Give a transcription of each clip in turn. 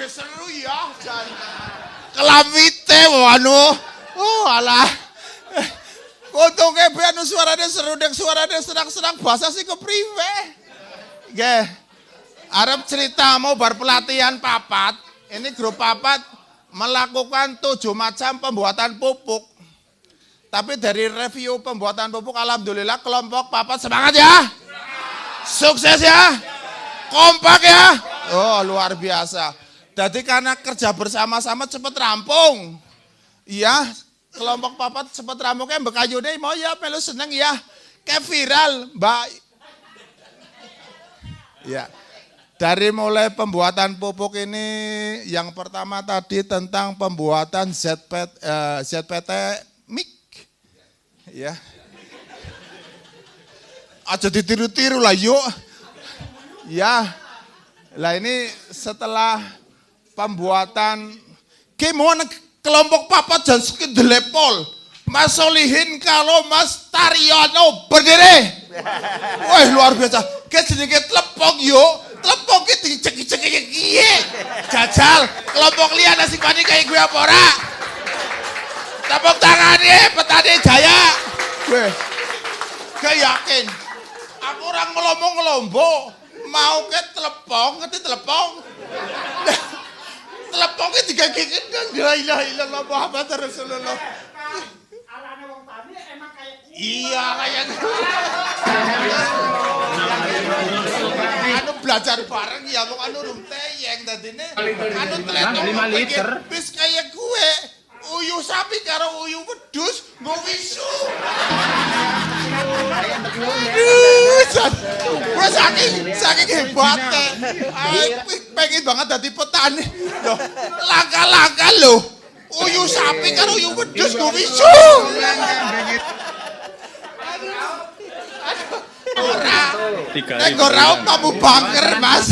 Wis seru ya, jan. Kelamite anu. Oh, alah. Untunge be anu suarane seru nek suarane senang-senang bahasa sing kepriwe. Nggih. Arep cerita mau bar pelatihan papat. Ini grup papat melakukan 7 macam pembuatan pupuk. Tapi dari review pembuatan pupuk, alhamdulillah kelompok papat semangat ya. Sukses ya. Kompak ya. Oh, luar biasa. Jadi karena kerja bersama-sama cepat rampung. Iya, kelompok papat cepat rampungnya Mbak Kayune mau ya melu seneng ya. Kayak viral, Mbak. Ya. Dari mulai pembuatan pupuk ini, yang pertama tadi tentang pembuatan ZPT MIC. Ya. Aja ditiru-tiru lah yuk. Ya. Lah ini setelah pembuatan gimana kelompok papat dan sekedelepol. Mas Solihin kalau Mas Taryono berdiri. Wah luar biasa. Kayak sedikit telepon yuk. Telepon kita dicek-cek kiye. Jajal kelompok lian nasi panik kayak gue apa ora. Tepuk tangannya petani jaya. Gue yakin. Aku orang ngelombok. Mau ke telepon, ngerti telepon? Telepongnya digagingin kan, la ilaha illallah Muhammad Rasulullah. Arane wong tani emang kayak Iya kayak anu belajar bareng ya wong anu rum teyeng dadine anu tletong 5 liter bis kayak gue uyu sapi karo uyu wedhus nggo wisu. Gue saking hebatnya. Pengen banget dadi petani. Loh, langka-langka loh. Uyu sapi karo uyu wedhus nggo wisu. Ora. Nek ora kamu bangker, Mas.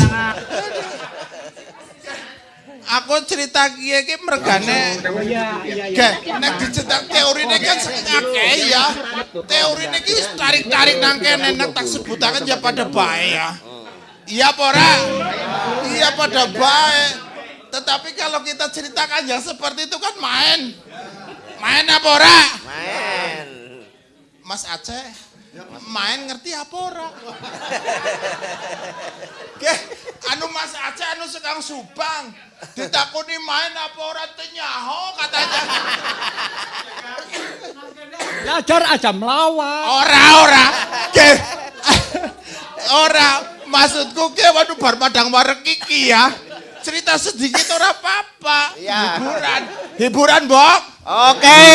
Aku cerita kiye iki mergane. Nek dicetak teorine kan akeh ya. Teorine iki wis tarik-tarik nang kene nek tak sebutaken ya pada bae ya. Iya apa ora? Iya pada bae. Tetapi kalau kita ceritakan yang seperti itu kan main. Main apa ora? Main. Mas Aceh main ngerti apa ora? Anu Mas Aceh anu sekang Subang ditakoni main apa ora tenyaho katanya. belajar aja melawan. Ora. Ora, maksudku ke waduh bar padang warek iki ya. Cerita sedikit ora apa-apa. Ya. Hiburan, Bok. Oke.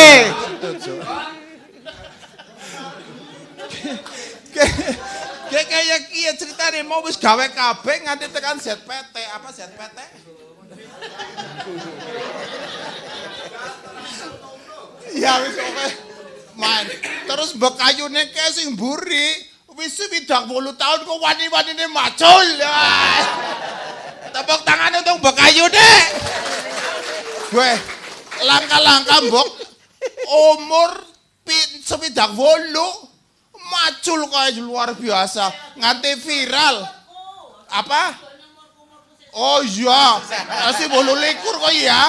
Kayak kiye ceritane mau wis gawe kabeh nganti tekan ZPT. Apa ZPT? Ya wis oke. Man, terus Mbak Kayune kae sing mburi wis 30 tahun kok wani-wanine macul. Tepuk tangan untuk Mbak Kayune. Gue langkah-langkah Mbok umur 30 macul kayak luar biasa, nganti viral. Apa? Oh iya, masih 18 kok ya.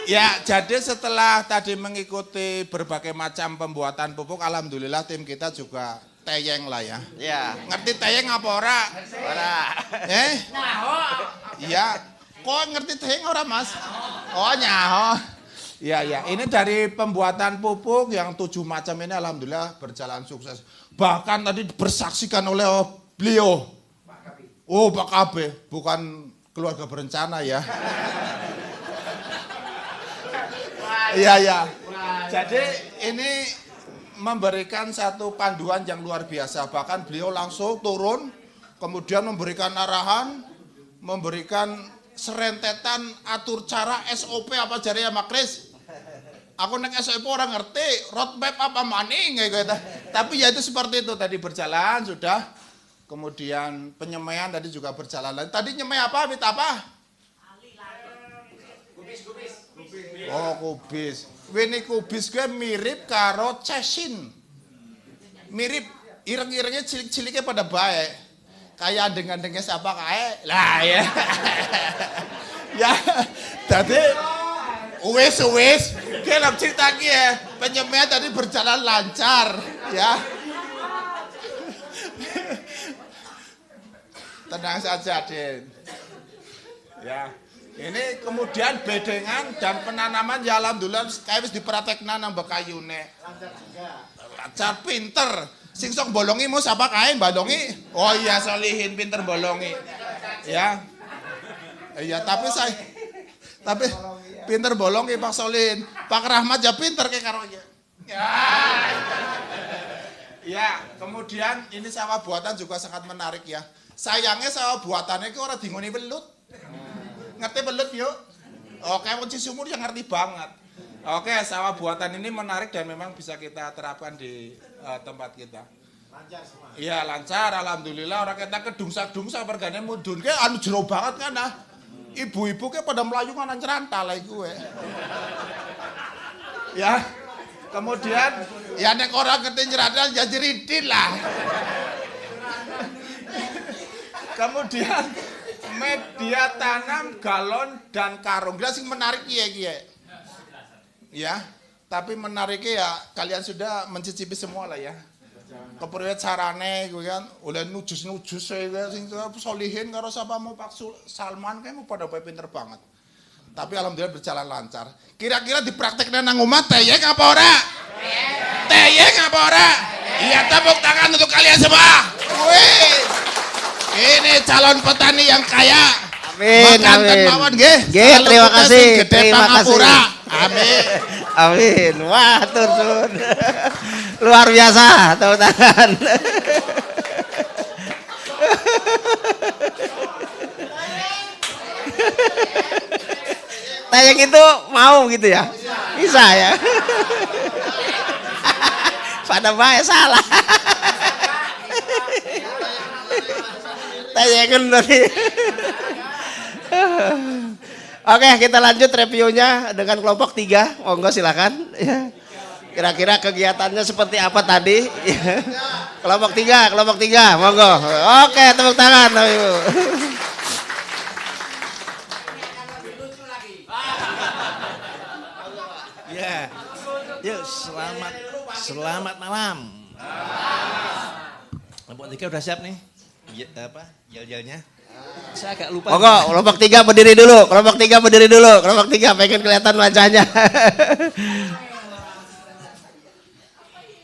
Ya, jadi setelah tadi mengikuti berbagai macam pembuatan pupuk, alhamdulillah tim kita juga teyeng lah ya. Ya. Ngerti teyeng apa ora? Ora. Iya. Kok ngerti teyeng ora, Mas? Oh, nyaho. Ya, ini dari pembuatan pupuk yang 7 macam ini alhamdulillah berjalan sukses. Bahkan tadi bersaksikan oleh beliau. Oh, Pak Kabe, bukan keluarga berencana ya. Iya. Jadi ini memberikan satu panduan yang luar biasa. Bahkan beliau langsung turun, kemudian memberikan arahan, memberikan serentetan atur cara SOP apa jari ya Mak Kris. Aku nek SOP orang ngerti, roadmap apa maning kayak gitu. Tapi ya itu seperti itu tadi berjalan sudah. Kemudian penyemaian tadi juga berjalan. Tadi nyemai apa? Wit apa? Kubis. Oh, kubis. Ini kubis gue mirip karo cesin. Mirip ireng-irengnya cilik-ciliknya pada baik. Kaya dengan siapa kae. Lah ya. Ya. Jadi wis dalam cerita ya penyemaian tadi berjalan lancar ya. Tenang saja, Den. Ya. Ini kemudian bedengan dan penanaman ya alhamdulillah kayak wis dipraktekna nang bekayune. Lancar pinter. Sing sok bolongi mau siapa kae balongi? Oh iya Solihin pinter bolongi. Ya. Iya tapi pinter bolongi Pak Solihin. Pak Rahmat ya pinter kayak karo ya. Ya, kemudian ini sawah buatan juga sangat menarik ya. Sayangnya sawah buatannya itu orang dingoni belut. Ngerti belut yuk? Oke, kunci sumur yang ngerti banget. Oke, sawah buatan ini menarik dan memang bisa kita terapkan di tempat kita. Lancar semua. Iya, lancar. Alhamdulillah orang kita kedungsa-dungsa pergane mudun. Kayak anu jero banget kan ah. Ibu-ibu kayak pada melayu kan cerantal gue. Ya. Kemudian ya nek orang ngerti cerantal ya jeridin lah. Kemudian media tanam, galon dan karung. Dia sih menarik ya. Ya, tapi menariknya ya kalian sudah mencicipi semua lah ya. Kepriwe carane gue kan, oleh nujus saya sing Solihin karo sapa mau Pak Salman kayak mau pada pinter banget. Tapi alhamdulillah berjalan lancar. Kira-kira diprakteknya nang omah teyeng apa ora? Teyeng apa ora? Iya, tepuk tangan untuk kalian semua. Wih. Ini calon petani yang kaya. Amin, amin. Mawon nggih. Nggih, terima kasih. Terima kasih. Amin. Amin. Wah, turun. Luar biasa, tepuk tangan. Tayang itu mau gitu ya? Bisa ya? Pada baik salah. Tanyakan dari. Oke, kita lanjut reviewnya dengan kelompok 3. Monggo silakan. Kira-kira kegiatannya seperti apa tadi? Kelompok 3, monggo. Oke, tepuk tangan, Ibu. Ya, yuk selamat malam. Kelompok 3 udah siap nih? Apa? Yel-yelnya? Saya agak lupa. Monggo, kelompok 3 berdiri dulu. Kelompok 3 pengen kelihatan wajahnya.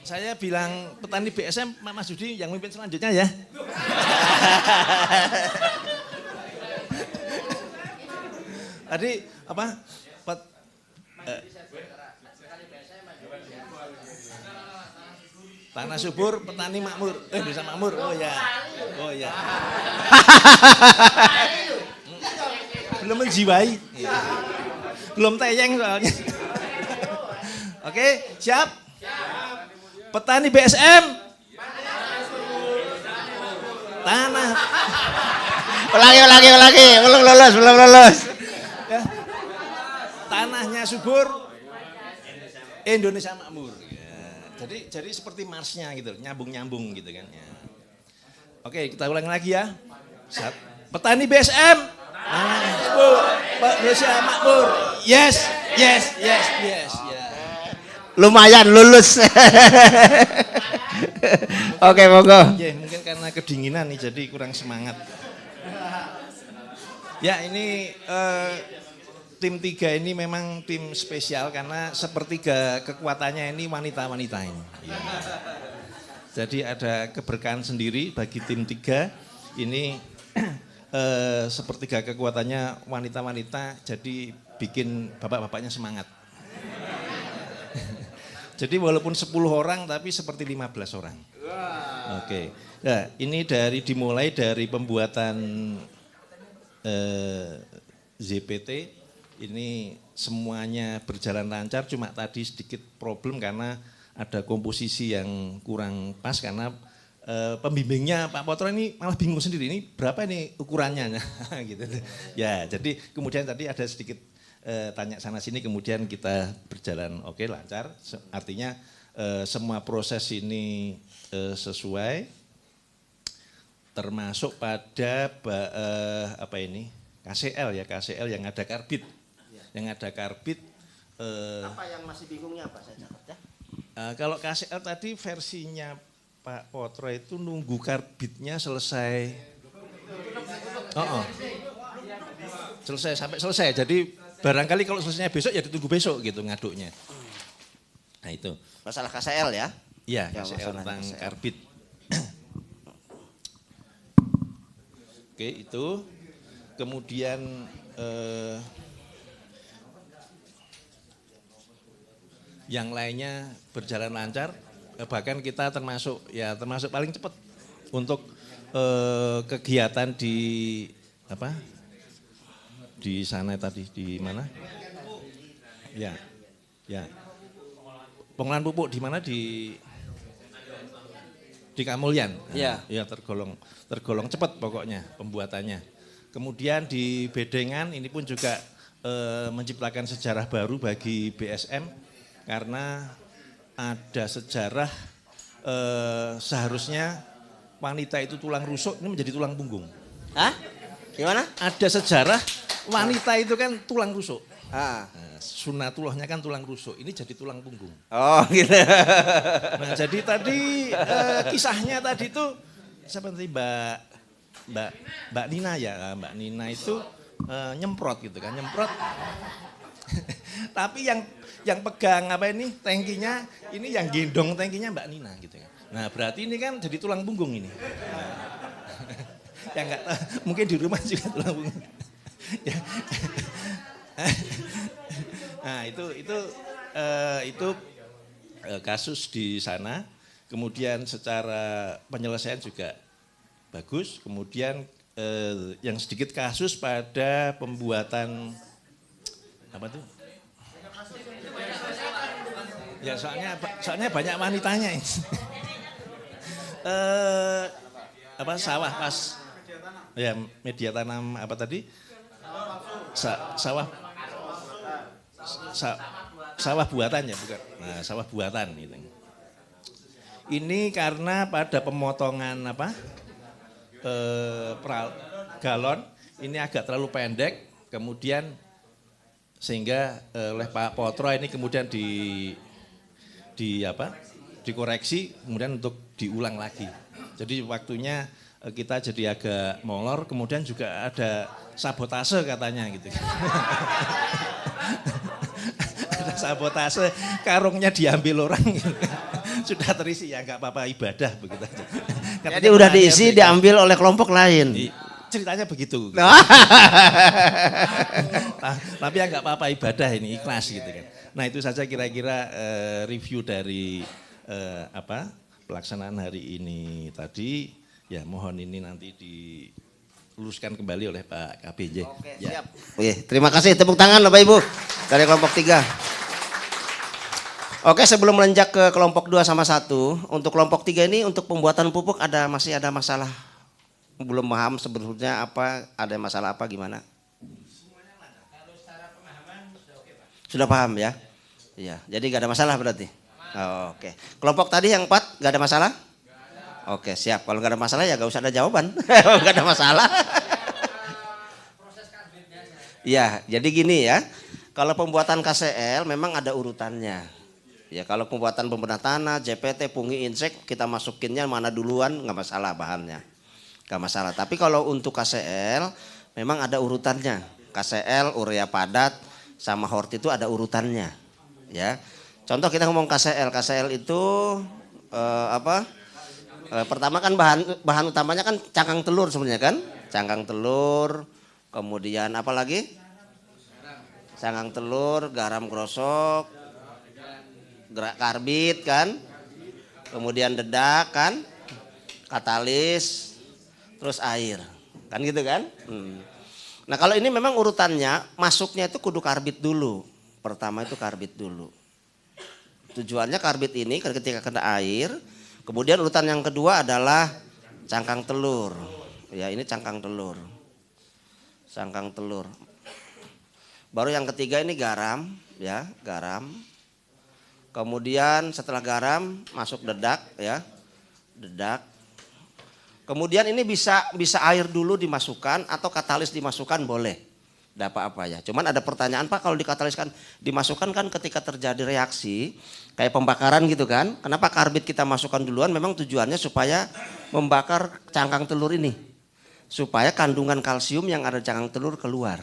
Saya bilang petani BSM Mas Judi yang mimpin selanjutnya ya. Tadi apa? Tanah subur, petani makmur. Desa makmur. Oh ya. Belum menjiwai. Belum teyeng soalnya. Oke, siap? Petani BSM. Tanah. Ulangi. Belum lulus. Ya. Tanahnya subur. Indonesia makmur. Jadi seperti marsnya gitu, nyambung gitu kan. Ya. Oke, kita ulang lagi ya. Petani BSM. Indonesia makmur. Yes. Ya. Lumayan lulus. Oke, monggo. Ya, mungkin karena kedinginan nih jadi kurang semangat. Ya, ini tim 3 ini memang tim spesial karena sepertiga kekuatannya ini wanita-wanita ini. Ya. Jadi ada keberkahan sendiri bagi tim 3 ini sepertiga kekuatannya wanita-wanita jadi bikin bapak-bapaknya semangat. Jadi walaupun 10 orang tapi seperti 15 orang. Oke. Nah, ini dimulai dari pembuatan ZPT. Ini semuanya berjalan lancar, cuma tadi sedikit problem karena ada komposisi yang kurang pas karena pembimbingnya Pak Potro ini malah bingung sendiri, ini berapa ini ukurannya gitu. Ya, jadi kemudian tadi ada sedikit tanya sana sini, kemudian kita berjalan oke lancar, artinya semua proses ini sesuai. termasuk pada apa ini KCL ya, KCL yang ada karbit, yang ada karbit. Apa yang masih bingungnya apa saya catat ya? Kalau KCL tadi versinya Pak Potro itu nunggu karbitnya selesai. Selesai sampai selesai. Jadi barangkali kalau selesainya besok ya ditunggu besok gitu ngaduknya. Nah itu. Masalah KCL ya? Iya, Ya, KCL masalah tentang KCL. karbit. Oke, itu. Kemudian yang lainnya berjalan lancar, bahkan kita termasuk paling cepat untuk kegiatan di apa? Di sana tadi di mana? Ya. Ya. Pengolahan pupuk di mana di Kamulyan. Ya. Ya tergolong cepat pokoknya pembuatannya. Kemudian di Bedengan ini pun juga menciptakan sejarah baru bagi BSM karena ada sejarah seharusnya wanita itu tulang rusuk ini menjadi tulang punggung. Hah? Gimana? Ada sejarah wanita itu kan tulang rusuk. Ah. Nah, sunatullahnya kan tulang rusuk, ini jadi tulang punggung. Oh gitu. Nah jadi tadi kisahnya tadi itu seperti Mbak Nina ya, Mbak Nina itu nyemprot gitu kan, nyemprot. Tapi yang pegang apa ini tangkinya, ini yang gendong tangkinya Mbak Nina gitu kan. Nah berarti ini kan jadi tulang punggung ini. Ya enggak, mungkin di rumah juga tulang punggung. Ya. Nah itu kasus di sana. Kemudian secara penyelesaian juga bagus. Kemudian yang sedikit kasus pada pembuatan apa tuh? Ya soalnya banyak wanitanya ini. Apa sawah pas? Ya media tanam apa tadi? Sawah buatan ya bukan? Nah, sawah buatan gitu. Ini karena pada pemotongan apa galon ini agak terlalu pendek, kemudian sehingga oleh Pak Potro ini kemudian dikoreksi, kemudian untuk diulang lagi. Jadi waktunya kita jadi agak molor, kemudian juga ada sabotase katanya gitu. Ada sabotase, karungnya diambil orang gitu. Sudah terisi ya nggak apa-apa ibadah begitu aja. Jadi udah diisi diambil oleh kelompok lain. Ceritanya begitu. Tapi ya nggak apa-apa ibadah ini ikhlas gitu kan. Nah itu saja kira-kira review dari pelaksanaan hari ini tadi. Ya mohon ini nanti diluruskan kembali oleh Pak KPJ. Oke, ya. siap. Oke, terima kasih, tepuk tangan Bapak Ibu dari kelompok 3. Oke, sebelum melonjak ke kelompok 2 sama 1, untuk kelompok 3 ini untuk pembuatan pupuk masih ada masalah. Belum paham sebetulnya apa, ada masalah apa gimana? Semuanya lancar. Kalau secara pemahaman sudah oke Pak. Sudah paham ya? Iya, jadi gak ada masalah berarti? Oh, oke. Kelompok tadi yang 4 gak ada masalah? Oke, siap. Kalau gak ada masalah ya gak usah ada jawaban. Gak ada masalah. Iya, jadi gini ya. Kalau pembuatan KCL memang ada urutannya. Ya, kalau pembuatan pembedah tanah, JPT, pungi, insek, kita masukinnya mana duluan gak masalah bahannya. Gak masalah. Tapi kalau untuk KCL memang ada urutannya. KCL, urea padat, sama horti itu ada urutannya. Ya. Contoh kita ngomong KCL. KCL itu pertama kan bahan utamanya kan cangkang telur sebenarnya kan, cangkang telur, kemudian apa lagi? Cangkang telur, garam krosok, karbit kan, kemudian dedak kan, katalis, terus air, kan gitu kan? Nah kalau ini memang urutannya masuknya itu kudu karbit dulu, pertama itu karbit dulu. Tujuannya karbit ini ketika kena air. Kemudian urutan yang kedua adalah cangkang telur. Ya, ini cangkang telur. Cangkang telur. Baru yang ketiga ini garam, ya, garam. Kemudian setelah garam masuk dedak, ya. Dedak. Kemudian ini bisa air dulu dimasukkan atau katalis dimasukkan boleh. Tidak apa-apa ya. Cuman ada pertanyaan, Pak, kalau dikataliskan dimasukkan kan ketika terjadi reaksi kayak pembakaran gitu kan. Kenapa karbit kita masukkan duluan? Memang tujuannya supaya membakar cangkang telur ini. Supaya kandungan kalsium yang ada di cangkang telur keluar.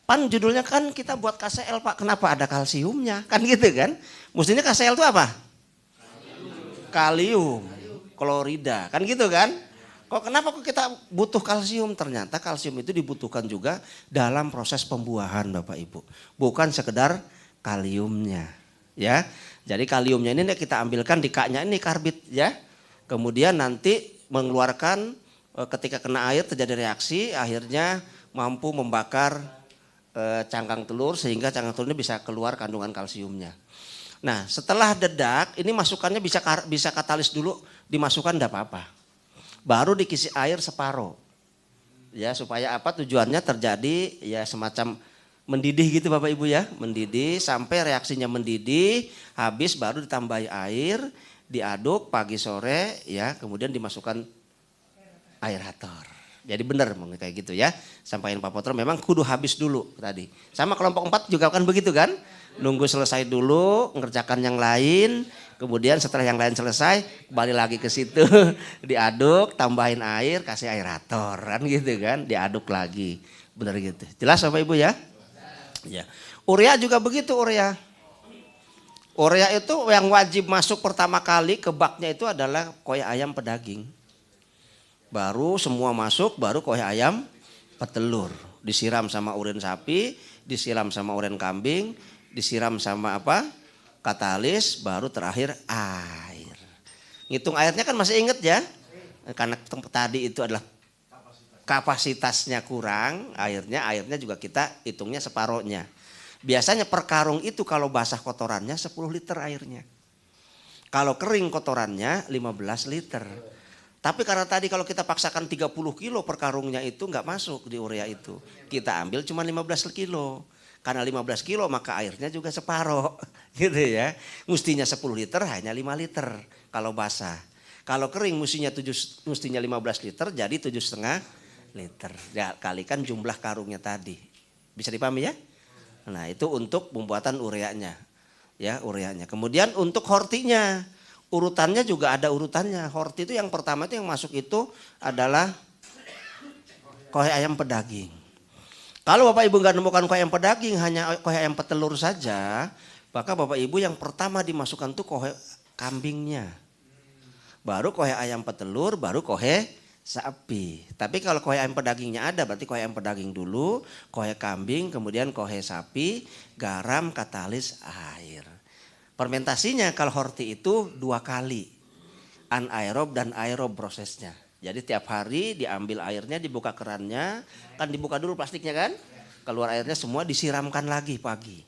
Pan judulnya kan kita buat KCl, Pak. Kenapa ada kalsiumnya? Kan gitu kan. Mestinya KCl itu apa? Kalium, klorida, kan gitu kan? Kenapa kita butuh kalsium? Ternyata kalsium itu dibutuhkan juga dalam proses pembuahan, Bapak Ibu. Bukan sekedar kaliumnya, ya. Jadi kaliumnya ini kita ambilkan di kaknya ini karbit, ya. Kemudian nanti mengeluarkan ketika kena air terjadi reaksi, akhirnya mampu membakar cangkang telur sehingga cangkang telurnya bisa keluar kandungan kalsiumnya. Nah, setelah dedak ini masukannya bisa katalis dulu, dimasukkan enggak apa-apa. Baru dikisi air separuh. Ya, supaya apa? Tujuannya terjadi ya semacam mendidih gitu Bapak Ibu ya, mendidih sampai reaksinya mendidih, habis baru ditambahi air, diaduk pagi sore ya, kemudian dimasukkan aerator. Jadi benar kayak gitu ya. Sampaikan Pak Potro memang kudu habis dulu tadi. Sama kelompok 4 juga kan begitu kan? Nunggu selesai dulu, mengerjakan yang lain, kemudian setelah yang lain selesai, kembali lagi ke situ, diaduk, tambahin air, kasih aerator, kan gitu kan, diaduk lagi, benar gitu. Jelas Bapak Ibu ya? Ya. Urea juga begitu urea. Urea itu yang wajib masuk pertama kali ke baknya itu adalah koi ayam pedaging. Baru semua masuk, baru koi ayam petelur. Disiram sama urin sapi, disiram sama urin kambing, disiram sama apa? Katalis, baru terakhir air. Ngitung airnya kan masih inget ya? Karena tadi itu adalah kapasitasnya kurang, airnya juga kita hitungnya separohnya. Biasanya per karung itu kalau basah kotorannya 10 liter airnya. Kalau kering kotorannya 15 liter. Tapi karena tadi kalau kita paksakan 30 kilo per karungnya itu nggak masuk di urea itu. Kita ambil cuma 15 kilo. Karena 15 kilo maka airnya juga separoh gitu ya. Mestinya 10 liter hanya 5 liter kalau basah. Kalau kering mestinya 15 liter jadi 7,5 liter. Ya, kalikan jumlah karungnya tadi. Bisa dipahami ya? Nah itu untuk pembuatan ureanya. Ya ureanya. Kemudian untuk hortinya. Urutannya juga ada urutannya. Horti itu yang pertama itu yang masuk itu adalah koi ayam pedaging. Kalau Bapak Ibu nggak nemukan koi ayam pedaging, hanya koi ayam petelur saja, maka Bapak Ibu yang pertama dimasukkan tuh koi kambingnya. Baru koi ayam petelur, baru koi sapi. Tapi kalau koi ayam pedagingnya ada, berarti koi ayam pedaging dulu, koi kambing, kemudian koi sapi, garam, katalis, air. Fermentasinya kalau horti itu 2 kali, anaerob dan aerob prosesnya. Jadi tiap hari diambil airnya, dibuka kerannya, kan dibuka dulu plastiknya kan, keluar airnya semua disiramkan lagi pagi.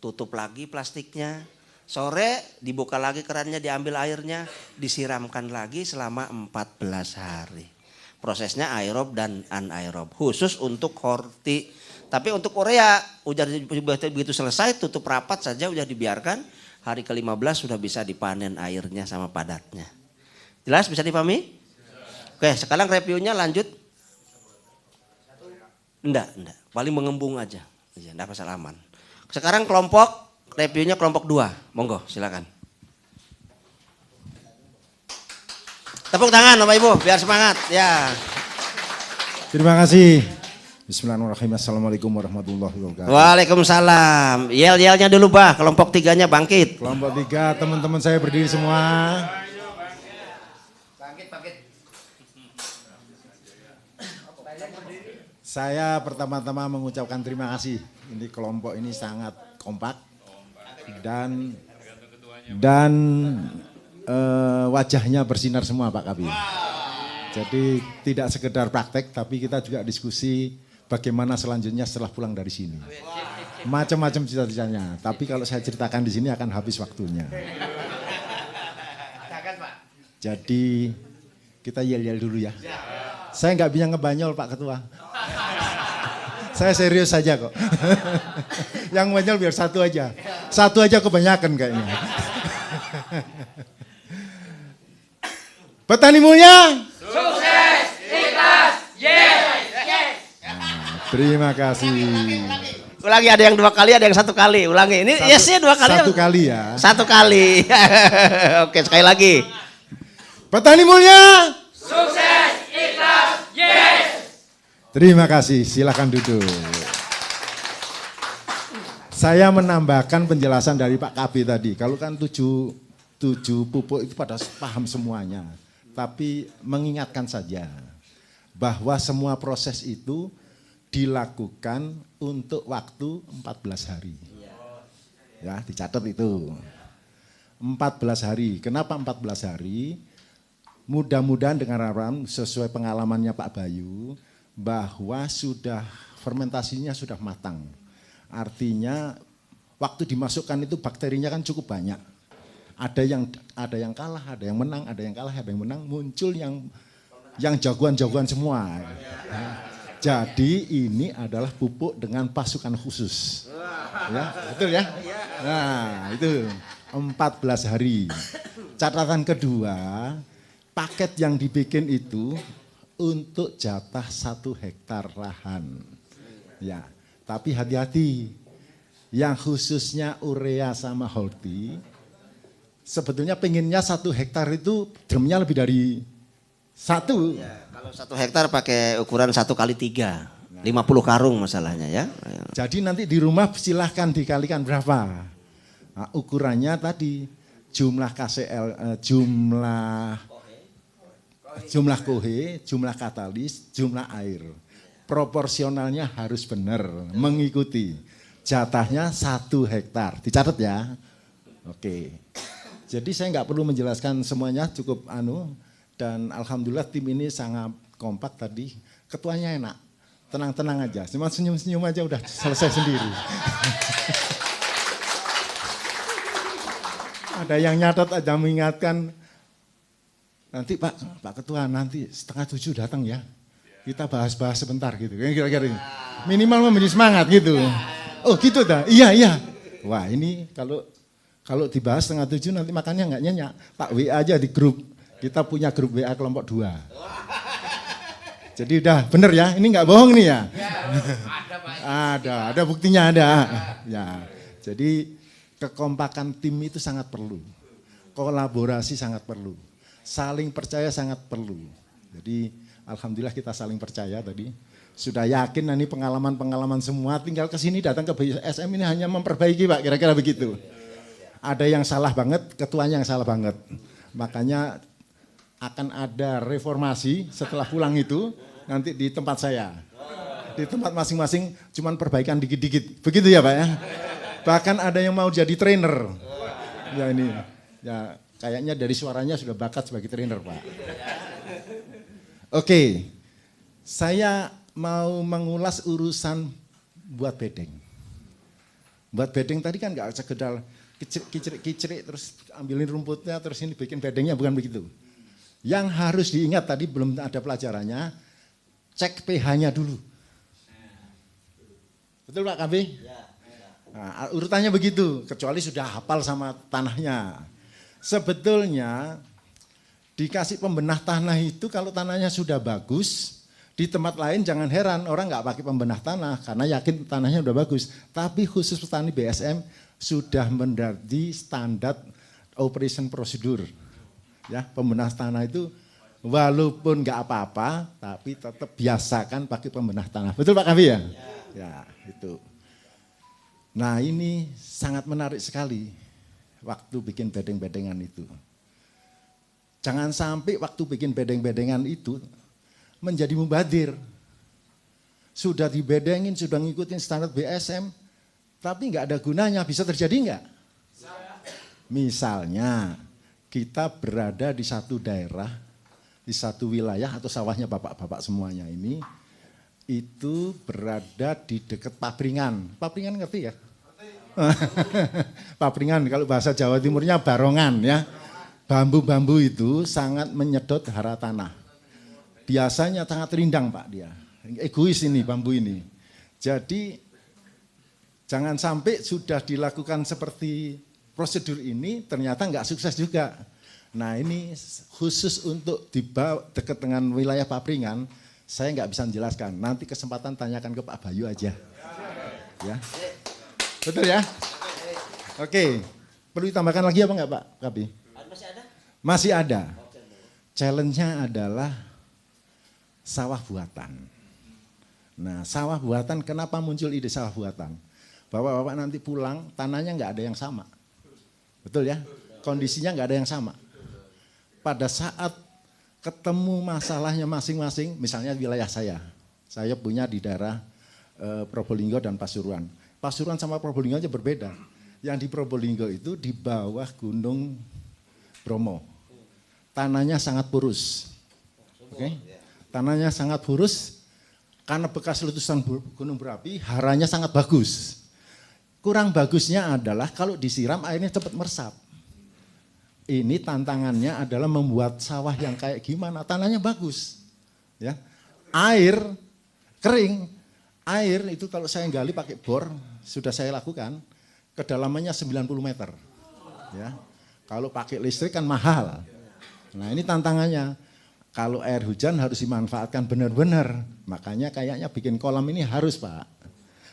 Tutup lagi plastiknya, sore dibuka lagi kerannya, diambil airnya, disiramkan lagi selama 14 hari. Prosesnya aerob dan anaerob, khusus untuk horti. Tapi untuk urea, udah begitu selesai tutup rapat saja, udah dibiarkan. Hari ke-15 sudah bisa dipanen airnya sama padatnya. Jelas bisa dipahami? Oke, sekarang reviewnya lanjut. Enggak. Paling mengembung aja. Iya, enggak masalah aman. Sekarang reviewnya kelompok 2. Monggo, silakan. Tepuk tangan Bapak Ibu, biar semangat. Ya. Terima kasih. Bismillahirrahmanirrahim. Assalamualaikum warahmatullahi wabarakatuh. Waalaikumsalam. Yel-yelnya dulu Bah, kelompok 3-nya bangkit. Kelompok 3, teman-teman saya berdiri semua. Bangkit. Saya pertama-tama mengucapkan terima kasih. Ini kelompok ini sangat kompak dan wajahnya bersinar semua Pak Kabir. Jadi tidak sekedar praktek, tapi kita juga diskusi bagaimana selanjutnya setelah pulang dari sini. Macam-macam cita-citanya. Tapi kalau saya ceritakan di sini akan habis waktunya. Jadi kita yel-yel dulu ya. Saya nggak bisa ngebanyol Pak Ketua. Saya serius saja kok. Yang banyol biar satu aja. Satu aja kebanyakan kayaknya. Petani mulia. Terima kasih. Ulangi, ada yang 2 kali, ada yang 1 kali. Ulangi. Ini yesnya 2 kali. 1 kali ya. 1 kali. Oke, sekali lagi. Petani mulia. Sukses, ikhlas, yes. Terima kasih, silakan duduk. Saya menambahkan penjelasan dari Pak KB tadi. Kalau kan 7 pupuk itu pada paham semuanya. Tapi mengingatkan saja bahwa semua proses itu dilakukan untuk waktu 14 hari. Ya, dicatat itu. 14 hari. Kenapa 14 hari? Mudah-mudahan dengan harapan sesuai pengalamannya Pak Bayu bahwa sudah fermentasinya sudah matang. Artinya waktu dimasukkan itu bakterinya kan cukup banyak. Ada yang kalah, ada yang menang, ada yang kalah, ada yang menang, muncul yang jagoan-jagoan semua. Jadi ini adalah pupuk dengan pasukan khusus. Ya, betul ya? Nah, itu 14 hari. Catatan kedua, paket yang dibikin itu untuk jatah 1 hektar lahan. Ya, tapi hati-hati. Yang khususnya urea sama holti, sebetulnya pengennya 1 hektar itu drumnya lebih dari 1. Ya, kalau 1 hektar pakai ukuran 1 kali 3, 50 karung masalahnya ya. Jadi nanti di rumah silahkan dikalikan berapa. Nah, ukurannya tadi jumlah KCl, jumlah kohe, jumlah katalis, jumlah air. Proporsionalnya harus benar, mengikuti. Jatahnya 1 hektar, dicatat ya. Oke. Jadi saya nggak perlu menjelaskan semuanya, cukup dan alhamdulillah tim ini sangat kompak tadi. Ketuanya enak, tenang-tenang aja, cuma senyum-senyum aja udah selesai sendiri. Ada yang nyatat aja mengingatkan, nanti Pak Ketua nanti 6:30 datang ya, kita bahas-bahas sebentar gitu, kira-kira minimal memberi semangat gitu. Oh gitu dah, iya. Wah ini kalau dibahas 6:30 nanti makannya nggak nyenyak, Pak WA aja di grup. Kita punya grup WA kelompok 2. Jadi udah bener ya, ini nggak bohong nih ya. Ada buktinya ada. Ya, jadi kekompakan tim itu sangat perlu, kolaborasi sangat perlu, saling percaya sangat perlu. Jadi alhamdulillah kita saling percaya tadi. Sudah yakin ini pengalaman-pengalaman semua, tinggal ke sini datang ke BSM ini hanya memperbaiki Pak, kira-kira begitu. Ada yang salah banget, ketuanya yang salah banget. Makanya akan ada reformasi setelah pulang itu nanti di tempat saya. Di tempat masing-masing cuman perbaikan dikit-dikit. Begitu ya Pak ya. Bahkan ada yang mau jadi trainer. Ya ini. Ya kayaknya dari suaranya sudah bakat sebagai trainer Pak. Oke. Saya mau mengulas urusan buat bedeng. Buat bedeng tadi kan enggak sekedar kicrik-kicrik terus ambilin rumputnya terus ini bikin bedengnya, bukan begitu. Yang harus diingat tadi belum ada pelajarannya, cek pH-nya dulu. Betul Pak KB? Nah, urutannya begitu, kecuali sudah hafal sama tanahnya. Sebetulnya dikasih pembenah tanah itu kalau tanahnya sudah bagus, di tempat lain jangan heran orang nggak pakai pembenah tanah karena yakin tanahnya udah bagus. Tapi khusus petani BSM sudah mendapati standar operation prosedur. Ya, pembenah tanah itu walaupun nggak apa-apa, tapi tetap biasakan pakai pembenah tanah. Betul Pak Kavi ya? Ya, itu. Nah ini sangat menarik sekali waktu bikin bedeng-bedengan itu. Jangan sampai waktu bikin bedeng-bedengan itu menjadi mubadir. Sudah dibedengin, sudah ngikutin standar BSM, tapi nggak ada gunanya, bisa terjadi nggak? Misalnya kita berada di satu daerah, di satu wilayah atau sawahnya bapak-bapak semuanya ini, itu berada di dekat papringan. Papringan ngerti ya? Papringan kalau bahasa Jawa Timurnya barongan ya. Bambu-bambu itu sangat menyedot hara tanah. Biasanya sangat rindang Pak dia. Egois ini bambu ini. Jadi jangan sampai sudah dilakukan seperti prosedur ini ternyata nggak sukses juga. Nah ini khusus untuk dekat dengan wilayah Papringan, saya nggak bisa menjelaskan. Nanti kesempatan tanyakan ke Pak Bayu aja. Ya, betul ya? Oke, perlu ditambahkan lagi apa enggak Pak Kabi? Masih ada? Masih ada. Challenge-nya adalah sawah buatan. Nah, sawah buatan, kenapa muncul ide sawah buatan? Bapak-bapak nanti pulang, tanahnya nggak ada yang sama. Betul ya? Kondisinya nggak ada yang sama. Pada saat ketemu masalahnya masing-masing, misalnya wilayah saya punya di daerah Probolinggo dan Pasuruan. Pasuruan sama Probolinggo aja berbeda. Yang di Probolinggo itu di bawah Gunung Bromo. Tanahnya sangat purus. Oke? Tanahnya sangat purus karena bekas letusan gunung berapi, haranya sangat bagus. Kurang bagusnya adalah kalau disiram airnya cepat meresap. Ini tantangannya adalah membuat sawah yang kayak gimana, tanahnya bagus. Ya. Air kering, air itu kalau saya gali pakai bor, sudah saya lakukan, kedalamannya 90 meter. Ya. Kalau pakai listrik kan mahal. Nah ini tantangannya, kalau air hujan harus dimanfaatkan benar-benar. Makanya kayaknya bikin kolam ini harus Pak.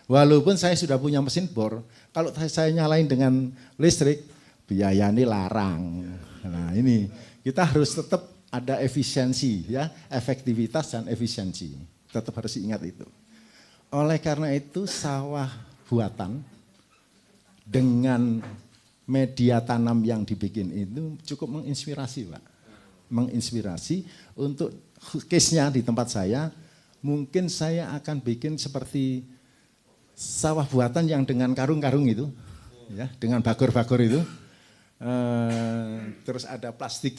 Walaupun saya sudah punya mesin bor, kalau saya nyalain dengan listrik, biayanya larang. Nah ini kita harus tetap ada efisiensi, ya, efektivitas dan efisiensi. Tetap harus ingat itu. Oleh karena itu sawah buatan dengan media tanam yang dibikin itu cukup menginspirasi Pak. Menginspirasi untuk case-nya di tempat saya, mungkin saya akan bikin seperti sawah buatan yang dengan karung-karung itu, ya, dengan bagor-bagor itu. Terus ada plastik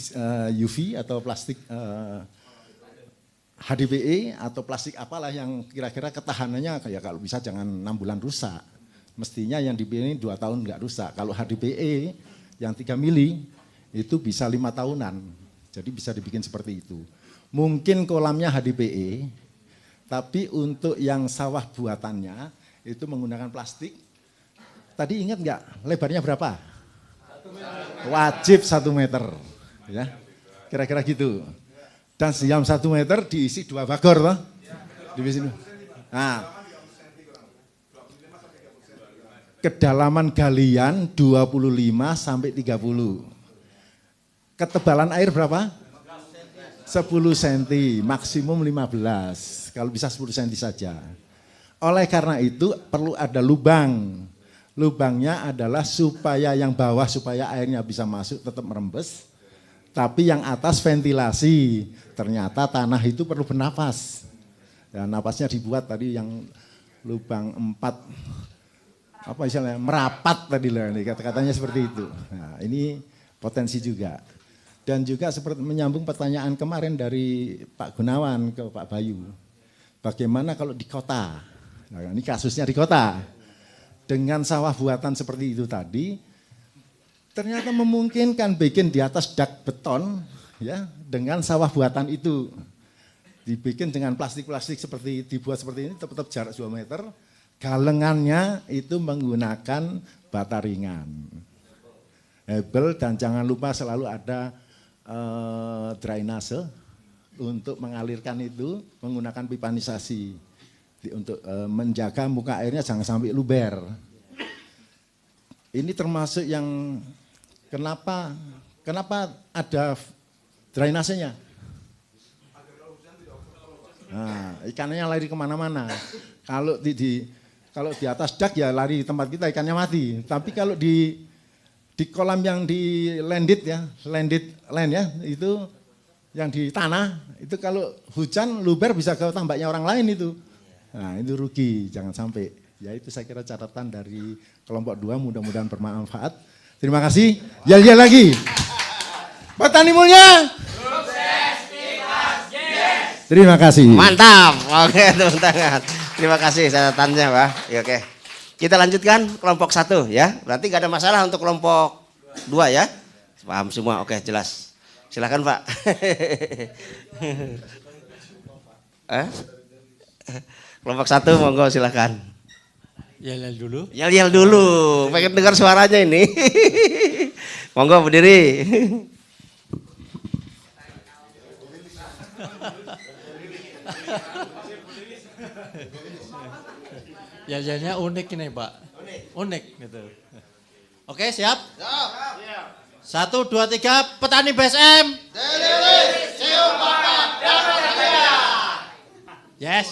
UV atau plastik HDPE atau plastik apalah yang kira-kira ketahanannya kayak kalau bisa jangan 6 bulan rusak. Mestinya yang dipilih 2 tahun nggak rusak. Kalau HDPE yang 3 mili itu bisa 5 tahunan. Jadi bisa dibikin seperti itu. Mungkin kolamnya HDPE, tapi untuk yang sawah buatannya itu menggunakan plastik. Tadi ingat nggak lebarnya berapa? 1 meter. Wajib 1 meter. Ya, kira-kira gitu. Dan setiap 1 meter diisi 2 bagor toh? Diisi. Nah, kedalaman galian 25 sampai 30. Ketebalan air berapa? 10 cm, maksimum 15. Kalau bisa 10 cm saja. Oleh karena itu perlu ada lubang. Lubangnya adalah supaya yang bawah supaya airnya bisa masuk tetap merembes. Tapi yang atas ventilasi. Ternyata tanah itu perlu bernapas. Ya, napasnya dibuat tadi yang lubang 4 apa istilahnya merapat tadi lah, kata-katanya seperti itu. Nah, ini potensi juga. Dan juga seperti menyambung pertanyaan kemarin dari Pak Gunawan ke Pak Bayu. Bagaimana kalau di kota? Nah, ini kasusnya di kota. Dengan sawah buatan seperti itu tadi, ternyata memungkinkan bikin di atas dak beton, ya, dengan sawah buatan itu. Dibikin dengan plastik-plastik seperti dibuat seperti ini, tetap jarak 2 meter. Galengannya itu menggunakan bata ringan. Hebel dan jangan lupa selalu ada drainase untuk mengalirkan itu menggunakan pipanisasi untuk menjaga muka airnya jangan sampai luber. Ini termasuk yang kenapa ada drainasenya? Nah, ikannya lari kemana-mana. Kalau di atas dak ya lari di tempat kita ikannya mati. Tapi kalau di kolam yang di landed ya, land ya, itu yang di tanah, itu kalau hujan luber bisa ke tambaknya orang lain itu. Nah itu rugi, jangan sampai. Ya itu saya kira catatan dari kelompok 2, mudah-mudahan bermanfaat. Terima kasih, yel-yel lagi. Petani mulia. Terima kasih. Mantap, oke tepuk tangan. Terima kasih catatannya Pak. Ya, oke. Kita lanjutkan kelompok 1 ya. Berarti gak ada masalah untuk kelompok 2 ya. Paham semua, oke jelas. Silakan Pak. Kelompok 1 monggo silakan. Yel-yel dulu. Yel-yel dulu, pengen dengar suaranya ini. Monggo berdiri. Yel-yelnya unik ini Pak. Unik gitu. Oke, siap? Siap. 1, 2, 3, petani BSM. Yes.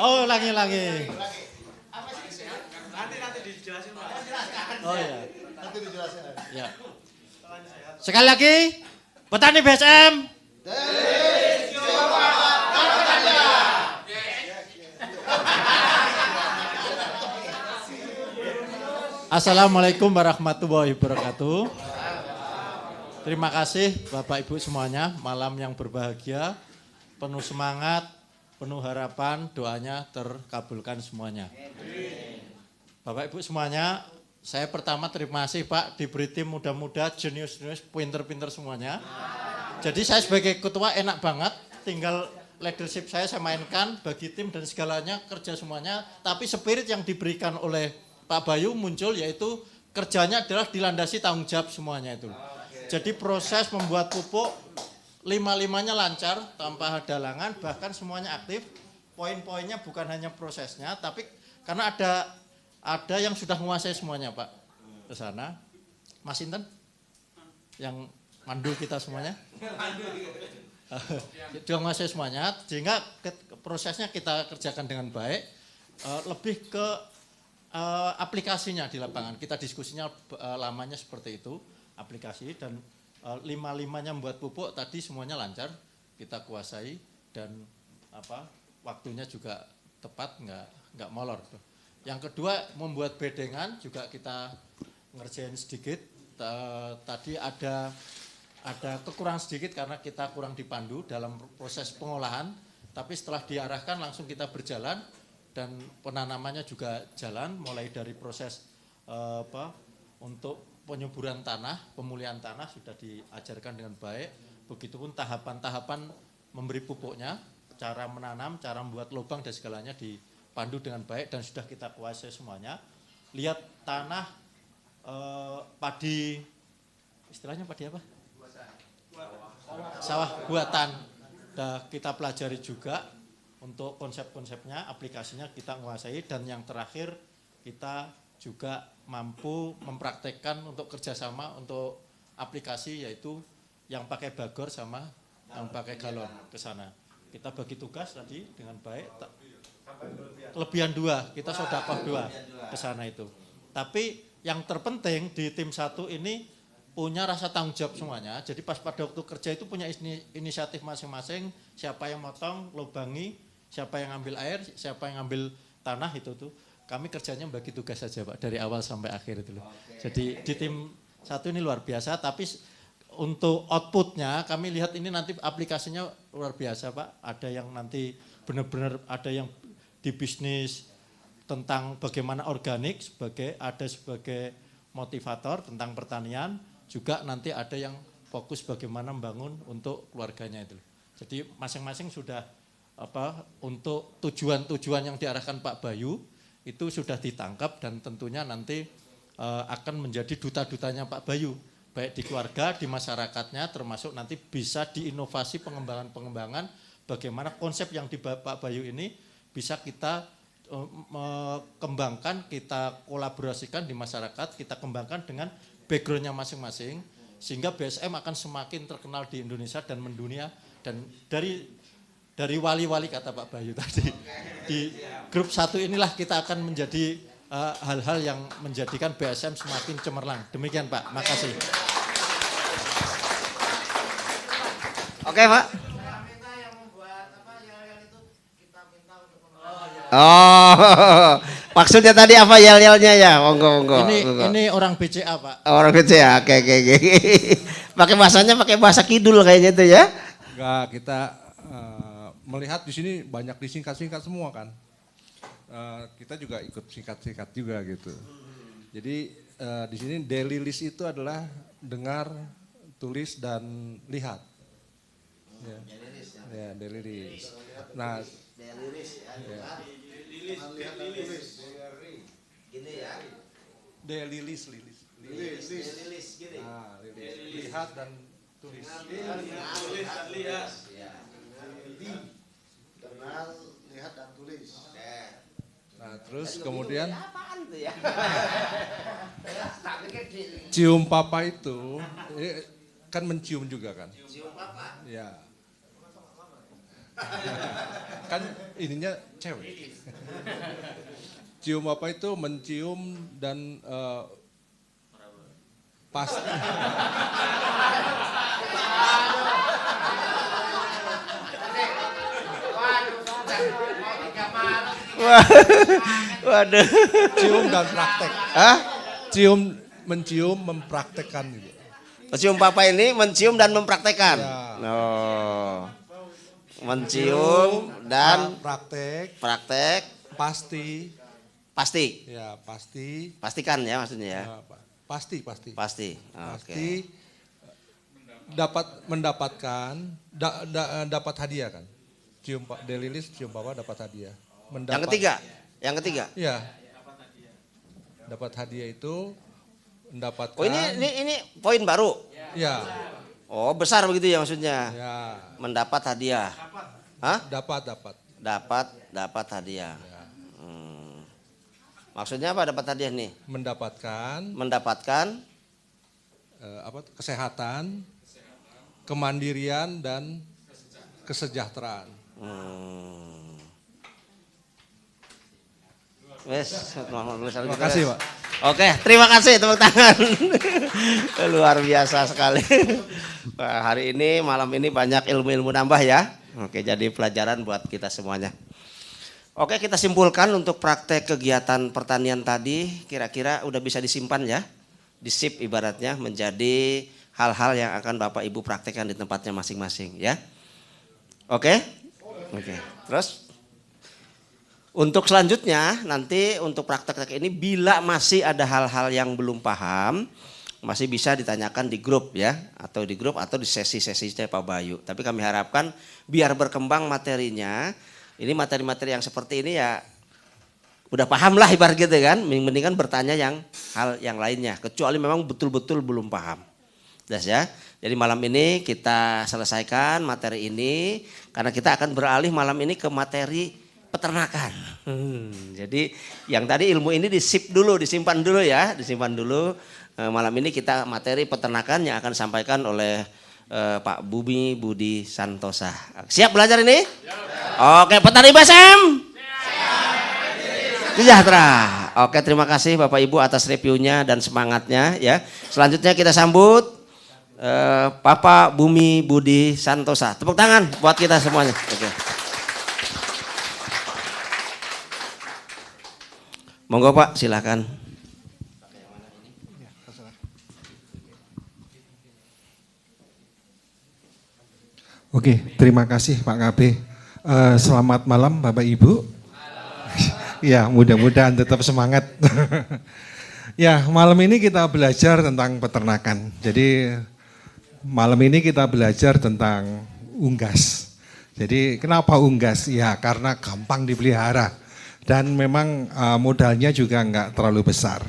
Oh, ulangi. Nanti dijelasin Pak. Oh iya. Nanti dijelasin. Ya. Sekali lagi, petani BSM. Assalamualaikum warahmatullahi wabarakatuh. Terima kasih Bapak Ibu semuanya, malam yang berbahagia, penuh semangat, penuh harapan, doanya terkabulkan semuanya. Bapak Ibu semuanya, saya pertama terima kasih Pak, diberi tim muda-muda, jenius-jenius, pinter-pinter semuanya. Jadi saya sebagai ketua enak banget, tinggal leadership saya mainkan, bagi tim dan segalanya, kerja semuanya. Tapi spirit yang diberikan oleh Pak Bayu muncul, yaitu kerjanya adalah dilandasi tanggung jawab semuanya itu. Jadi proses membuat pupuk, 5-5-nya lancar, tanpa halangan, bahkan semuanya aktif. Poin-poinnya bukan hanya prosesnya, tapi karena ada yang sudah menguasai semuanya Pak, ke sana. Mas Inten, yang mandu kita semuanya. Dia menguasai semuanya, sehingga prosesnya kita kerjakan dengan baik. Lebih ke aplikasinya di lapangan, kita diskusinya lamanya seperti itu, aplikasi, dan 5-5-nya membuat pupuk tadi semuanya lancar, kita kuasai, dan waktunya juga tepat, nggak molor. Yang kedua, membuat bedengan juga kita ngerjain sedikit. Tadi ada kekurangan sedikit karena kita kurang dipandu dalam proses pengolahan, tapi setelah diarahkan langsung kita berjalan, dan penanamannya juga jalan, mulai dari proses untuk penyuburan tanah, pemulihan tanah sudah diajarkan dengan baik. Begitupun tahapan-tahapan memberi pupuknya, cara menanam, cara membuat lubang dan segalanya dipandu dengan baik dan sudah kita kuasai semuanya. Lihat tanah padi, istilahnya padi apa? Sawah buatan. Kita pelajari juga. Untuk konsep-konsepnya, aplikasinya kita menguasai, dan yang terakhir kita juga mampu mempraktekkan untuk kerjasama untuk aplikasi, yaitu yang pakai bagor sama yang pakai galon ke sana. Kita bagi tugas tadi dengan baik. Kelebihan 2, kita sodakoh 2 ke sana itu. Tapi yang terpenting di tim 1 ini punya rasa tanggung jawab semuanya. Jadi pas pada waktu kerja itu punya inisiatif masing-masing, siapa yang motong, lubangi, siapa yang ngambil air, siapa yang ngambil tanah, itu tuh. Kami kerjanya bagi tugas saja Pak, dari awal sampai akhir itu loh. Jadi di tim 1 ini luar biasa, tapi untuk outputnya kami lihat ini nanti aplikasinya luar biasa Pak. Ada yang nanti benar-benar, ada yang di bisnis tentang bagaimana organik, ada sebagai motivator tentang pertanian, juga nanti ada yang fokus bagaimana membangun untuk keluarganya itu. Jadi masing-masing sudah untuk tujuan-tujuan yang diarahkan Pak Bayu itu sudah ditangkap, dan tentunya nanti akan menjadi duta-dutanya Pak Bayu, baik di keluarga, di masyarakatnya, termasuk nanti bisa diinovasi pengembangan-pengembangan bagaimana konsep yang di Pak Bayu ini bisa kita kembangkan, kita kolaborasikan di masyarakat, kita kembangkan dengan backgroundnya masing-masing, sehingga BSM akan semakin terkenal di Indonesia dan mendunia. Dan dari wali-wali kata Pak Bayu tadi, di grup 1 inilah kita akan menjadi hal-hal yang menjadikan BSM semakin cemerlang. Demikian Pak, makasih. Oke Pak. Oh, maksudnya tadi apa yel-yelnya ya? Monggo. Ini orang BCA Pak. Orang BCA, oke. Pakai bahasa kidul kayaknya itu ya? Enggak, kita melihat di sini banyak disingkat-singkat semua kan. Kita juga ikut singkat-singkat juga gitu. Jadi di sini daily list itu adalah dengar, tulis, dan lihat. Ya, daily list. Nah, daily list ya. Gini ya. Daily list. Lihat dan tulis. Lihat. Kenal, lihat dan tulis. Nah, terus kemudian Apaan tuh ya? cium papa itu kan mencium juga kan? Cium papa. Ya. Kan ininya cewek. Cium apa itu mencium dan pas. Waduh. Cium dan praktek. Hah? Mencium, mempraktekkan gitu. Cium papa ini mencium dan mempraktekkan. Ya. Oh. Mencium dan praktek, praktek pasti, pasti. ya pasti, Pastikan ya maksudnya ya. pasti. Pasti. Oke. Pasti mendapatkan dapat hadiah kan. Cium Pak Delilis, cium Papa dapat hadiah. Yang ketiga. Iya. Dapat hadiah itu mendapatkan. Oh ini poin baru. Ya. Oh besar begitu ya maksudnya. Ya. Mendapat hadiah. Hah? Dapat. Dapat hadiah. Maksudnya apa dapat hadiah nih? Mendapatkan kesehatan, kemandirian dan kesejahteraan. Terima kasih, Pak. Oke, terima kasih tepuk tangan. Luar biasa sekali. Wah, hari ini malam ini banyak ilmu-ilmu nambah ya. Oke, jadi pelajaran buat kita semuanya. Oke, kita simpulkan untuk praktek kegiatan pertanian tadi kira-kira udah bisa disimpan ya. Disip ibaratnya menjadi hal-hal yang akan Bapak Ibu praktekkan di tempatnya masing-masing ya. Oke? Oke. Terus untuk selanjutnya nanti untuk praktek ini bila masih ada hal-hal yang belum paham masih bisa ditanyakan di grup ya atau di sesi-sesi Pak Bayu. Tapi kami harapkan biar berkembang materinya. Ini materi-materi yang seperti ini ya udah paham lah ibarat gitu kan. Mendingan bertanya hal yang lainnya kecuali memang betul-betul belum paham. Das ya. Jadi malam ini kita selesaikan materi ini karena kita akan beralih malam ini ke materi peternakan. Jadi yang tadi ilmu ini disimpan dulu ya, disimpan dulu. Malam ini kita materi peternakan yang akan disampaikan oleh Pak Bumi Budi Santosa. Siap belajar ini? Oke, petani BSM. Sejahtera. Oke, terima kasih Bapak Ibu atas reviewnya dan semangatnya ya. Selanjutnya kita sambut Bapak Bumi Budi Santosa. Tepuk tangan buat kita semuanya. Oke. Monggo Pak, silakan. Oke, terima kasih Pak KB. Selamat malam Bapak Ibu. Ya, mudah-mudahan tetap semangat. Ya, malam ini kita belajar tentang peternakan. Jadi malam ini kita belajar tentang unggas. Jadi kenapa unggas? Ya, karena gampang dipelihara. Dan memang modalnya juga enggak terlalu besar.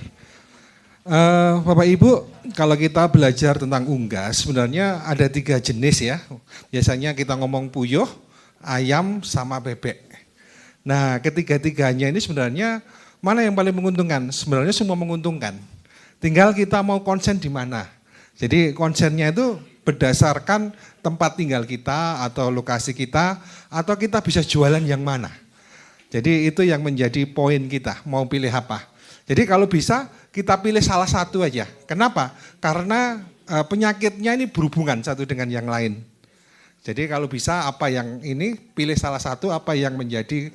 Bapak Ibu, kalau kita belajar tentang unggas, sebenarnya ada 3 jenis ya. Biasanya kita ngomong puyuh, ayam, sama bebek. Nah, ketiga-tiganya ini sebenarnya mana yang paling menguntungkan? Sebenarnya semua menguntungkan. Tinggal kita mau konsen di mana. Jadi konsennya itu berdasarkan tempat tinggal kita atau lokasi kita, atau kita bisa jualan yang mana. Jadi itu yang menjadi poin kita, mau pilih apa. Jadi kalau bisa kita pilih salah satu aja. Kenapa? Karena penyakitnya ini berhubungan satu dengan yang lain. Jadi kalau bisa apa yang ini pilih salah satu apa yang menjadi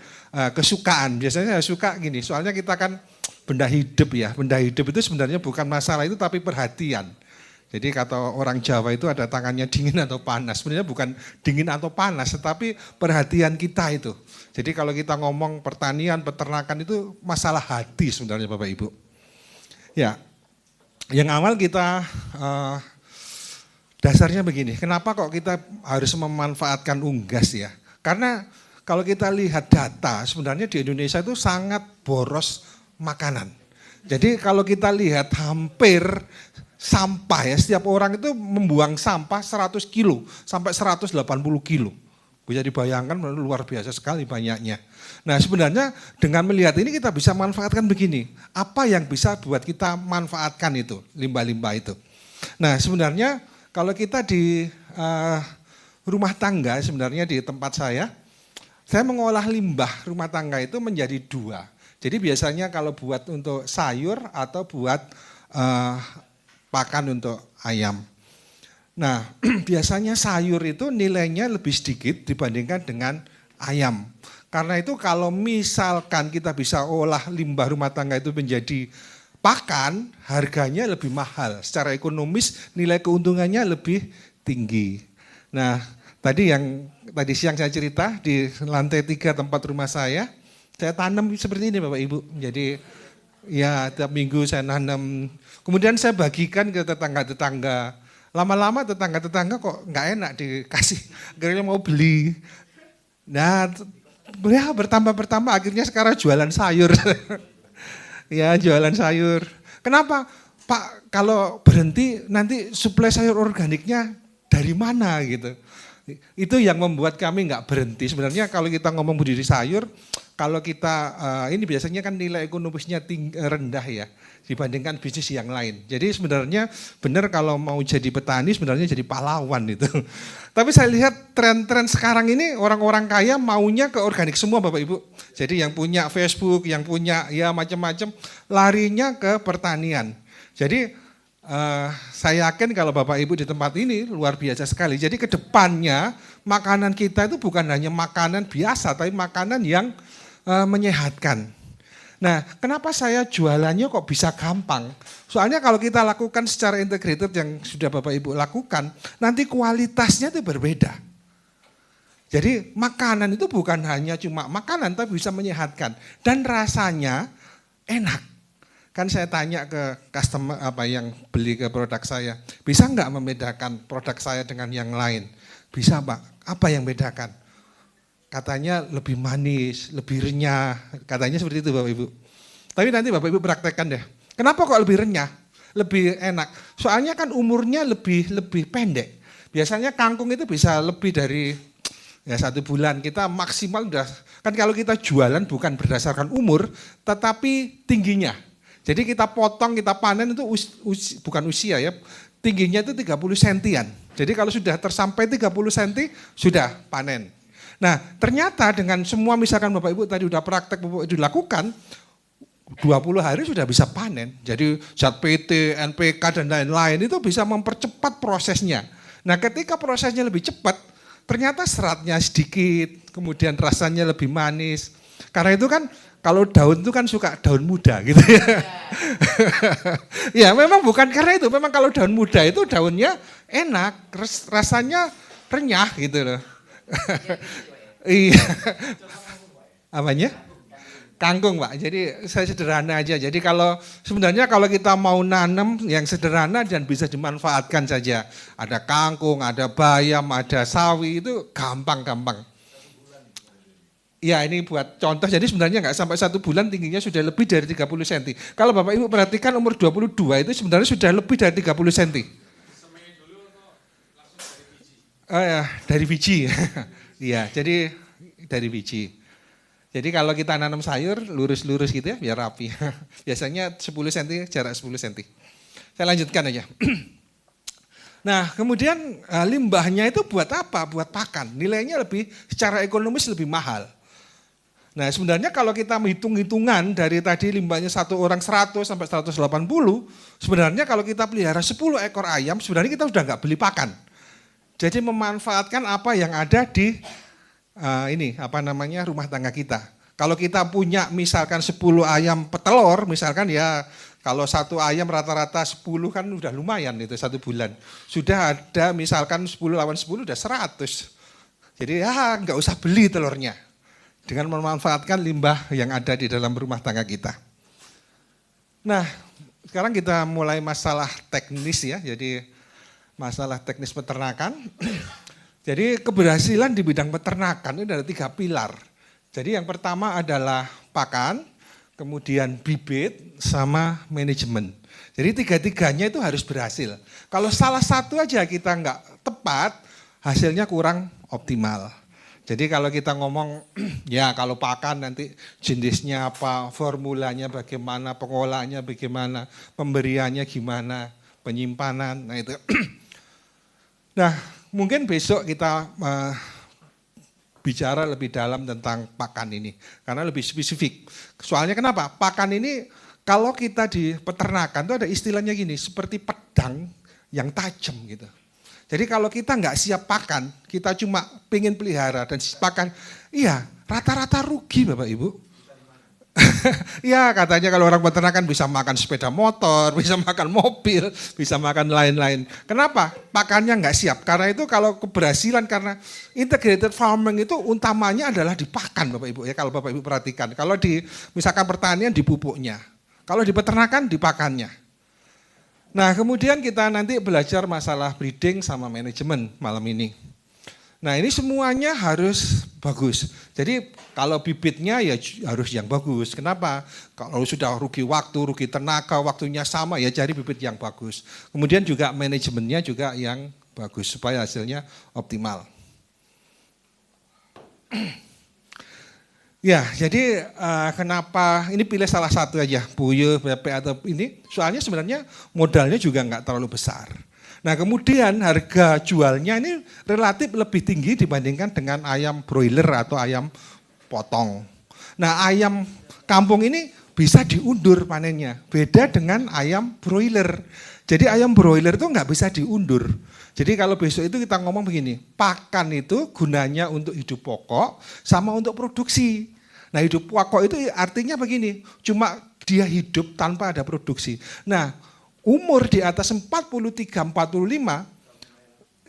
kesukaan. Biasanya saya suka gini, soalnya kita kan benda hidup ya. Benda hidup itu sebenarnya bukan masalah itu tapi perhatian. Jadi kata orang Jawa itu ada tangannya dingin atau panas. Sebenarnya bukan dingin atau panas, tetapi perhatian kita itu. Jadi kalau kita ngomong pertanian, peternakan itu masalah hati sebenarnya Bapak Ibu. Ya, yang awal kita dasarnya begini. Kenapa kok kita harus memanfaatkan unggas ya? Karena kalau kita lihat data sebenarnya di Indonesia itu sangat boros makanan. Jadi kalau kita lihat hampir sampah ya, setiap orang itu membuang sampah 100 kilo sampai 180 kilo Bisa dibayangkan luar biasa sekali banyaknya. Nah sebenarnya dengan melihat ini kita bisa manfaatkan begini. Apa yang bisa buat kita manfaatkan itu, limbah-limbah itu. Nah sebenarnya kalau kita di rumah tangga sebenarnya di tempat saya mengolah limbah rumah tangga itu menjadi 2. Jadi biasanya kalau buat untuk sayur atau buat pakan untuk ayam. Nah, biasanya sayur itu nilainya lebih sedikit dibandingkan dengan ayam. Karena itu kalau misalkan kita bisa olah limbah rumah tangga itu menjadi pakan, harganya lebih mahal. Secara ekonomis nilai keuntungannya lebih tinggi. Nah, tadi siang saya cerita di lantai 3 tempat rumah saya tanam seperti ini Bapak Ibu. Jadi ya tiap minggu saya nanam. Kemudian saya bagikan ke tetangga-tetangga. Lama-lama tetangga-tetangga kok nggak enak dikasih, akhirnya mau beli. Nah, ya bertambah akhirnya sekarang jualan sayur. Ya jualan sayur. Kenapa? Pak kalau berhenti nanti suplai sayur organiknya dari mana gitu. Itu yang membuat kami nggak berhenti. Sebenarnya kalau kita ngomong budidaya sayur, kalau kita ini biasanya kan nilai ekonomisnya rendah ya dibandingkan bisnis yang lain. Jadi sebenarnya benar kalau mau jadi petani sebenarnya jadi pahlawan itu. Tapi saya lihat tren-tren sekarang ini orang-orang kaya maunya ke organik semua Bapak Ibu. Jadi yang punya Facebook, yang punya ya macam-macam larinya ke pertanian. Jadi saya yakin kalau Bapak Ibu di tempat ini luar biasa sekali. Jadi ke depannya makanan kita itu bukan hanya makanan biasa tapi makanan yang menyehatkan. Nah, kenapa saya jualannya kok bisa gampang? Soalnya kalau kita lakukan secara integrated yang sudah Bapak Ibu lakukan, nanti kualitasnya itu berbeda. Jadi makanan itu bukan hanya cuma makanan, tapi bisa menyehatkan. Dan rasanya enak. Kan saya tanya ke customer yang beli ke produk saya, bisa nggak membedakan produk saya dengan yang lain? Bisa Pak, apa yang bedakan? Katanya lebih manis, lebih renyah, katanya seperti itu Bapak Ibu. Tapi nanti Bapak Ibu praktekkan deh. Kenapa kok lebih renyah, lebih enak? Soalnya kan umurnya lebih pendek. Biasanya kangkung itu bisa lebih dari 1 bulan. Kita maksimal udah, kan kalau kita jualan bukan berdasarkan umur, tetapi tingginya. Jadi kita potong, kita panen itu bukan usia ya, tingginya itu 30 sentian. Jadi kalau sudah tersampai 30 senti, sudah panen. Nah ternyata dengan semua misalkan Bapak Ibu tadi udah praktek Bapak Ibu dilakukan, 20 hari sudah bisa panen. Jadi zat PT, NPK dan lain-lain itu bisa mempercepat prosesnya. Nah ketika prosesnya lebih cepat, ternyata seratnya sedikit, kemudian rasanya lebih manis. Karena itu kan kalau daun itu kan suka daun muda gitu ya. Ya memang bukan karena itu, memang kalau daun muda itu daunnya enak, rasanya renyah gitu loh. Iya. Apanya? Kangkung Pak, jadi saya sederhana aja. Jadi sebenarnya kalau kita mau nanam yang sederhana dan bisa dimanfaatkan saja. Ada kangkung, ada bayam, ada sawi, itu gampang-gampang. Ya ini buat contoh, jadi sebenarnya nggak sampai 1 bulan tingginya sudah lebih dari 30 cm. Kalau Bapak Ibu perhatikan umur 22 itu sebenarnya sudah lebih dari 30 cm. Oh ya, dari biji. Iya, jadi dari biji. Jadi kalau kita nanam sayur lurus-lurus gitu ya biar rapi. Biasanya 10 cm, jarak 10 cm. Saya lanjutkan aja. Nah kemudian limbahnya itu buat apa? Buat pakan. Nilainya secara ekonomis lebih mahal. Nah sebenarnya kalau kita hitung-hitungan dari tadi limbahnya 1 orang 100 sampai 180, sebenarnya kalau kita pelihara 10 ekor ayam, sebenarnya kita sudah nggak beli pakan. Jadi memanfaatkan apa yang ada di rumah tangga kita. Kalau kita punya misalkan 10 ayam petelur, misalkan ya kalau 1 ayam rata-rata 10 kan udah lumayan itu 1 bulan. Sudah ada misalkan 10 lawan 10 udah 100. Jadi ya nggak usah beli telurnya. Dengan memanfaatkan limbah yang ada di dalam rumah tangga kita. Nah sekarang kita mulai masalah teknis ya. Jadi masalah teknis peternakan. Jadi keberhasilan di bidang peternakan itu ada 3 pilar. Jadi yang pertama adalah pakan, kemudian bibit, sama manajemen. Jadi 3-tiganya itu harus berhasil. Kalau salah satu aja kita nggak tepat, hasilnya kurang optimal. Jadi kalau kita ngomong, ya kalau pakan nanti jenisnya apa, formulanya bagaimana, pengolahannya bagaimana, pemberiannya gimana, penyimpanan, nah itu. Nah mungkin besok kita bicara lebih dalam tentang pakan ini, karena lebih spesifik. Soalnya kenapa? Pakan ini kalau kita di peternakan itu ada istilahnya gini, seperti pedang yang tajam gitu. Jadi kalau kita nggak siap pakan, kita cuma pengen pelihara dan pakan, iya rata-rata rugi Bapak Ibu. Ya katanya kalau orang peternakan bisa makan sepeda motor, bisa makan mobil, bisa makan lain-lain. Kenapa? Pakannya nggak siap. Karena itu kalau keberhasilan, karena integrated farming itu utamanya adalah di pakan Bapak Ibu ya. Kalau Bapak Ibu perhatikan, kalau di misalkan pertanian di pupuknya, kalau di peternakan di pakannya. Nah kemudian kita nanti belajar masalah breeding sama manajemen malam ini. Nah ini semuanya harus bagus. Jadi kalau bibitnya ya harus yang bagus. Kenapa? Kalau sudah rugi waktu, rugi tenaga, waktunya sama ya cari bibit yang bagus. Kemudian juga manajemennya juga yang bagus supaya hasilnya optimal. Ya, jadi kenapa ini pilih salah satu aja, puyuh, bebek atau ini, soalnya sebenarnya modalnya juga nggak terlalu besar. Nah kemudian harga jualnya ini relatif lebih tinggi dibandingkan dengan ayam broiler atau ayam potong. Nah ayam kampung ini bisa diundur panennya, beda dengan ayam broiler. Jadi ayam broiler itu nggak bisa diundur. Jadi kalau besok itu kita ngomong begini, pakan itu gunanya untuk hidup pokok sama untuk produksi. Nah hidup pokok itu artinya begini, cuma dia hidup tanpa ada produksi. Nah umur di atas 43-45,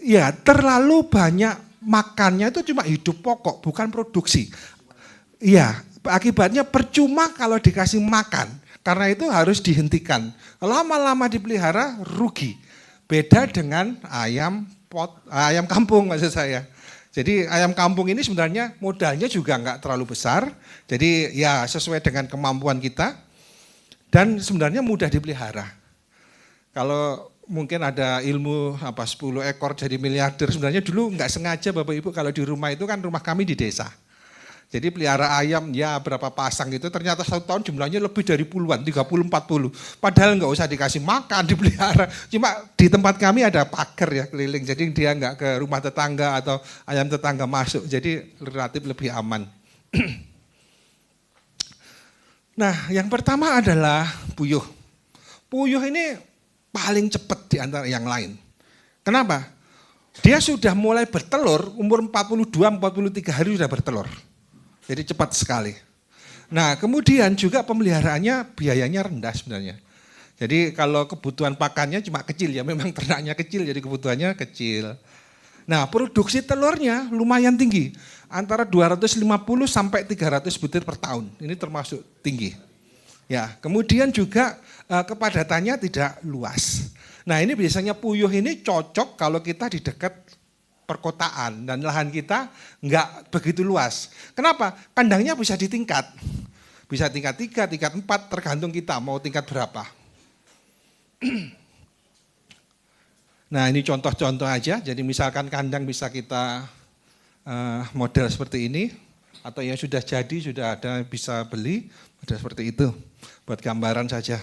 ya terlalu banyak makannya itu cuma hidup pokok, bukan produksi. Iya, akibatnya percuma kalau dikasih makan, karena itu harus dihentikan. Lama-lama dipelihara rugi. Beda dengan ayam kampung maksud saya. Jadi ayam kampung ini sebenarnya modalnya juga nggak terlalu besar. Jadi ya sesuai dengan kemampuan kita dan sebenarnya mudah dipelihara. Kalau mungkin ada ilmu 10 ekor jadi miliarder, sebenarnya dulu nggak sengaja Bapak Ibu kalau di rumah itu kan rumah kami di desa. Jadi pelihara ayam ya berapa pasang gitu, ternyata 1 tahun jumlahnya lebih dari puluhan, 30-40. Padahal nggak usah dikasih makan, dipelihara. Cuma di tempat kami ada pagar ya keliling, jadi dia nggak ke rumah tetangga atau ayam tetangga masuk, jadi relatif lebih aman. Nah yang pertama adalah puyuh. Puyuh ini paling cepat di antara yang lain. Kenapa? Dia sudah mulai bertelur, umur 42-43 hari sudah bertelur. Jadi cepat sekali. Nah kemudian juga pemeliharaannya biayanya rendah sebenarnya. Jadi kalau kebutuhan pakannya cuma kecil ya, memang ternaknya kecil jadi kebutuhannya kecil. Nah produksi telurnya lumayan tinggi, antara 250 sampai 300 butir per tahun, ini termasuk tinggi. Ya, kemudian juga kepadatannya tidak luas. Nah ini biasanya puyuh ini cocok kalau kita di dekat perkotaan dan lahan kita nggak begitu luas. Kenapa? Kandangnya bisa ditingkat. Bisa tingkat 3, tingkat 4 tergantung kita mau tingkat berapa. Nah ini contoh-contoh aja, jadi misalkan kandang bisa kita model seperti ini, atau yang sudah jadi, sudah ada bisa beli, model seperti itu, buat gambaran saja.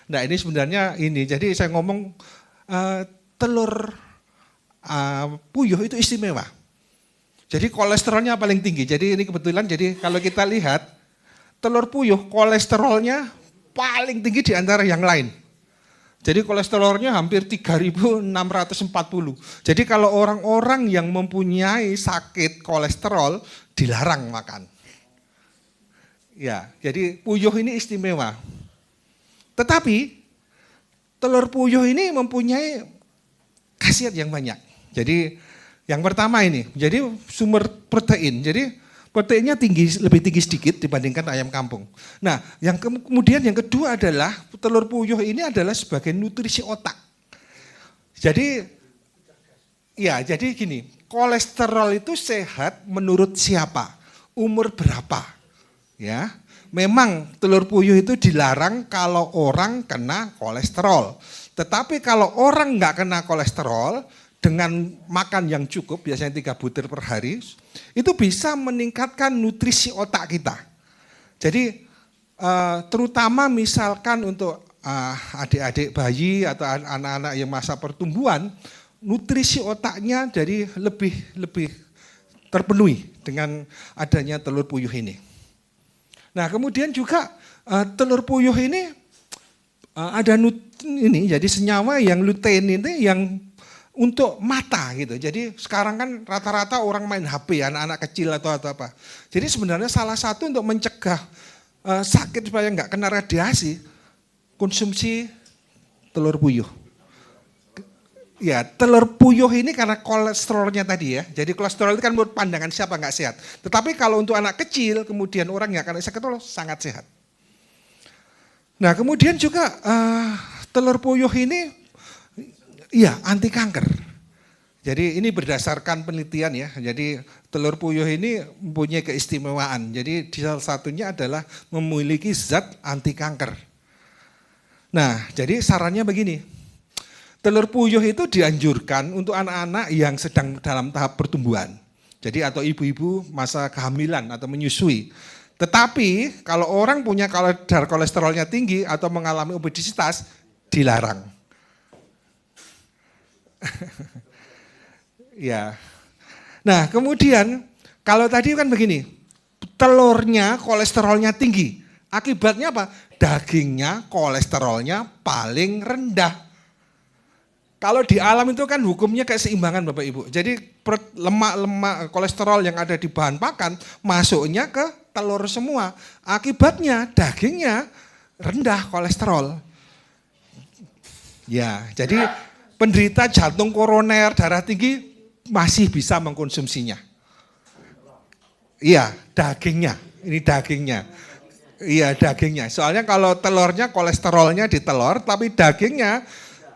Nah ini sebenarnya ini, jadi saya ngomong telur puyuh itu istimewa. Jadi kolesterolnya paling tinggi. Jadi ini kebetulan, jadi kalau kita lihat telur puyuh kolesterolnya paling tinggi di antara yang lain. Jadi kolesterolnya hampir 3.640. Jadi kalau orang-orang yang mempunyai sakit kolesterol dilarang makan. Ya, jadi puyuh ini istimewa. Tetapi telur puyuh ini mempunyai khasiat yang banyak. Jadi yang pertama ini, jadi sumber protein. Jadi proteinnya tinggi, lebih tinggi sedikit dibandingkan ayam kampung. Nah, yang kemudian yang kedua adalah telur puyuh ini adalah sebagai nutrisi otak. Jadi ya, jadi gini, kolesterol itu sehat menurut siapa? Umur berapa? Ya. Memang telur puyuh itu dilarang kalau orang kena kolesterol. Tetapi kalau orang nggak kena kolesterol, dengan makan yang cukup, biasanya 3 butir per hari, itu bisa meningkatkan nutrisi otak kita. Jadi terutama misalkan untuk adik-adik bayi atau anak-anak yang masa pertumbuhan, nutrisi otaknya jadi lebih terpenuhi dengan adanya telur puyuh ini. Nah kemudian juga telur puyuh ini ada jadi senyawa yang lutein ini yang untuk mata gitu. Jadi sekarang kan rata-rata orang main HP, anak-anak kecil atau apa. Jadi sebenarnya salah satu untuk mencegah sakit supaya nggak kena radiasi, konsumsi telur puyuh. Ya, telur puyuh ini karena kolesterolnya tadi ya. Jadi kolesterol itu kan menurut pandangan siapa nggak sehat. Tetapi kalau untuk anak kecil, kemudian orang yang kena sakit itu sangat sehat. Nah kemudian juga telur puyuh ini ya anti kanker. Jadi ini berdasarkan penelitian ya. Jadi telur puyuh ini mempunyai keistimewaan. Jadi salah satunya adalah memiliki zat anti kanker. Nah jadi sarannya begini. Telur puyuh itu dianjurkan untuk anak-anak yang sedang dalam tahap pertumbuhan. Jadi atau ibu-ibu masa kehamilan atau menyusui. Tetapi kalau orang punya kadar kolesterolnya tinggi atau mengalami obesitas, dilarang. Ya. Nah kemudian kalau tadi kan begini, telurnya kolesterolnya tinggi. Akibatnya apa? Dagingnya kolesterolnya paling rendah. Kalau di alam itu kan hukumnya keseimbangan Bapak Ibu. Jadi lemak-lemak kolesterol yang ada di bahan pakan masuknya ke telur semua. Akibatnya dagingnya rendah kolesterol. Ya, jadi penderita jantung koroner, darah tinggi masih bisa mengkonsumsinya. Iya, dagingnya. Ini dagingnya. Iya, dagingnya. Soalnya kalau telurnya kolesterolnya di telur, tapi dagingnya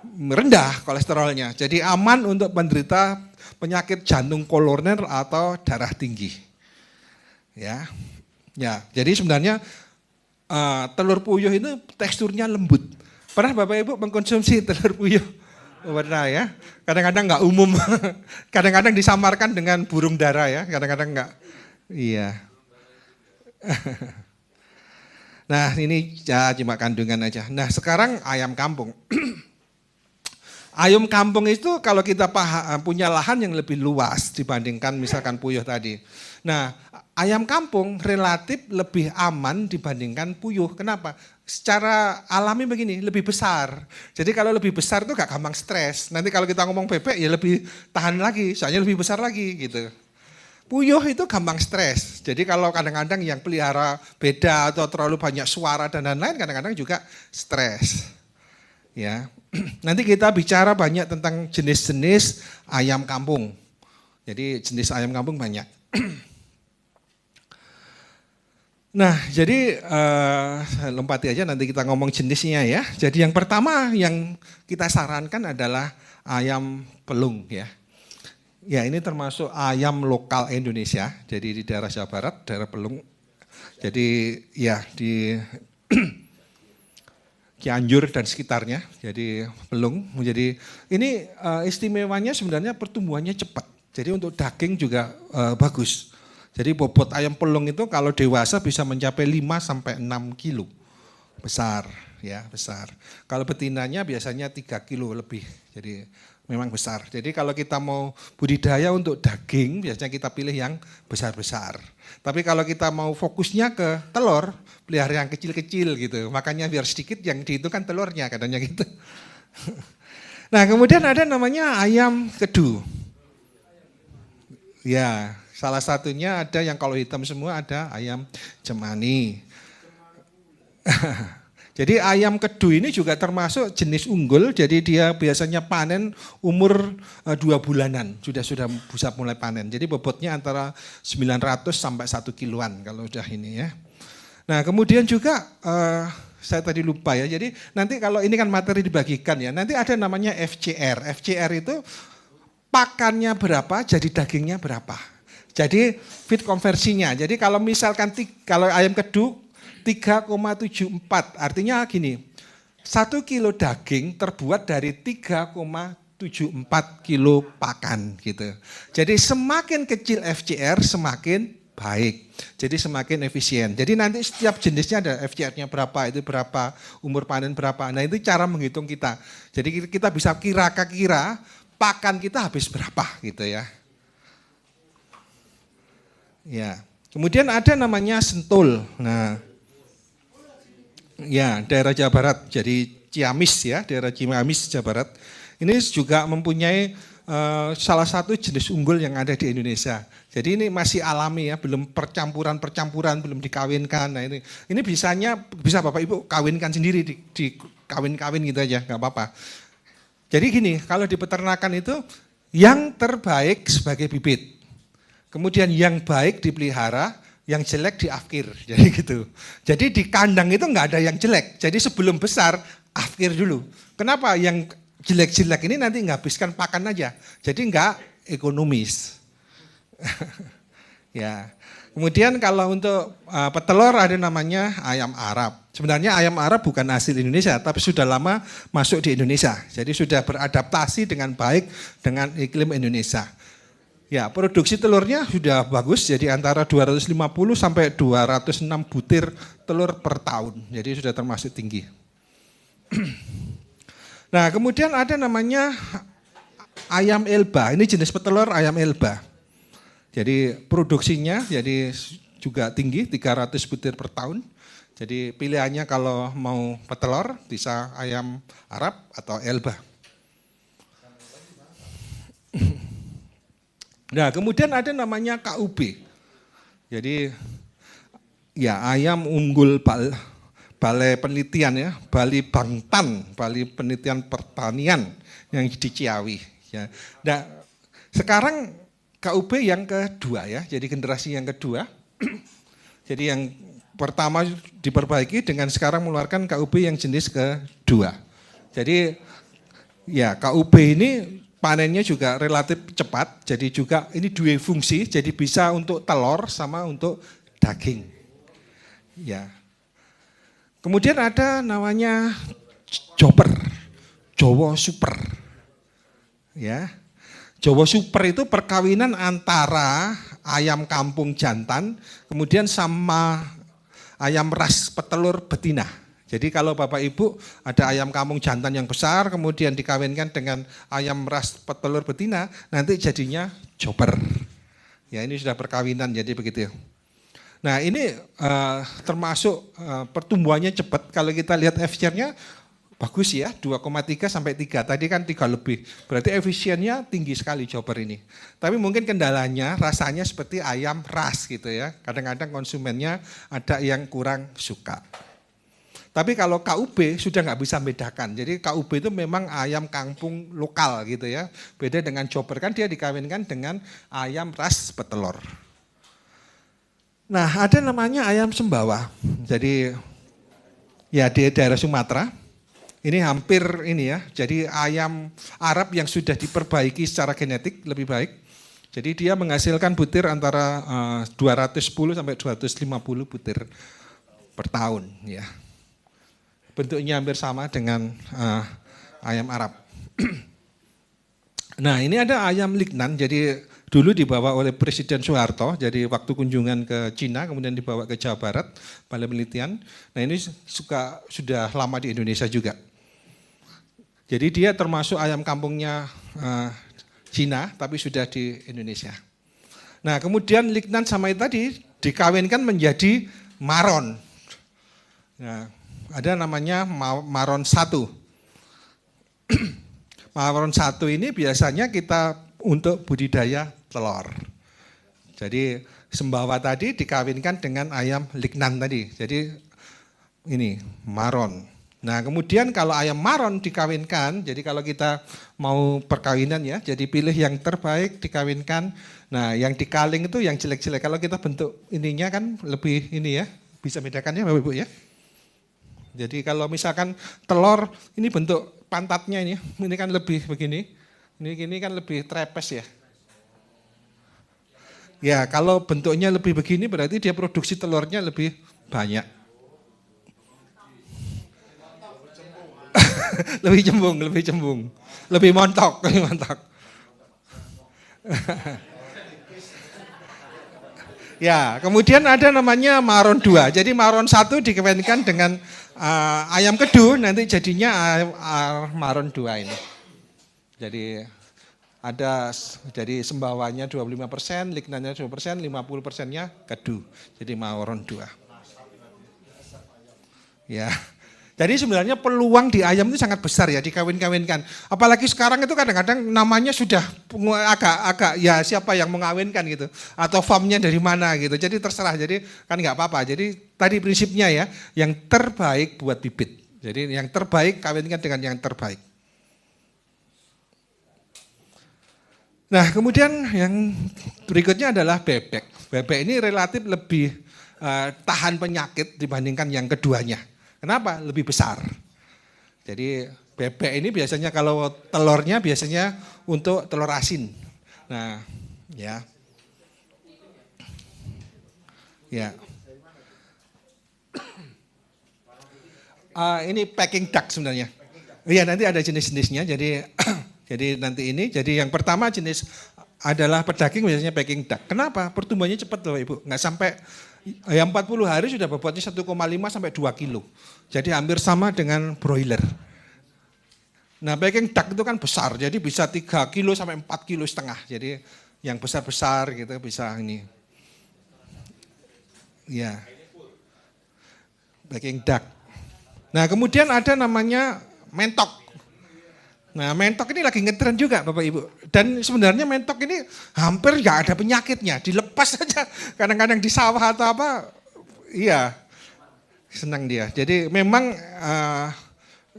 rendah kolesterolnya. Jadi aman untuk penderita penyakit jantung koroner atau darah tinggi. Ya. Ya, jadi sebenarnya telur puyuh itu teksturnya lembut. Pernah Bapak Ibu mengkonsumsi telur puyuh? Pernah ya. Kadang-kadang nggak umum. Kadang-kadang disamarkan dengan burung dara ya. Kadang-kadang nggak. Iya. Nah ini ya cuma kandungan aja. Nah sekarang ayam kampung. Ayam kampung itu kalau kita punya lahan yang lebih luas dibandingkan misalkan puyuh tadi. Nah ayam kampung relatif lebih aman dibandingkan puyuh. Kenapa? Secara alami begini, lebih besar. Jadi kalau lebih besar itu gak gampang stres. Nanti kalau kita ngomong bebek ya lebih tahan lagi, soalnya lebih besar lagi gitu. Puyuh itu gampang stres. Jadi kalau kadang-kadang yang pelihara beda atau terlalu banyak suara dan lain-lain kadang-kadang juga stres. Ya. Nanti kita bicara banyak tentang jenis-jenis ayam kampung. Jadi jenis ayam kampung banyak. Nah, jadi lompati aja nanti kita ngomong jenisnya ya. Jadi yang pertama yang kita sarankan adalah ayam pelung ya. Ya ini termasuk ayam lokal Indonesia. Jadi di daerah Jawa Barat, daerah Pelung. Jadi ya di Cianjur dan sekitarnya, jadi Pelung. Jadi ini istimewanya sebenarnya pertumbuhannya cepat. Jadi untuk daging juga bagus. Jadi bobot ayam pelung itu kalau dewasa bisa mencapai 5-6 kilo. Besar ya, besar. Kalau betinanya biasanya 3 kilo lebih. Jadi memang besar. Jadi kalau kita mau budidaya untuk daging biasanya kita pilih yang besar-besar. Tapi kalau kita mau fokusnya ke telur, pelihara yang kecil-kecil gitu. Makanya biar sedikit yang dihitungkan telurnya katanya gitu. Nah kemudian ada namanya ayam kedu. Ya salah satunya ada yang kalau hitam semua ada ayam cemani. Jadi ayam kedu ini juga termasuk jenis unggul. Jadi dia biasanya panen umur 2 bulanan. Sudah bisa mulai panen. Jadi bobotnya antara 900 sampai 1 kiloan kalau udah ini ya. Nah kemudian juga saya tadi lupa ya. Jadi nanti kalau ini kan materi dibagikan ya. Nanti ada namanya FCR. FCR itu pakannya berapa jadi dagingnya berapa. Jadi feed konversinya. Jadi kalau misalkan kalau ayam kedu 3,74 artinya gini. 1 kilo daging terbuat dari 3,74 0,74 kilo pakan gitu. Jadi semakin kecil FCR semakin baik. Jadi semakin efisien. Jadi nanti setiap jenisnya ada FCR-nya berapa, itu berapa, umur panen berapa. Nah itu cara menghitung kita. Jadi kita bisa kira-kira pakan kita habis berapa gitu ya. Ya. Kemudian ada namanya Sentul. Nah, ya daerah Jawa Barat. Jadi Ciamis ya, daerah Ciamis Jawa Barat. Ini juga mempunyai salah satu jenis unggul yang ada di Indonesia. Jadi ini masih alami ya, belum percampuran, belum dikawinkan. Nah ini bisa Bapak Ibu kawinkan sendiri, dikawin-kawin gitu aja, nggak apa-apa. Jadi gini, kalau di peternakan itu yang terbaik sebagai bibit. Kemudian yang baik dipelihara, yang jelek diafkir. Jadi gitu. Jadi di kandang itu nggak ada yang jelek. Jadi sebelum besar, afkir dulu. Kenapa? Yang jelek-jelek ini nanti nghabiskan pakan aja. Jadi nggak ekonomis. Ya. Kemudian kalau untuk petelur ada namanya ayam Arab. Sebenarnya ayam Arab bukan asli Indonesia, tapi sudah lama masuk di Indonesia. Jadi sudah beradaptasi dengan baik dengan iklim Indonesia. Ya, produksi telurnya sudah bagus, jadi antara 250 sampai 206 butir telur per tahun. Jadi sudah termasuk tinggi. Nah, kemudian ada namanya ayam Elba. Ini jenis petelur ayam Elba. Jadi produksinya jadi juga tinggi, 300 butir per tahun. Jadi pilihannya kalau mau petelur bisa ayam Arab atau Elba. Nah, kemudian ada namanya KUB. Jadi ya ayam unggul Balai Penelitian ya, Bali Bangtan, Bali Penelitian Pertanian yang di Ciawi. Ya. Nah, sekarang KUB yang kedua ya, jadi generasi yang kedua. Jadi yang pertama diperbaiki dengan sekarang mengeluarkan KUB yang jenis kedua. Jadi ya KUB ini panennya juga relatif cepat, jadi juga ini dua fungsi, jadi bisa untuk telur sama untuk daging. Ya. Kemudian ada namanya Joper, Jawa Super. Ya. Jawa Super itu perkawinan antara ayam kampung jantan kemudian sama ayam ras petelur betina. Jadi kalau Bapak Ibu ada ayam kampung jantan yang besar kemudian dikawinkan dengan ayam ras petelur betina, nanti jadinya Joper. Ya ini sudah perkawinan jadi begitu. Nah ini termasuk pertumbuhannya cepat. Kalau kita lihat FCR-nya bagus ya, 2,3 sampai 3. Tadi kan 3 lebih. Berarti efisiennya tinggi sekali Joper ini. Tapi mungkin kendalanya rasanya seperti ayam ras gitu ya. Kadang-kadang konsumennya ada yang kurang suka. Tapi kalau KUB sudah nggak bisa membedakan. Jadi KUB itu memang ayam kampung lokal gitu ya. Beda dengan Joper kan dia dikawinkan dengan ayam ras petelur. Nah, ada namanya ayam Sembawa. Jadi ya di daerah Sumatera. Ini hampir ini ya. Jadi ayam Arab yang sudah diperbaiki secara genetik lebih baik. Jadi dia menghasilkan butir antara 210 sampai 250 butir per tahun ya. Bentuknya hampir sama dengan ayam Arab. Nah, ini ada ayam Lignan. Jadi dulu dibawa oleh Presiden Soeharto, jadi waktu kunjungan ke Cina, kemudian dibawa ke Jawa Barat, Balai Penelitian. Nah ini sudah lama di Indonesia juga. Jadi dia termasuk ayam kampungnya Cina, tapi sudah di Indonesia. Nah kemudian Lignan sama itu tadi dikawinkan menjadi Maron. Nah, ada namanya Maron 1. Maron 1 ini biasanya kita untuk budidaya telur. Jadi Sembawa tadi dikawinkan dengan ayam Lignan tadi. Jadi ini Maron. Nah kemudian kalau ayam Maron dikawinkan, jadi kalau kita mau perkawinan ya, jadi pilih yang terbaik dikawinkan. Nah yang dikaling itu yang jelek-jelek. Kalau kita bentuk ininya kan lebih ini ya, bisa bedakan ya Bapak Ibu ya. Jadi kalau misalkan telur ini bentuk pantatnya ini kan lebih begini. Ini kan lebih trepes ya. Ya kalau bentuknya lebih begini berarti dia produksi telurnya lebih banyak. lebih cembung. lebih montok, lebih montok. Ya, kemudian ada namanya maron 2. Jadi maron 1 dikawinkan dengan ayam kedu, nanti jadinya maron 2 ini. Jadi ada jadi sembawanya 25%, lignannya 20%, 50%-nya kedu. Jadi maron 2. Ya. Jadi sebenarnya peluang di ayam itu sangat besar ya dikawin-kawinkan. Apalagi sekarang itu kadang-kadang namanya sudah agak ya siapa yang mengawinkan gitu. Atau farmnya dari mana gitu. Jadi terserah, jadi kan nggak apa-apa. Jadi tadi prinsipnya ya, yang terbaik buat bibit. Jadi yang terbaik kawinkan dengan yang terbaik. Nah kemudian yang berikutnya adalah bebek. Bebek ini relatif lebih tahan penyakit dibandingkan yang keduanya. Kenapa? Lebih besar. Jadi bebek ini biasanya kalau telurnya biasanya untuk telur asin. Nah, ya. Ya. Ini packing duck sebenarnya. Iya, nanti ada jenis-jenisnya. Jadi jadi nanti ini, jadi yang pertama jenis adalah pedaging biasanya packing duck. Kenapa? Pertumbuhannya cepat loh Ibu. Nggak sampai yang 40 hari sudah bobotnya 1,5 sampai 2 kilo. Jadi hampir sama dengan broiler. Nah packing duck itu kan besar, jadi bisa 3 kilo sampai 4 kilo setengah. Jadi yang besar-besar gitu bisa ini. Ya, packing duck. Nah kemudian ada namanya mentok. Nah mentok ini lagi ngetren juga Bapak Ibu. Dan sebenarnya mentok ini hampir nggak ada penyakitnya. Dilepas saja kadang-kadang di sawah atau apa. Iya senang dia. Jadi memang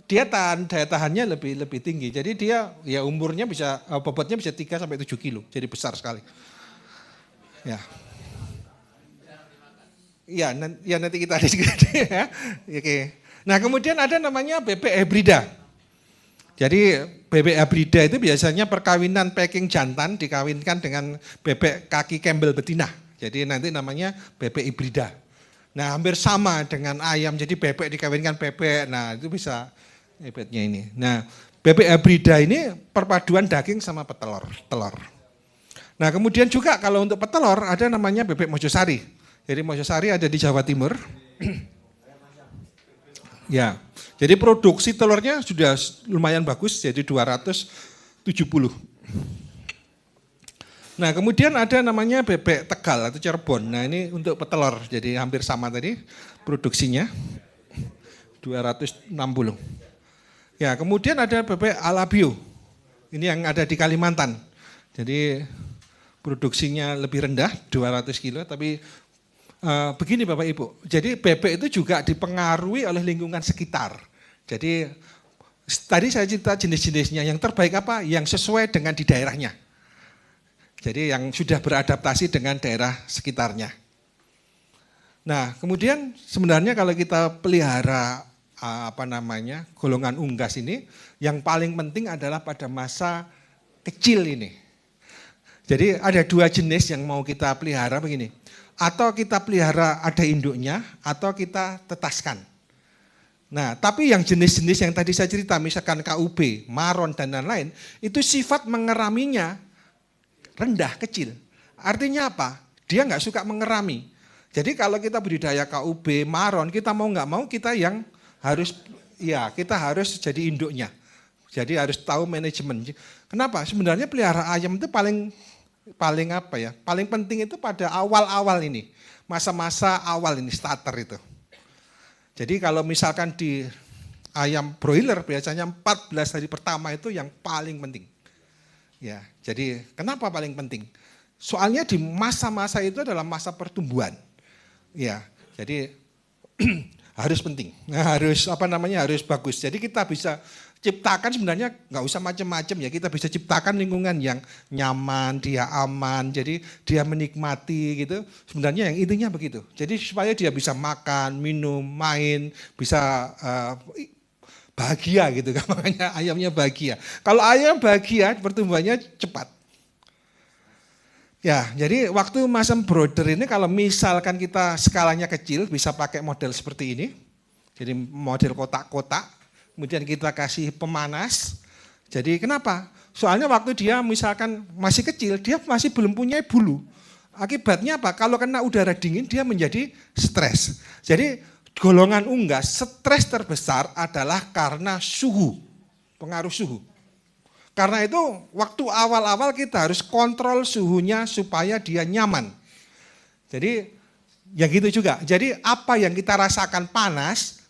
dia daya tahannya lebih tinggi. Jadi dia ya umurnya bisa, bobotnya bisa 3 sampai 7 kilo. Jadi besar sekali. Ya. Iya ya, nanti kita diskusi ya. Oke. Nah kemudian ada namanya bebek hibrida. Jadi bebek hibrida itu biasanya perkawinan packing jantan dikawinkan dengan bebek kaki Campbell betina. Jadi nanti namanya bebek hibrida. Nah hampir sama dengan ayam, jadi bebek dikawinkan bebek, nah itu bisa bebeknya ini. Nah bebek hibrida ini perpaduan daging sama petelur, telur. Nah kemudian juga kalau untuk petelur ada namanya bebek Mojosari. Jadi Mojosari ada di Jawa Timur. Ya, jadi produksi telurnya sudah lumayan bagus, jadi 270. Nah kemudian ada namanya bebek Tegal atau Cirebon. Nah ini untuk petelur, jadi hampir sama tadi produksinya 260. Ya kemudian ada bebek Alabio, ini yang ada di Kalimantan. Jadi produksinya lebih rendah, 200 kilo, tapi begini Bapak Ibu, jadi bebek itu juga dipengaruhi oleh lingkungan sekitar. Jadi tadi saya cerita jenis-jenisnya, yang terbaik apa? Yang sesuai dengan di daerahnya. Jadi yang sudah beradaptasi dengan daerah sekitarnya. Nah kemudian sebenarnya kalau kita pelihara golongan unggas ini, yang paling penting adalah pada masa kecil ini. Jadi ada 2 jenis yang mau kita pelihara begini. Atau kita pelihara ada induknya, atau kita tetaskan. Nah, tapi yang jenis-jenis yang tadi saya cerita, misalkan KUB, maron, dan lain-lain, itu sifat mengeraminya rendah, kecil. Artinya apa? Dia nggak suka mengerami. Jadi kalau kita budidaya KUB, maron, kita mau nggak mau kita yang harus, ya kita harus jadi induknya. Jadi harus tahu manajemen. Kenapa? Sebenarnya pelihara ayam itu paling penting itu pada awal-awal ini, masa-masa awal ini, starter itu. Jadi kalau misalkan di ayam broiler biasanya 14 hari pertama itu yang paling penting. Ya, jadi kenapa paling penting? Soalnya di masa-masa itu adalah masa pertumbuhan. Ya, jadi harus penting, harus bagus. Jadi kita bisa ciptakan sebenarnya nggak usah macam-macam ya, kita bisa ciptakan lingkungan yang nyaman, dia aman, jadi dia menikmati gitu. Sebenarnya yang intinya begitu. Jadi supaya dia bisa makan, minum, main, bisa bahagia gitu kan, makanya ayamnya bahagia. Kalau ayam bahagia, pertumbuhannya cepat. Ya, jadi waktu masa brooder ini kalau misalkan kita skalanya kecil bisa pakai model seperti ini. Jadi model kotak-kotak. Kemudian kita kasih pemanas, Jadi kenapa? Soalnya waktu dia misalkan masih kecil, dia masih belum punya bulu. Akibatnya apa? Kalau kena udara dingin, dia menjadi stres. Jadi golongan unggas, stres terbesar adalah karena suhu, pengaruh suhu. Karena itu waktu awal-awal kita harus kontrol suhunya supaya dia nyaman. Jadi ya gitu juga. Jadi apa yang kita rasakan panas,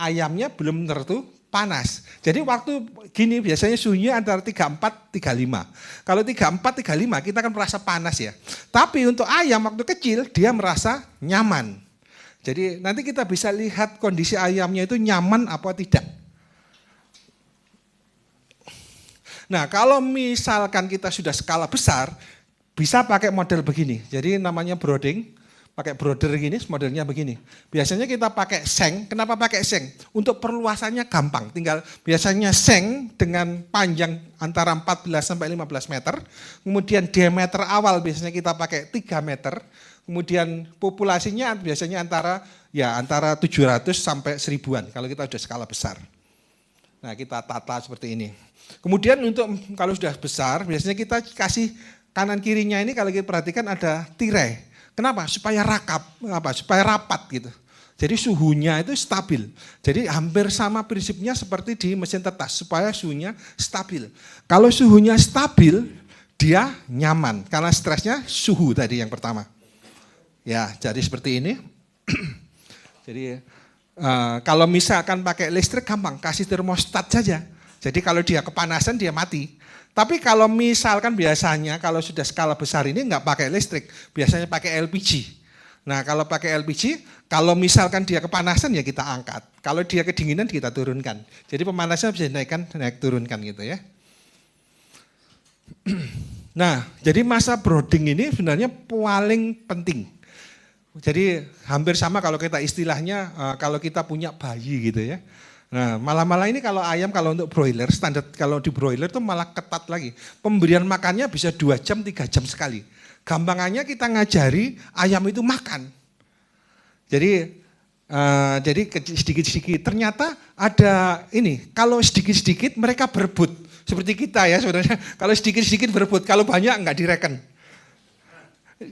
ayamnya belum tentu panas. Jadi waktu gini biasanya suhunya antara 34, 35. Kalau 34, 35 kita akan merasa panas ya. Tapi untuk ayam waktu kecil dia merasa nyaman. Jadi nanti kita bisa lihat kondisi ayamnya itu nyaman apa tidak. Nah kalau misalkan kita sudah skala besar, bisa pakai model begini. Jadi namanya brooding. Pakai brooder gini, modelnya begini. Biasanya kita pakai seng. Kenapa pakai seng? Untuk perluasannya gampang. Tinggal biasanya seng dengan panjang antara 14 sampai 15 meter. Kemudian diameter awal biasanya kita pakai 3 meter. Kemudian populasinya biasanya antara 700 sampai 1000-an kalau kita sudah skala besar. Nah, kita tata seperti ini. Kemudian untuk kalau sudah besar, biasanya kita kasih kanan kirinya ini kalau kita perhatikan ada tirai. Kenapa? Supaya supaya rapat gitu. Jadi suhunya itu stabil. Jadi hampir sama prinsipnya seperti di mesin tetas, supaya suhunya stabil. Kalau suhunya stabil, dia nyaman. Karena stresnya suhu tadi yang pertama. Ya, jadi seperti ini. Jadi kalau misalkan pakai listrik gampang, kasih termostat saja. Jadi kalau dia kepanasan dia mati. Tapi kalau misalkan biasanya kalau sudah skala besar ini nggak pakai listrik, biasanya pakai LPG. Nah kalau pakai LPG, kalau misalkan dia kepanasan ya kita angkat. Kalau dia kedinginan kita turunkan. Jadi pemanasan bisa naik turunkan gitu ya. Nah jadi masa brooding ini sebenarnya paling penting. Jadi hampir sama kalau kita istilahnya kalau kita punya bayi gitu ya. Nah malah ini kalau ayam kalau untuk broiler, standar kalau di broiler itu malah ketat lagi. Pemberian makannya bisa 2 jam, 3 jam sekali. Gampangannya kita ngajari ayam itu makan. Jadi sedikit-sedikit ternyata ada ini, kalau sedikit-sedikit mereka berebut. Seperti kita ya sebenarnya, kalau sedikit-sedikit berebut, kalau banyak enggak direken.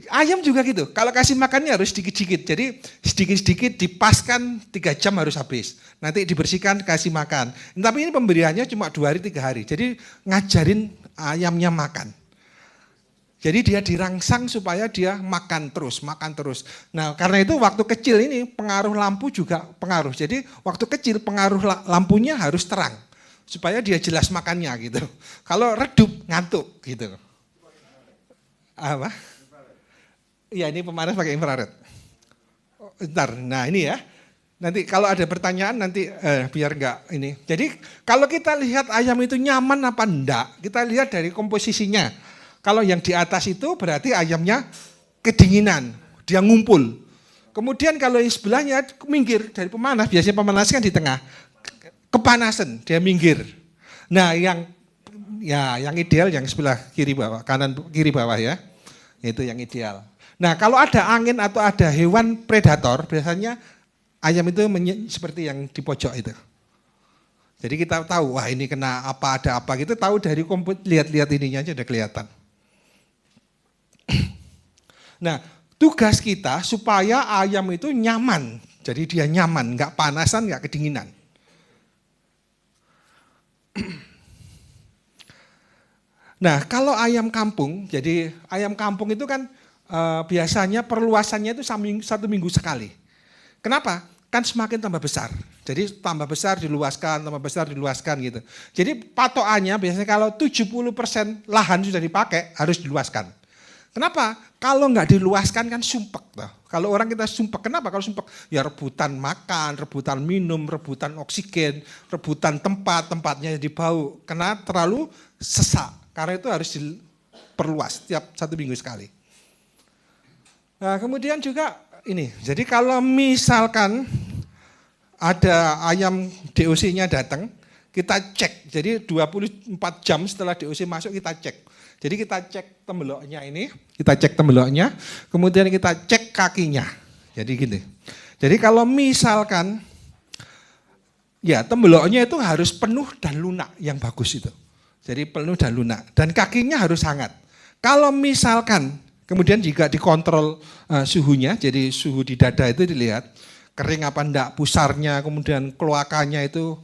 Ayam juga gitu, kalau kasih makannya harus sedikit-sedikit. Jadi sedikit-sedikit dipaskan 3 jam harus habis. Nanti dibersihkan, kasih makan. Tapi ini pemberiannya cuma 2 hari, 3 hari. Jadi ngajarin ayamnya makan. Jadi dia dirangsang supaya dia makan terus. Nah karena itu waktu kecil ini pengaruh lampu juga pengaruh. Jadi waktu kecil pengaruh lampunya harus terang. Supaya dia jelas makannya gitu. Kalau redup, ngantuk gitu. Apa? Iya ini pemanas pakai infrared. Ntar, nah ini ya. Nanti kalau ada pertanyaan nanti biar enggak ini. Jadi kalau kita lihat ayam itu nyaman apa enggak, kita lihat dari komposisinya. Kalau yang di atas itu berarti ayamnya kedinginan, dia ngumpul. Kemudian kalau yang sebelahnya minggir dari pemanas, biasanya pemanas kan di tengah. Kepanasan, dia minggir. Nah yang ideal yang sebelah kiri bawah, kanan kiri bawah ya. Itu yang ideal. Nah kalau ada angin atau ada hewan predator, biasanya ayam itu seperti yang di pojok itu. Jadi kita tahu, wah ini kena apa, ada apa gitu, tahu dari lihat-lihat ininya aja udah kelihatan. Nah tugas kita supaya ayam itu nyaman, jadi dia nyaman, nggak panasan, nggak kedinginan. Nah kalau ayam kampung, jadi ayam kampung itu kan biasanya perluasannya itu 1 minggu sekali. Kenapa? Kan semakin tambah besar. Jadi tambah besar diluaskan, tambah besar diluaskan gitu. Jadi patokannya biasanya kalau 70% lahan sudah dipakai harus diluaskan. Kenapa? Kalau nggak diluaskan kan sumpek. Kalau orang kita sumpek, kenapa kalau sumpek? Ya rebutan makan, rebutan minum, rebutan oksigen, rebutan tempatnya jadi bau. Karena terlalu sesak. Karena itu harus diperluas setiap 1 minggu sekali. Nah kemudian juga ini, jadi kalau misalkan ada ayam DOC-nya datang, kita cek. Jadi 24 jam setelah DOC masuk kita cek. Jadi kita cek tembeloknya ini, kita cek tembeloknya, kemudian kita cek kakinya. Jadi gini. Jadi kalau misalkan ya tembeloknya itu harus penuh dan lunak yang bagus itu. Jadi penuh dan lunak. Dan kakinya harus hangat. Kalau misalkan, kemudian jika dikontrol suhunya, jadi suhu di dada itu dilihat, kering apa enggak, pusarnya, kemudian kloakanya itu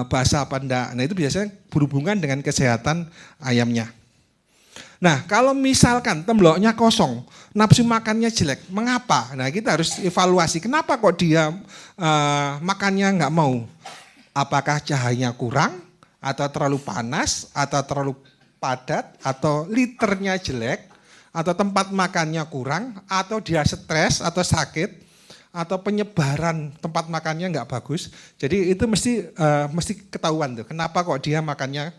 basah apa enggak. Nah itu biasanya berhubungan dengan kesehatan ayamnya. Nah kalau misalkan tembloknya kosong, nafsu makannya jelek, mengapa? Nah kita harus evaluasi, kenapa kok dia makannya enggak mau? Apakah cahayanya kurang, atau terlalu panas, atau terlalu padat, atau liternya jelek, atau tempat makannya kurang, atau dia stres atau sakit, atau penyebaran tempat makannya nggak bagus. Jadi itu mesti ketahuan tuh, kenapa kok dia makannya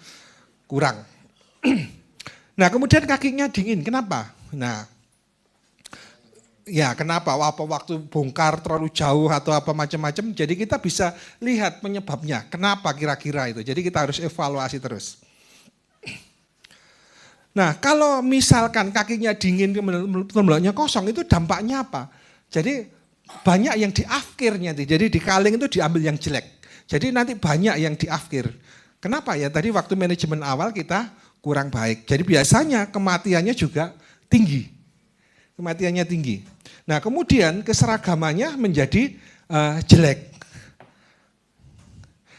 kurang. Nah kemudian kakinya dingin, kenapa? Nah ya kenapa? Apa waktu bongkar terlalu jauh atau apa macam-macam. Jadi kita bisa lihat penyebabnya, kenapa kira-kira itu. Jadi kita harus evaluasi terus. Nah kalau misalkan kakinya dingin, tembloknya kosong, itu dampaknya apa? Jadi banyak yang diafkir nanti, jadi di kaleng itu diambil yang jelek. Jadi nanti banyak yang diafkir. Kenapa ya? Tadi waktu manajemen awal kita kurang baik. Jadi biasanya kematiannya juga tinggi. Kematiannya tinggi. Nah kemudian keseragamannya menjadi jelek.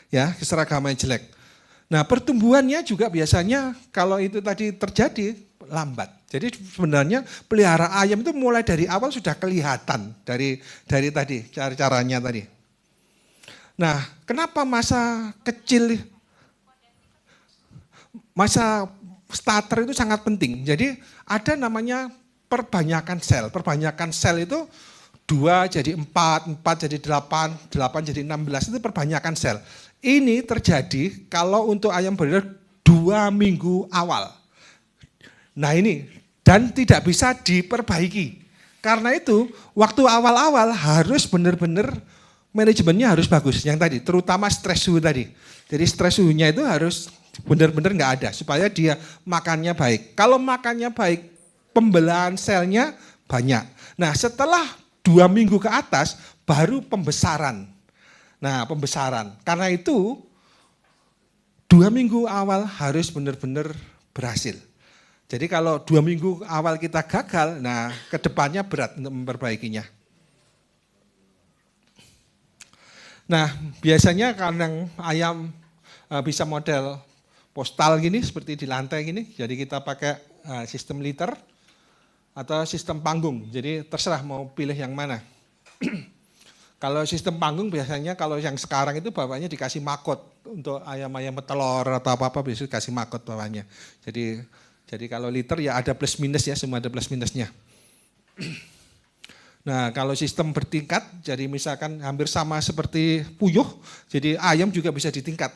Ya, keseragamannya jelek. Nah pertumbuhannya juga biasanya kalau itu tadi terjadi lambat. Jadi sebenarnya pelihara ayam itu mulai dari awal sudah kelihatan dari tadi caranya tadi. Nah kenapa masa kecil, masa starter itu sangat penting. Jadi ada namanya perbanyakan sel. Perbanyakan sel itu 2 jadi 4, 4 jadi 8, 8 jadi 16 itu perbanyakan sel. Ini terjadi kalau untuk ayam broiler 2 minggu awal. Nah ini, dan tidak bisa diperbaiki. Karena itu, waktu awal-awal harus benar-benar manajemennya harus bagus. Yang tadi, terutama stres suhu tadi. Jadi stres suhunya itu harus benar-benar nggak ada, supaya dia makannya baik. Kalau makannya baik, pembelahan selnya banyak. Nah setelah 2 minggu ke atas, baru pembesaran. Nah pembesaran, karena itu 2 minggu awal harus benar-benar berhasil. Jadi kalau 2 minggu awal kita gagal, nah kedepannya berat untuk memperbaikinya. Nah biasanya kandang ayam bisa model postal gini, seperti di lantai gini. Jadi kita pakai sistem liter atau sistem panggung. Jadi terserah mau pilih yang mana. Kalau sistem panggung biasanya kalau yang sekarang itu bawahnya dikasih makot. Untuk ayam-ayam petelur atau apa-apa biasanya dikasih makot bawahnya. Jadi kalau liter ya ada plus minus ya, semua ada plus minusnya. Nah kalau sistem bertingkat, jadi misalkan hampir sama seperti puyuh, jadi ayam juga bisa ditingkat,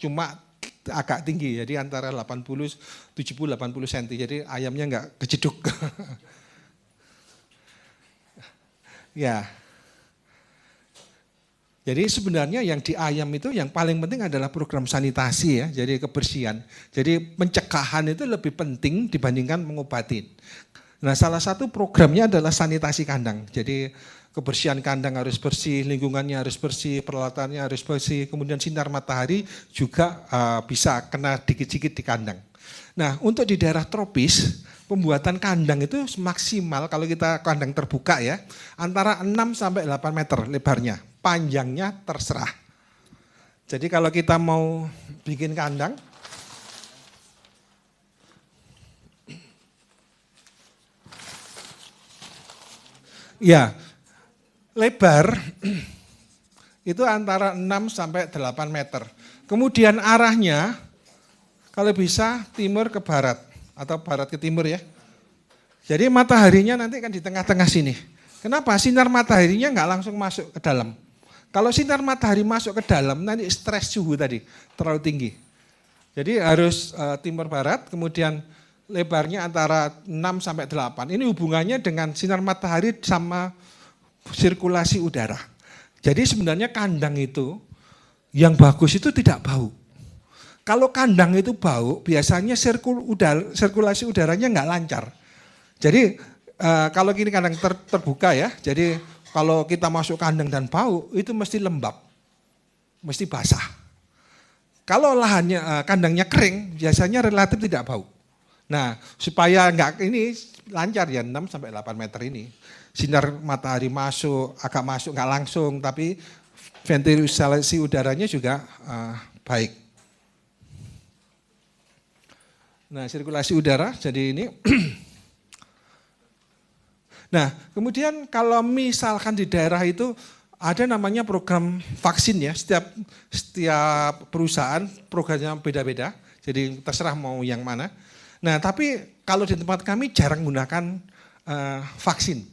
cuma agak tinggi, jadi antara 70-80 cm, jadi ayamnya enggak kejeduk. Ya. Jadi sebenarnya yang di ayam itu yang paling penting adalah program sanitasi ya, jadi kebersihan. Jadi pencegahan itu lebih penting dibandingkan mengobatin. Nah salah satu programnya adalah sanitasi kandang. Jadi kebersihan kandang harus bersih, lingkungannya harus bersih, peralatannya harus bersih, kemudian sinar matahari juga bisa kena dikit-dikit di kandang. Nah untuk di daerah tropis, pembuatan kandang itu maksimal kalau kita kandang terbuka ya, antara 6 sampai 8 meter lebarnya, panjangnya terserah. Jadi kalau kita mau bikin kandang, ya lebar itu antara 6 sampai 8 meter. Kemudian arahnya kalau bisa timur ke barat atau barat ke timur ya. Jadi mataharinya nanti kan di tengah-tengah sini. Kenapa? Sinar mataharinya nggak langsung masuk ke dalam. Kalau sinar matahari masuk ke dalam nanti stres suhu tadi terlalu tinggi. Jadi harus timur barat, kemudian lebarnya antara 6 sampai 8. Ini hubungannya dengan sinar matahari sama sirkulasi udara. Jadi sebenarnya kandang itu yang bagus itu tidak bau. Kalau kandang itu bau, biasanya sirkulasi udaranya nggak lancar. Jadi kalau gini kandang terbuka ya, jadi kalau kita masuk kandang dan bau, itu mesti lembab, mesti basah. Kalau lahannya kandangnya kering, biasanya relatif tidak bau. Nah, supaya enggak ini lancar ya 6 sampai 8 meter ini. Sinar matahari masuk, agak masuk enggak langsung, tapi ventilasi udaranya juga baik. Nah, sirkulasi udara jadi ini. Nah, kemudian kalau misalkan di daerah itu ada namanya program vaksin ya, setiap perusahaan programnya beda-beda, jadi terserah mau yang mana. Nah, tapi kalau di tempat kami jarang menggunakan vaksin.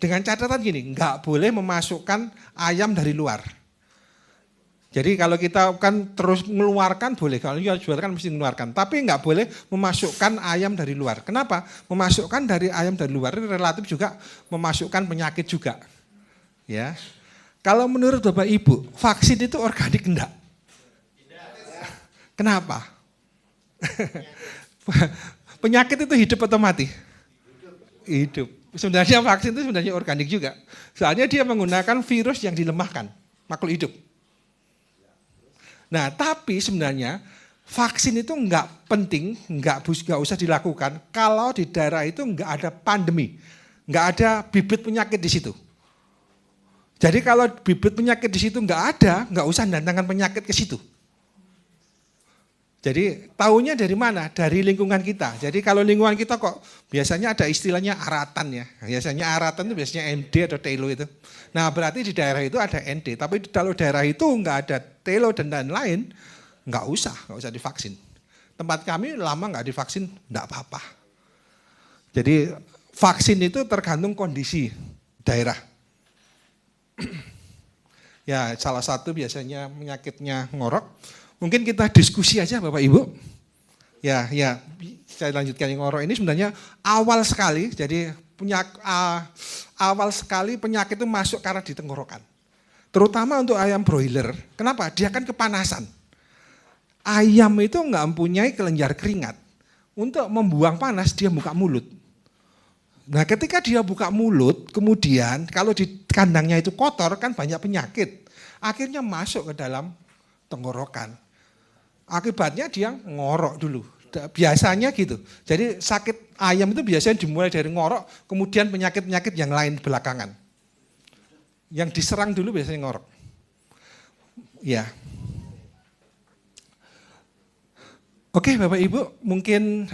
Dengan catatan gini, nggak boleh memasukkan ayam dari luar. Jadi kalau kita kan terus mengeluarkan boleh, kalau jual kan mesti mengeluarkan. Tapi nggak boleh memasukkan ayam dari luar. Kenapa? Memasukkan dari ayam dari luar ini relatif juga memasukkan penyakit juga. Ya. Kalau menurut Bapak Ibu, vaksin itu organik enggak? Kenapa? Penyakit itu hidup atau mati? Hidup. Sebenarnya vaksin itu sebenarnya organik juga. Soalnya dia menggunakan virus yang dilemahkan, makhluk hidup. Nah, tapi sebenarnya vaksin itu enggak penting, enggak usah dilakukan kalau di daerah itu enggak ada pandemi, enggak ada bibit penyakit di situ. Jadi kalau bibit penyakit di situ enggak usah datangkan penyakit ke situ. Jadi tahunya dari mana? Dari lingkungan kita. Jadi kalau lingkungan kita kok biasanya ada istilahnya aratan ya. Biasanya aratan itu biasanya ND atau telo itu. Nah berarti di daerah itu ada ND. Tapi kalau daerah itu enggak ada telo dan lain-lain, enggak usah divaksin. Tempat kami lama enggak divaksin, enggak apa-apa. Jadi vaksin itu tergantung kondisi daerah. Ya salah satu biasanya penyakitnya ngorok. Mungkin kita diskusi aja Bapak Ibu. Ya, saya lanjutkan yang ngorok ini sebenarnya awal sekali. Jadi awal sekali penyakit itu masuk karena di tenggorokan. Terutama untuk ayam broiler. Kenapa? Dia kan kepanasan. Ayam itu enggak mempunyai kelenjar keringat. Untuk membuang panas dia buka mulut. Nah ketika dia buka mulut, kemudian kalau di kandangnya itu kotor kan banyak penyakit. Akhirnya masuk ke dalam tenggorokan. Akibatnya dia ngorok dulu. Biasanya gitu. Jadi sakit ayam itu biasanya dimulai dari ngorok, kemudian penyakit-penyakit yang lain belakangan. Yang diserang dulu biasanya ngorok. Ya. Oke Bapak Ibu, mungkin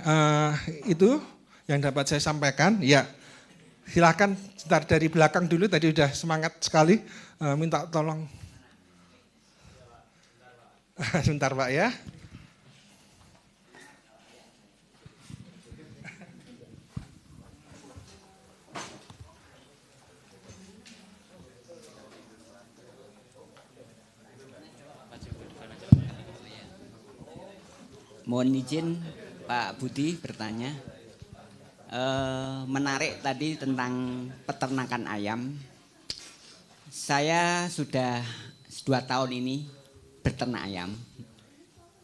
itu yang dapat saya sampaikan. Ya, silakan sebentar dari belakang dulu. Tadi udah semangat sekali. Minta tolong. Sebentar Pak ya. Mohon izin Pak Budi bertanya. Menarik tadi tentang peternakan ayam. Saya sudah 2 tahun ini berternak ayam.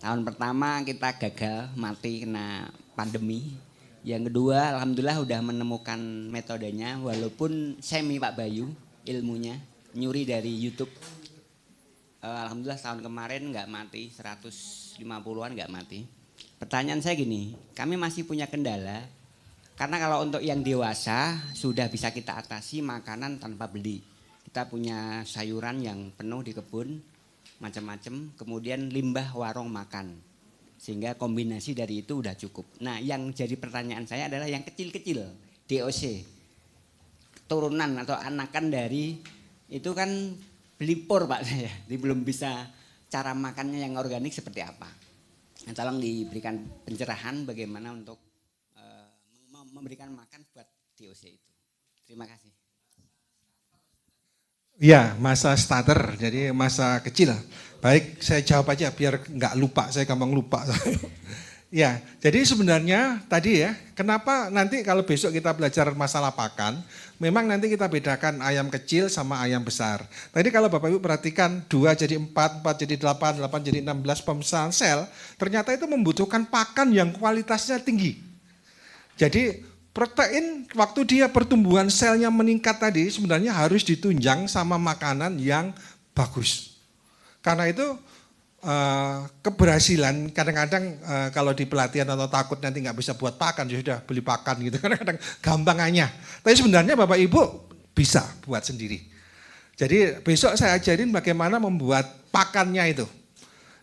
Tahun pertama kita gagal, mati kena pandemi. Yang kedua alhamdulillah udah menemukan metodenya walaupun semi Pak Bayu ilmunya, nyuri dari YouTube. Alhamdulillah tahun kemarin nggak mati, 150-an nggak mati. Pertanyaan saya gini, kami masih punya kendala karena kalau untuk yang dewasa sudah bisa kita atasi makanan tanpa beli. Kita punya sayuran yang penuh di kebun, macam-macam, kemudian limbah warung makan. Sehingga kombinasi dari itu udah cukup. Nah yang jadi pertanyaan saya adalah yang kecil-kecil, DOC. Turunan atau anakan dari, itu kan belipur Pak saya. Jadi belum bisa cara makannya yang organik seperti apa. Nah, tolong diberikan pencerahan bagaimana untuk memberikan makan buat DOC itu. Terima kasih. Ya, masa starter, jadi masa kecil. Baik, saya jawab aja biar nggak lupa, saya gampang lupa. Ya, jadi sebenarnya tadi ya, kenapa nanti kalau besok kita belajar masalah pakan, memang nanti kita bedakan ayam kecil sama ayam besar. Tadi kalau Bapak Ibu perhatikan 2 jadi 4, 4 jadi 8, 8 jadi 16 pemesanan sel, ternyata itu membutuhkan pakan yang kualitasnya tinggi. Jadi protein waktu dia pertumbuhan selnya meningkat tadi sebenarnya harus ditunjang sama makanan yang bagus. Karena itu keberhasilan kadang-kadang kalau di pelatihan atau takut nanti nggak bisa buat pakan, ya sudah beli pakan gitu, kadang-kadang gampangannya. Tapi sebenarnya Bapak Ibu bisa buat sendiri. Jadi besok saya ajarin bagaimana membuat pakannya itu.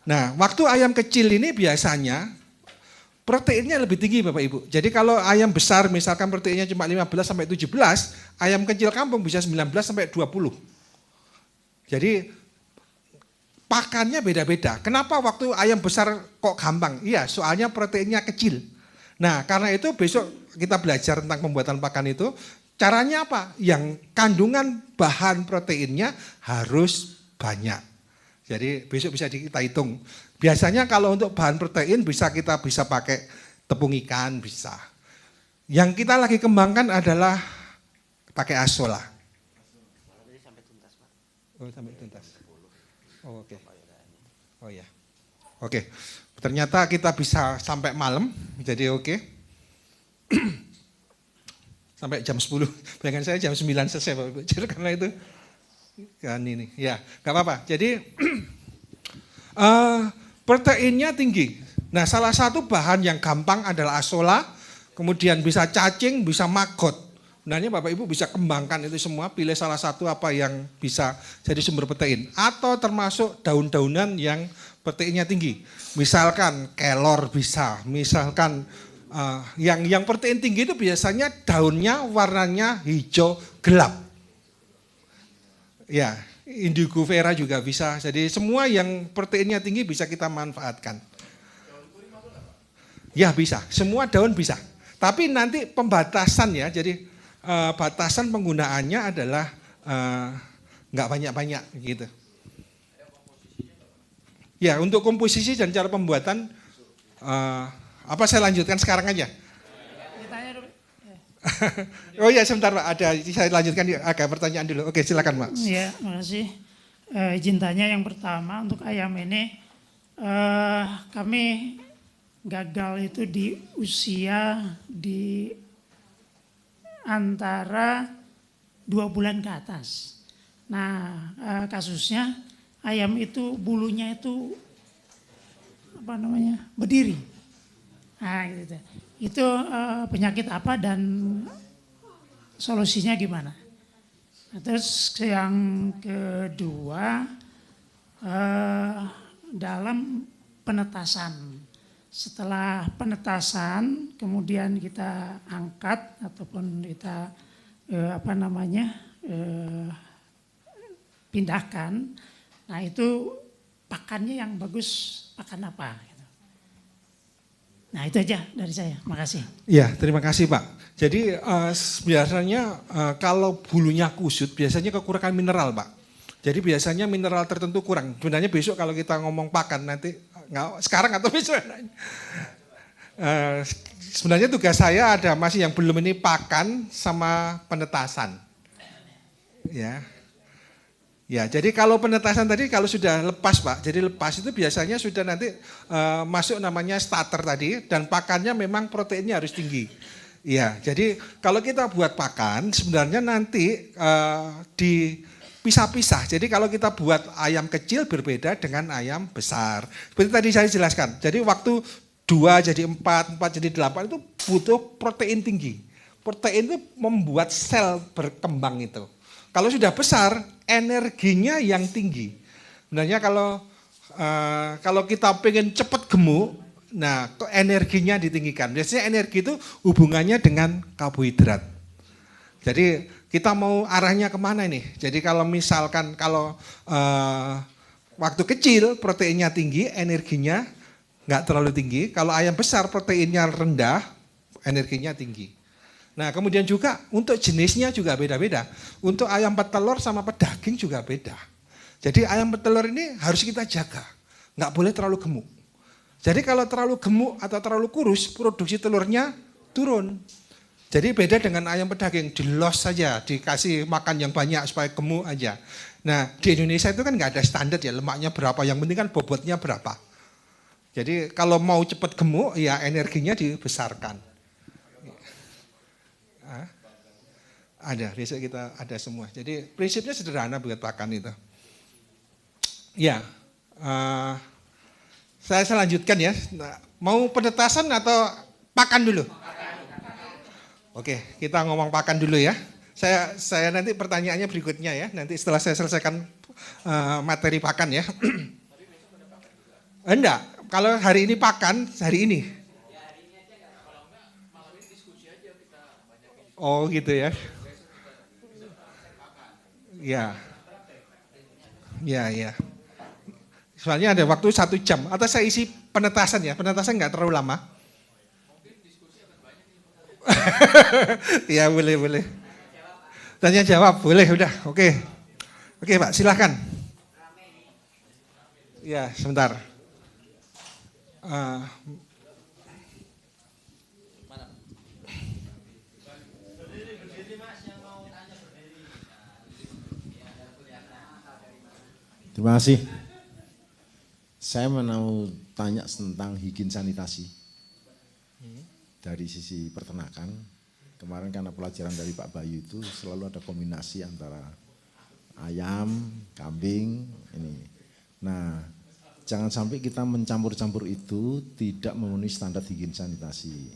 Nah, waktu ayam kecil ini biasanya proteinnya lebih tinggi Bapak Ibu. Jadi kalau ayam besar misalkan proteinnya cuma 15 sampai 17, ayam kecil kampung bisa 19 sampai 20. Jadi pakannya beda-beda. Kenapa waktu ayam besar kok gampang? Iya, soalnya proteinnya kecil. Nah, karena itu besok kita belajar tentang pembuatan pakan itu. Caranya apa? Yang kandungan bahan proteinnya harus banyak. Jadi besok bisa kita hitung. Biasanya kalau untuk bahan protein kita bisa pakai tepung ikan, bisa. Yang kita lagi kembangkan adalah pakai asola. Oh, sampai tuntas. Oh, oke. Oh ya. Oke. Ternyata kita bisa sampai malam, jadi oke. Sampai jam 10. Bayangkan saya jam 9 selesai Bapak Ibu. Jadi karena itu kan ini. Ya, enggak apa-apa. Jadi proteinnya tinggi. Nah, salah satu bahan yang gampang adalah asola, kemudian bisa cacing, bisa maggot. Sebenarnya Bapak Ibu bisa kembangkan itu semua, pilih salah satu apa yang bisa jadi sumber protein. Atau termasuk daun-daunan yang proteinnya tinggi. Misalkan kelor bisa, misalkan yang protein tinggi itu biasanya daunnya warnanya hijau gelap. Ya, indigo vera juga bisa. Jadi semua yang proteinnya tinggi bisa kita manfaatkan. Ya bisa, semua daun bisa. Tapi nanti pembatasan ya, jadi batasan penggunaannya adalah nggak banyak-banyak gitu. Ya untuk komposisi dan cara pembuatan apa saya lanjutkan sekarang aja? Oh iya sebentar Pak, ada saya lanjutkan agak pertanyaan dulu. Oke silakan Pak. Iya makasih. Izin tanya yang pertama untuk ayam ini kami gagal itu di usia di antara 2 bulan ke atas. Nah kasusnya ayam itu bulunya itu apa namanya berdiri. Nah gitu. Itu penyakit apa dan solusinya gimana? Nah, terus yang kedua dalam penetasan. Setelah penetasan kemudian kita angkat ataupun kita pindahkan. Nah itu pakannya yang bagus pakan apa? Gitu. Nah itu aja dari saya. Makasih. Iya terima kasih Pak. Jadi biasanya kalau bulunya kusut biasanya kekurangan mineral Pak. Jadi biasanya mineral tertentu kurang. Sebenarnya besok kalau kita ngomong pakan nanti sekarang atau besok. Sebenarnya tugas saya ada masih yang belum ini pakan sama penetasan. Ya. Ya, jadi kalau penetasan tadi kalau sudah lepas Pak, jadi lepas itu biasanya sudah nanti masuk namanya starter tadi dan pakannya memang proteinnya harus tinggi. Ya, jadi kalau kita buat pakan sebenarnya nanti dipisah-pisah. Jadi kalau kita buat ayam kecil berbeda dengan ayam besar. Seperti tadi saya jelaskan. Jadi waktu 2 jadi 4, 4 jadi 8 itu butuh protein tinggi. Protein itu membuat sel berkembang itu. Kalau sudah besar, energinya yang tinggi. Sebenarnya kalau kita pengen cepat gemuk, nah energinya ditinggikan. Biasanya energi itu hubungannya dengan karbohidrat. Jadi kita mau arahnya kemana nih? Jadi kalau misalkan waktu kecil proteinnya tinggi, energinya nggak terlalu tinggi. Kalau ayam besar proteinnya rendah, energinya tinggi. Nah kemudian juga untuk jenisnya juga beda-beda. Untuk ayam petelur sama pedaging juga beda. Jadi ayam petelur ini harus kita jaga. Nggak boleh terlalu gemuk. Jadi kalau terlalu gemuk atau terlalu kurus, produksi telurnya turun. Jadi beda dengan ayam pedaging, di-los saja, dikasih makan yang banyak supaya gemuk aja. Nah di Indonesia itu kan nggak ada standar ya, lemaknya berapa, yang penting kan bobotnya berapa. Jadi kalau mau cepat gemuk, ya energinya dibesarkan. Ada, besok kita ada semua. Jadi prinsipnya sederhana buat pakan itu. Ya, Saya lanjutkan ya. Nah, mau penetasan atau pakan dulu? Oke, kita ngomong pakan dulu ya. Saya nanti pertanyaannya berikutnya ya. Nanti setelah saya selesaikan materi pakan ya. Enggak, kalau hari ini pakan, hari ini. Oh gitu ya. Ya. Ya. Soalnya ada waktu 1 jam. Atau saya isi penetasan ya. Penetasan nggak terlalu lama. Ya boleh. Tanya jawab boleh udah. Oke Pak silahkan. Ya sebentar. Terima kasih. Saya mau tanya tentang higien sanitasi. Dari sisi peternakan, kemarin karena pelajaran dari Pak Bayu itu selalu ada kombinasi antara ayam, kambing, ini. Nah, jangan sampai kita mencampur-campur itu tidak memenuhi standar higien sanitasi.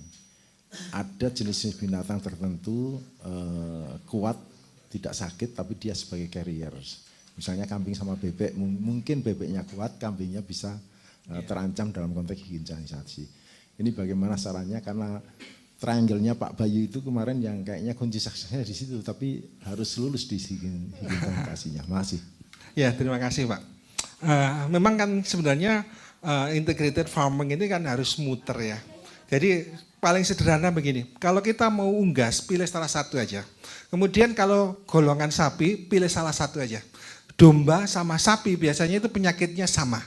Ada jenis-jenis binatang tertentu kuat, tidak sakit, tapi dia sebagai carrier. Misalnya kambing sama bebek, mungkin bebeknya kuat, kambingnya bisa terancam dalam konteks higien sanitasi. Ini bagaimana caranya, karena triangle-nya Pak Bayu itu kemarin yang kayaknya kunci suksesnya di situ, tapi harus lulus di higien sanitasinya. Makasih. Ya terima kasih Pak. Memang kan sebenarnya integrated farming ini kan harus muter ya. Jadi paling sederhana begini, kalau kita mau unggas pilih salah satu aja. Kemudian kalau golongan sapi pilih salah satu aja. Domba sama sapi biasanya itu penyakitnya sama.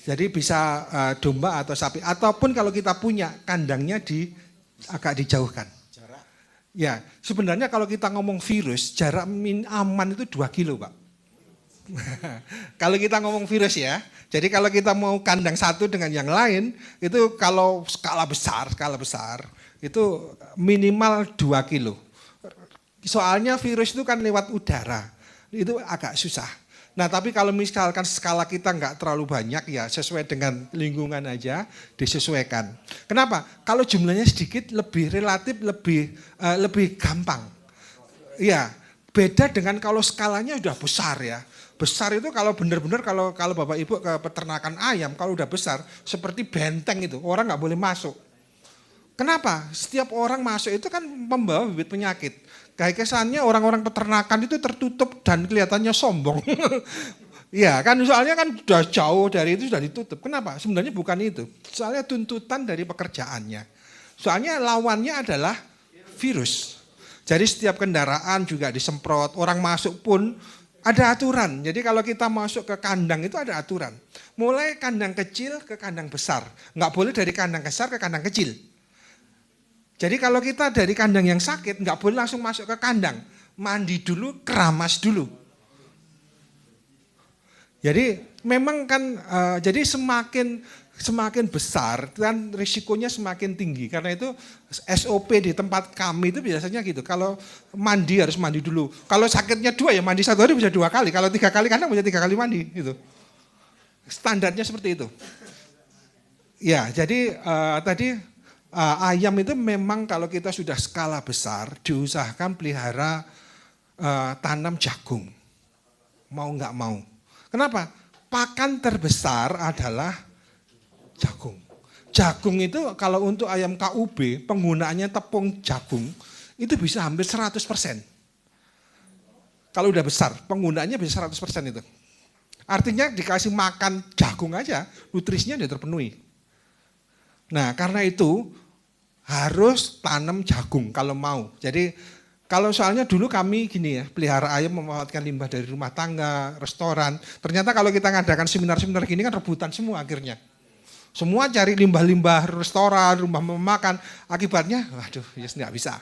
Jadi bisa domba atau sapi. Ataupun kalau kita punya kandangnya agak dijauhkan. Jarak? Ya sebenarnya kalau kita ngomong virus jarak aman itu 2 kilo Pak. Kalau kita ngomong virus ya. Jadi kalau kita mau kandang satu dengan yang lain itu kalau skala besar itu minimal 2 kilo. Soalnya virus itu kan lewat udara. Itu agak susah. Nah tapi kalau misalkan skala kita nggak terlalu banyak ya sesuai dengan lingkungan aja disesuaikan. Kenapa? Kalau jumlahnya sedikit relatif lebih gampang. Ya beda dengan kalau skalanya udah besar ya. Besar itu kalau benar-benar kalau Bapak Ibu ke peternakan ayam kalau udah besar seperti benteng itu orang nggak boleh masuk. Kenapa? Setiap orang masuk itu kan membawa bibit penyakit. Kayak kesannya orang-orang peternakan itu tertutup dan kelihatannya sombong. Ya kan soalnya kan sudah jauh dari itu sudah ditutup. Kenapa? Sebenarnya bukan itu. Soalnya tuntutan dari pekerjaannya. Soalnya lawannya adalah virus. Jadi setiap kendaraan juga disemprot. Orang masuk pun ada aturan. Jadi kalau kita masuk ke kandang itu ada aturan. Mulai kandang kecil ke kandang besar. Nggak boleh dari kandang besar ke kandang kecil. Jadi kalau kita dari kandang yang sakit, nggak boleh langsung masuk ke kandang. Mandi dulu, keramas dulu. Jadi memang kan, jadi semakin besar dan risikonya semakin tinggi. Karena itu SOP di tempat kami itu biasanya gitu. Kalau mandi harus mandi dulu. Kalau sakitnya 2 ya mandi 1 hari bisa 2 kali. Kalau 3 kali kandang bisa 3 kali mandi gitu. Standarnya seperti itu. Ya jadi tadi ayam itu memang kalau kita sudah skala besar diusahakan pelihara tanam jagung. Mau nggak mau. Kenapa? Pakan terbesar adalah jagung. Jagung itu kalau untuk ayam KUB penggunaannya tepung jagung itu bisa hampir 100%. Kalau udah besar penggunaannya bisa 100% itu. Artinya dikasih makan jagung aja nutrisinya sudah terpenuhi. Nah karena itu harus tanam jagung kalau mau. Jadi kalau soalnya dulu kami gini ya, pelihara ayam memanfaatkan limbah dari rumah tangga, restoran. Ternyata kalau kita ngadakan seminar-seminar gini kan rebutan semua akhirnya. Semua cari limbah-limbah restoran, rumah memakan. Akibatnya, waduh, ya nggak bisa.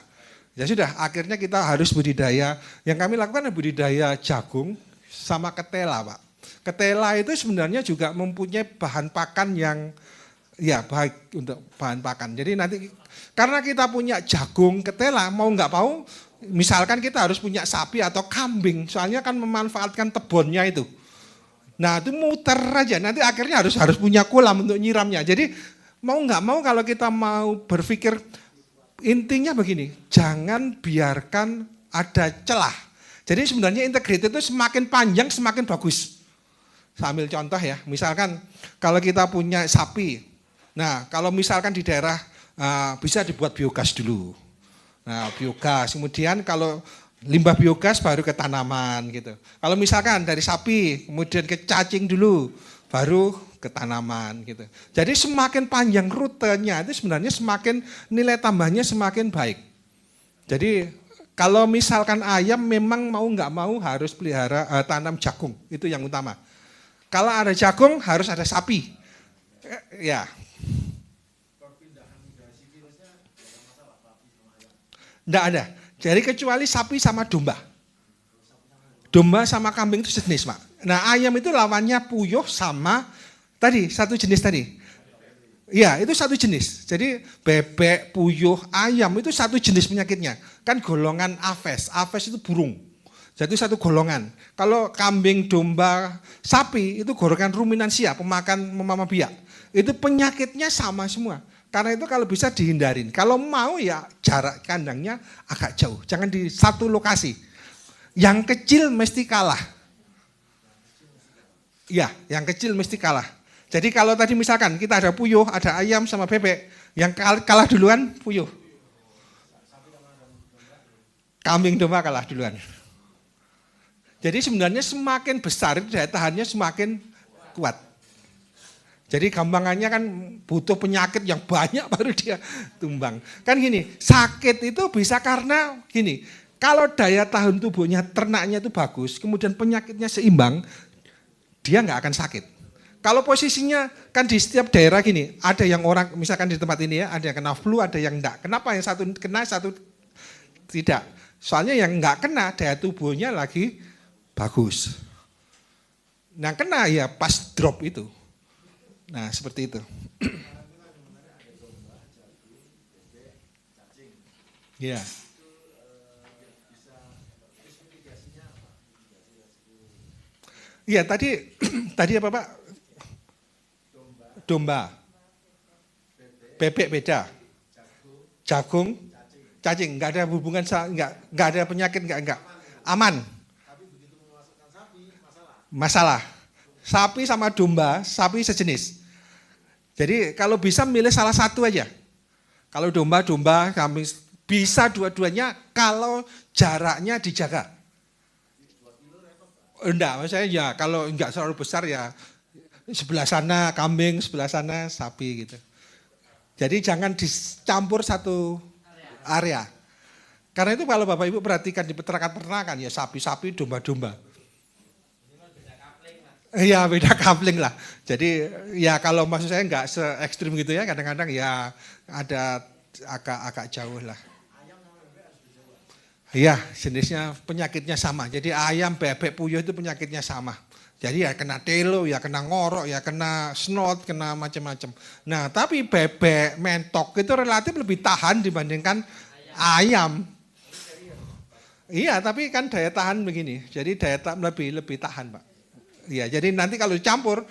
Ya sudah, akhirnya kita harus budidaya. Yang kami lakukan adalah budidaya jagung sama ketela, Pak. Ketela itu sebenarnya juga mempunyai bahan pakan yang ya baik untuk bahan pakan. Jadi nanti karena kita punya jagung, ketela, mau nggak mau, misalkan kita harus punya sapi atau kambing, soalnya kan memanfaatkan tebonnya itu. Nah itu muter aja, nanti akhirnya harus punya kolam untuk nyiramnya. Jadi mau nggak mau kalau kita mau berpikir, intinya begini, jangan biarkan ada celah. Jadi sebenarnya integrated itu semakin panjang semakin bagus. Saya ambil contoh ya, misalkan kalau kita punya sapi, nah kalau misalkan di daerah bisa dibuat biogas dulu. Nah biogas, kemudian kalau limbah biogas baru ke tanaman gitu. Kalau misalkan dari sapi, kemudian ke cacing dulu, baru ke tanaman gitu. Jadi semakin panjang rutenya itu sebenarnya semakin nilai tambahnya semakin baik. Jadi kalau misalkan ayam memang mau nggak mau harus pelihara tanam jagung, itu yang utama. Kalau ada jagung harus ada sapi. Ya. Enggak ada. Jadi kecuali sapi sama domba. Domba sama kambing itu sejenis, Pak. Nah, ayam itu lawannya puyuh sama tadi, satu jenis tadi. Iya, itu satu jenis. Jadi bebek, puyuh, ayam itu satu jenis penyakitnya. Kan golongan Aves. Aves itu burung. Jadi satu golongan. Kalau kambing, domba, sapi itu golongan ruminansia, pemakan mama biak. Itu penyakitnya sama semua. Karena itu kalau bisa dihindarin. Kalau mau ya jarak kandangnya agak jauh. Jangan di satu lokasi. Yang kecil mesti kalah. Ya, yang kecil mesti kalah. Jadi kalau tadi misalkan kita ada puyuh, ada ayam sama bebek. Yang kalah duluan puyuh. Kambing domba kalah duluan. Jadi sebenarnya semakin besar daya tahannya semakin kuat. Jadi gampangannya kan butuh penyakit yang banyak baru dia tumbang. Kan gini, sakit itu bisa karena gini, kalau daya tahan tubuhnya ternaknya itu bagus, kemudian penyakitnya seimbang, dia nggak akan sakit. Kalau posisinya kan di setiap daerah gini, ada yang orang misalkan di tempat ini ya, ada yang kena flu, ada yang enggak. Kenapa yang satu kena, satu tidak? Soalnya yang enggak kena daya tubuhnya lagi bagus. Nah kena ya pas drop itu. Nah seperti itu. Ya. Iya tadi apa Pak? Domba, bebek beda, jagung, cacing, nggak ada hubungan, nggak ada penyakit, nggak, aman. Masalah. Sapi sama domba, sapi sejenis. Jadi kalau bisa milih salah satu aja. Kalau domba, kami bisa dua-duanya kalau jaraknya dijaga. Enggak, maksudnya ya kalau enggak terlalu besar ya sebelah sana kambing, sebelah sana sapi gitu. Jadi jangan dicampur satu area. Karena itu kalau Bapak Ibu perhatikan di peternakan ya sapi-sapi, domba-domba. Iya beda kapling lah. Jadi ya kalau maksud saya enggak se ekstrim gitu ya, kadang-kadang ya ada agak jauh lah. Iya jenisnya penyakitnya sama. Jadi ayam, bebek, puyuh itu penyakitnya sama. Jadi ya kena telo, ya kena ngorok, ya kena snot, kena macam-macam. Nah tapi bebek, mentok itu relatif lebih tahan dibandingkan ayam. Iya tapi kan daya tahan begini, jadi daya tahan lebih tahan Pak. Iya jadi nanti kalau dicampur,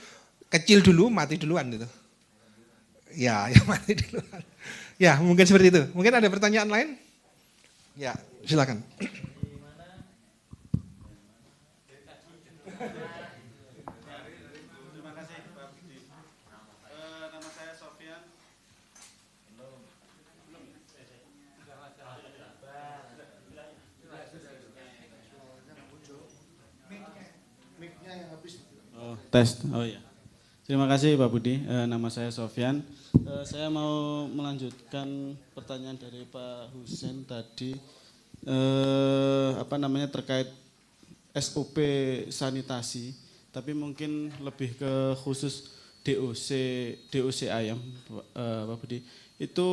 kecil dulu mati duluan gitu. Ya mati duluan. Ya mungkin seperti itu. Mungkin ada pertanyaan lain? Ya silakan. Tes. Oh iya. Terima kasih Pak Budi. Nama saya Sofyan. Saya mau melanjutkan pertanyaan dari Pak Husen tadi. Terkait SOP sanitasi. Tapi mungkin lebih ke khusus DOC ayam, Pak Budi. Itu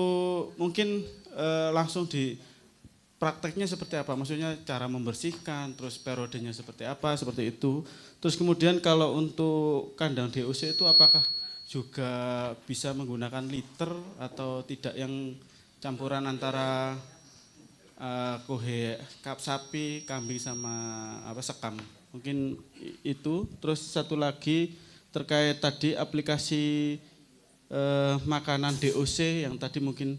mungkin langsung di prakteknya seperti apa? Maksudnya cara membersihkan, terus periodenya seperti apa, seperti itu. Terus kemudian kalau untuk kandang DOC itu apakah juga bisa menggunakan liter atau tidak yang campuran antara kohe kap sapi, kambing sama sekam Mungkin itu. Terus satu lagi terkait tadi aplikasi makanan DOC yang tadi mungkin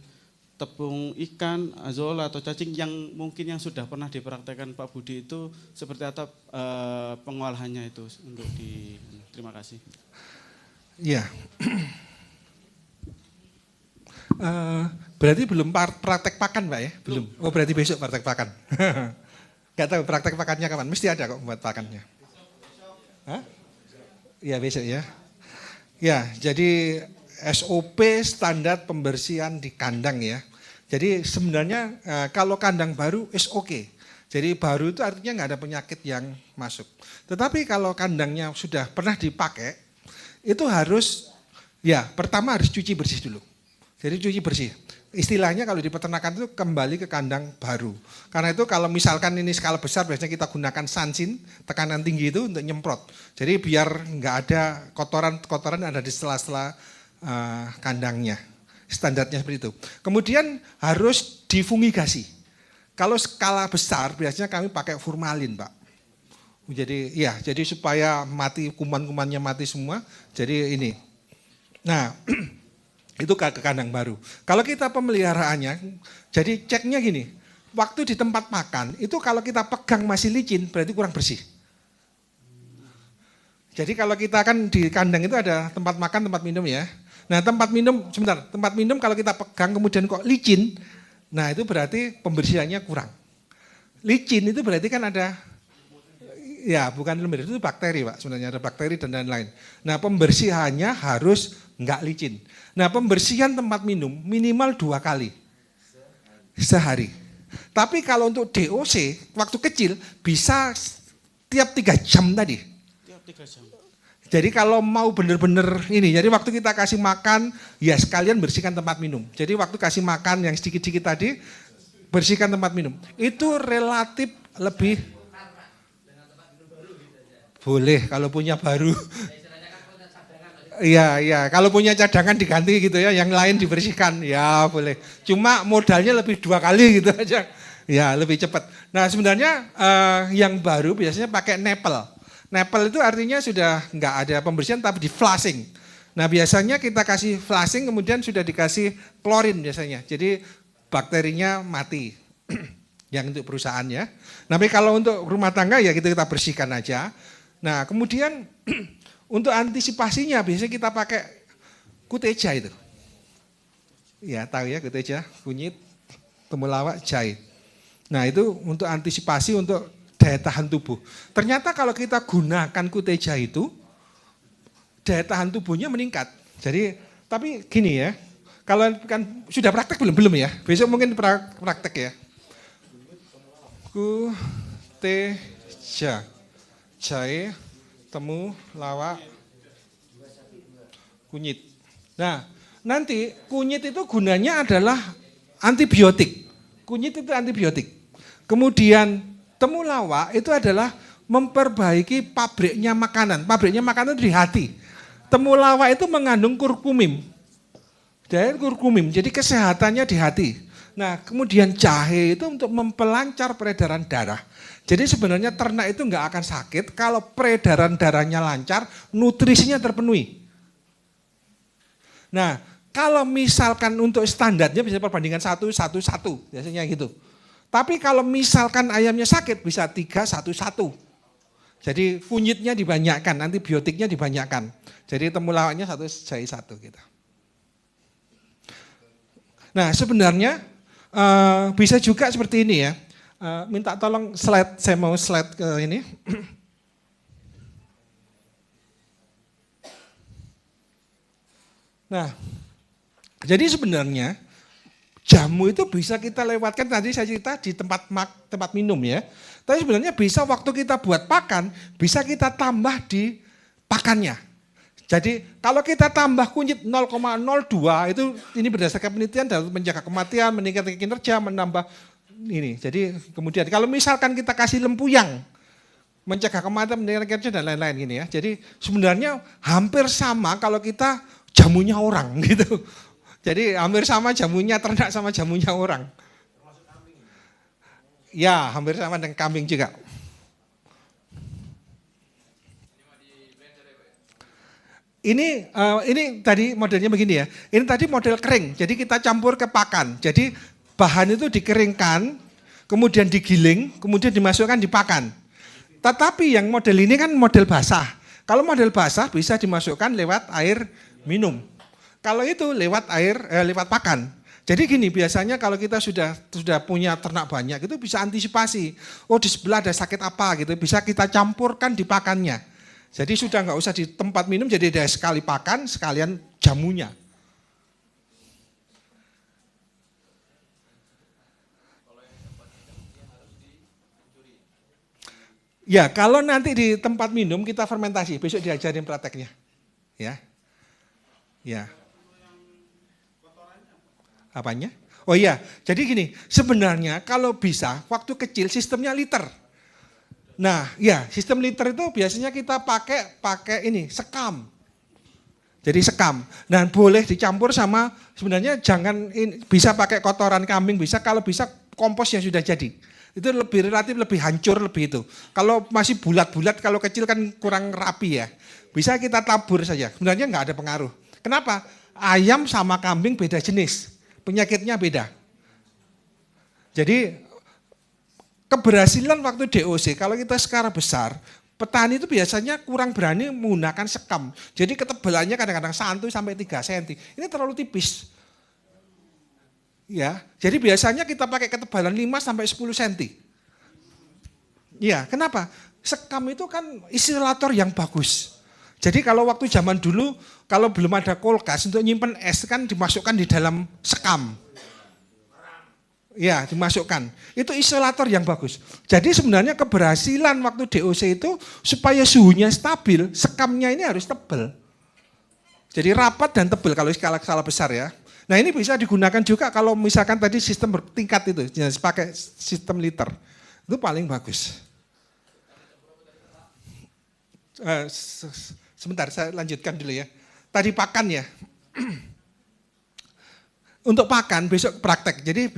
tepung ikan, azola atau cacing yang mungkin yang sudah pernah dipraktekkan Pak Budi itu seperti apa pengolahannya itu untuk terima kasih. Iya. Berarti belum praktek pakan Pak ya? Belum. Oh berarti besok praktek pakan. Gak tahu praktek pakannya kapan? Mesti ada kok buat pakannya. Hah? Iya besok ya. Ya jadi SOP standar pembersihan di kandang ya. Jadi sebenarnya kalau kandang baru is oke. Jadi baru itu artinya nggak ada penyakit yang masuk. Tetapi kalau kandangnya sudah pernah dipakai, itu harus ya pertama harus cuci bersih dulu. Jadi cuci bersih. Istilahnya kalau di peternakan itu kembali ke kandang baru. Karena itu kalau misalkan ini skala besar biasanya kita gunakan sansin, tekanan tinggi itu untuk nyemprot. Jadi biar nggak ada kotoran ada di sela-sela kandangnya. Standarnya seperti itu. Kemudian harus difungigasi. Kalau skala besar biasanya kami pakai formalin, Pak. Jadi supaya mati kuman-kumannya mati semua. Jadi ini. Nah, itu ke kandang baru. Kalau kita pemeliharaannya, jadi ceknya gini. Waktu di tempat makan itu kalau kita pegang masih licin berarti kurang bersih. Jadi kalau kita kan di kandang itu ada tempat makan, tempat minum ya. Nah tempat minum kalau kita pegang kemudian kok licin, nah itu berarti pembersihannya kurang. Licin itu berarti kan ada, ya bukan lemir, itu bakteri Pak, sebenarnya ada bakteri dan lain-lain. Nah pembersihannya harus nggak licin. Nah pembersihan tempat minum minimal 2 kali sehari. Tapi kalau untuk DOC, waktu kecil bisa tiap 3 jam tadi. Tiap 3 jam. Jadi kalau mau benar-benar ini, jadi waktu kita kasih makan, ya sekalian bersihkan tempat minum. Jadi waktu kasih makan yang sedikit-sedikit tadi, bersihkan tempat minum. Itu relatif lebih boleh kalau punya baru. Iya, kalau punya cadangan diganti gitu ya, yang lain dibersihkan, ya boleh. Cuma modalnya lebih 2 kali gitu aja, ya lebih cepat. Nah sebenarnya yang baru biasanya pakai nepel. Nepel itu artinya sudah nggak ada pembersihan tapi di flushing. Nah biasanya kita kasih flushing kemudian sudah dikasih klorin biasanya. Jadi bakterinya mati. Yang untuk perusahaan ya. Tapi kalau untuk rumah tangga ya kita bersihkan aja. Nah kemudian untuk antisipasinya biasanya kita pakai kuteja itu. Ya tahu ya kuteja, kunyit, temulawak, jahe. Nah itu untuk antisipasi untuk daya tahan tubuh. Ternyata kalau kita gunakan kuteja itu, daya tahan tubuhnya meningkat. Jadi, tapi gini ya, kalau kan sudah praktek belum ya? Besok mungkin praktek ya. Kuteja, jahe, temulawak, kunyit. Nah, nanti kunyit itu gunanya adalah antibiotik. Kunyit itu antibiotik. Kemudian temulawak itu adalah memperbaiki pabriknya makanan. Pabriknya makanan itu di hati. Temulawak itu mengandung kurkumim. Jadi kesehatannya di hati. Nah kemudian jahe itu untuk mempelancar peredaran darah. Jadi sebenarnya ternak itu nggak akan sakit kalau peredaran darahnya lancar, nutrisinya terpenuhi. Nah kalau misalkan untuk standarnya bisa perbandingan 1-1-1 biasanya gitu. Tapi kalau misalkan ayamnya sakit bisa 3-1-1. Jadi kunyitnya dibanyakkan, antibiotiknya dibanyakkan. Jadi temulawaknya 1, jahe 1 gitu. Nah sebenarnya bisa juga seperti ini ya. Minta tolong slide, saya mau slide ke ini. Nah jadi sebenarnya jamu itu bisa kita lewatkan, tadi saya cerita di tempat minum ya. Tapi sebenarnya bisa waktu kita buat pakan, bisa kita tambah di pakannya. Jadi kalau kita tambah kunyit 0,02 itu ini berdasarkan penelitian dalam menjaga kematian, meningkatkan kinerja, menambah ini. Jadi kemudian kalau misalkan kita kasih lempuyang, mencegah kematian, meningkatkan kinerja dan lain-lain gini ya. Jadi sebenarnya hampir sama kalau kita jamunya orang gitu. Jadi hampir sama jamunya ternak sama jamunya orang. Ya, hampir sama dengan kambing juga. Ini tadi modelnya begini ya. Ini tadi model kering. Jadi kita campur ke pakan. Jadi bahan itu dikeringkan, kemudian digiling, kemudian dimasukkan di pakan. Tetapi yang model ini kan model basah. Kalau model basah bisa dimasukkan lewat air minum. Kalau itu lewat pakan. Jadi gini, biasanya kalau kita sudah punya ternak banyak itu bisa antisipasi. Oh, di sebelah ada sakit apa gitu, bisa kita campurkan di pakannya. Jadi sudah nggak usah di tempat minum, jadi ada sekali pakan, sekalian jamunya. Ya, kalau nanti di tempat minum kita fermentasi, besok diajarin prakteknya. Ya. Ya. Apanya? Oh iya, jadi gini, sebenarnya kalau bisa waktu kecil sistemnya liter. Nah, ya sistem liter itu biasanya kita pakai ini sekam. Jadi sekam. Dan boleh dicampur sama sebenarnya bisa pakai kotoran kambing bisa, kalau bisa kompos yang sudah jadi. Itu relatif lebih hancur lebih itu. Kalau masih bulat-bulat, kalau kecil kan kurang rapi ya. Bisa kita tabur saja. Sebenarnya nggak ada pengaruh. Kenapa? Ayam sama kambing beda jenis. Penyakitnya beda. Jadi keberhasilan waktu DOC, kalau kita skala besar, petani itu biasanya kurang berani menggunakan sekam. Jadi ketebalannya kadang-kadang 1 sampai 3 cm. Ini terlalu tipis. Ya, jadi biasanya kita pakai ketebalan 5 sampai 10 cm. Ya, kenapa? Sekam itu kan isolator yang bagus. Jadi kalau waktu zaman dulu, kalau belum ada kulkas untuk nyimpen es kan dimasukkan di dalam sekam. Ya, dimasukkan. Itu isolator yang bagus. Jadi sebenarnya keberhasilan waktu DOC itu supaya suhunya stabil, sekamnya ini harus tebal. Jadi rapat dan tebal kalau skala besar ya. Nah ini bisa digunakan juga kalau misalkan tadi sistem bertingkat itu, pakai sistem liter. Itu paling bagus. Sebentar, saya lanjutkan dulu ya. Tadi pakan ya. Untuk pakan besok praktek. Jadi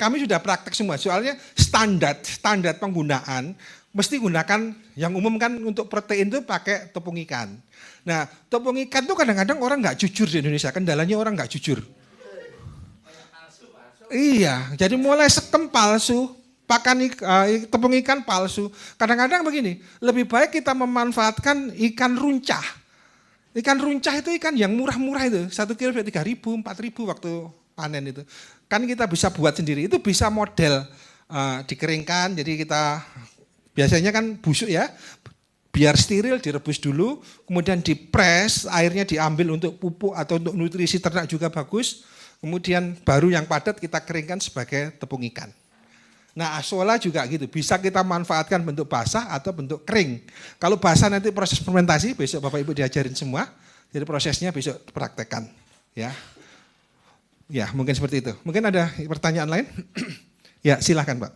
kami sudah praktek semua. Soalnya standar penggunaan mesti gunakan yang umum kan untuk protein itu pakai tepung ikan. Nah, tepung ikan itu kadang-kadang orang nggak jujur di Indonesia. Kendalanya orang nggak jujur. Iya, jadi mulai sekem palsu, pakan tepung ikan palsu. Kadang-kadang begini, lebih baik kita memanfaatkan ikan runcah. Ikan runcah itu ikan yang murah-murah itu, 1 kilo 3.000, 4.000 waktu panen itu. Kan kita bisa buat sendiri, itu bisa model dikeringkan, jadi kita biasanya kan busuk ya, biar steril direbus dulu, kemudian dipres, airnya diambil untuk pupuk atau untuk nutrisi ternak juga bagus, kemudian baru yang padat kita keringkan sebagai tepung ikan. Nah asola juga gitu, bisa kita manfaatkan bentuk basah atau bentuk kering. Kalau basah nanti proses fermentasi, besok Bapak Ibu diajarin semua, jadi prosesnya besok praktekkan. Ya mungkin seperti itu. Mungkin ada pertanyaan lain? Ya silahkan Pak.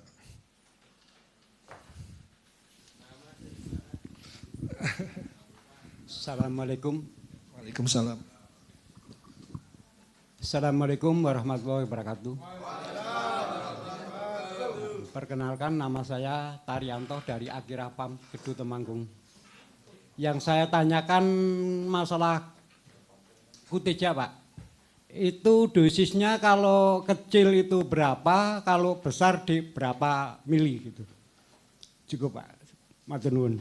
Assalamualaikum. Waalaikumsalam. Assalamualaikum warahmatullahi wabarakatuh. Perkenalkan, nama saya Taryanto dari Akira Farm Gedu Temanggung. Yang saya tanyakan masalah kuteja Pak. Itu dosisnya kalau kecil itu berapa, kalau besar di berapa mili gitu. Cukup Pak. Matur nuwun.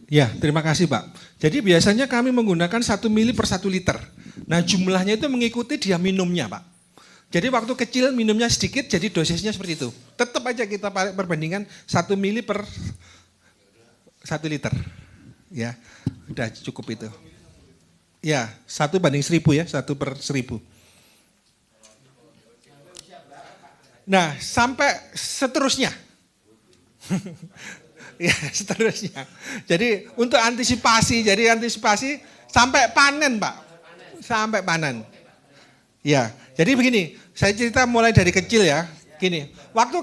Ya, terima kasih Pak. Jadi biasanya kami menggunakan 1 mili per 1 liter. Nah jumlahnya itu mengikuti dia minumnya Pak. Jadi waktu kecil minumnya sedikit, jadi dosisnya seperti itu. Tetap aja kita perbandingan 1 mili per 1 liter. Ya, udah cukup itu. Ya, 1 banding 1000 ya, 1 per 1000. Nah, sampai seterusnya. Ya, seterusnya. Jadi untuk antisipasi sampai panen Pak. Sampai panen. Ya, jadi begini, saya cerita mulai dari kecil ya. Gini, waktu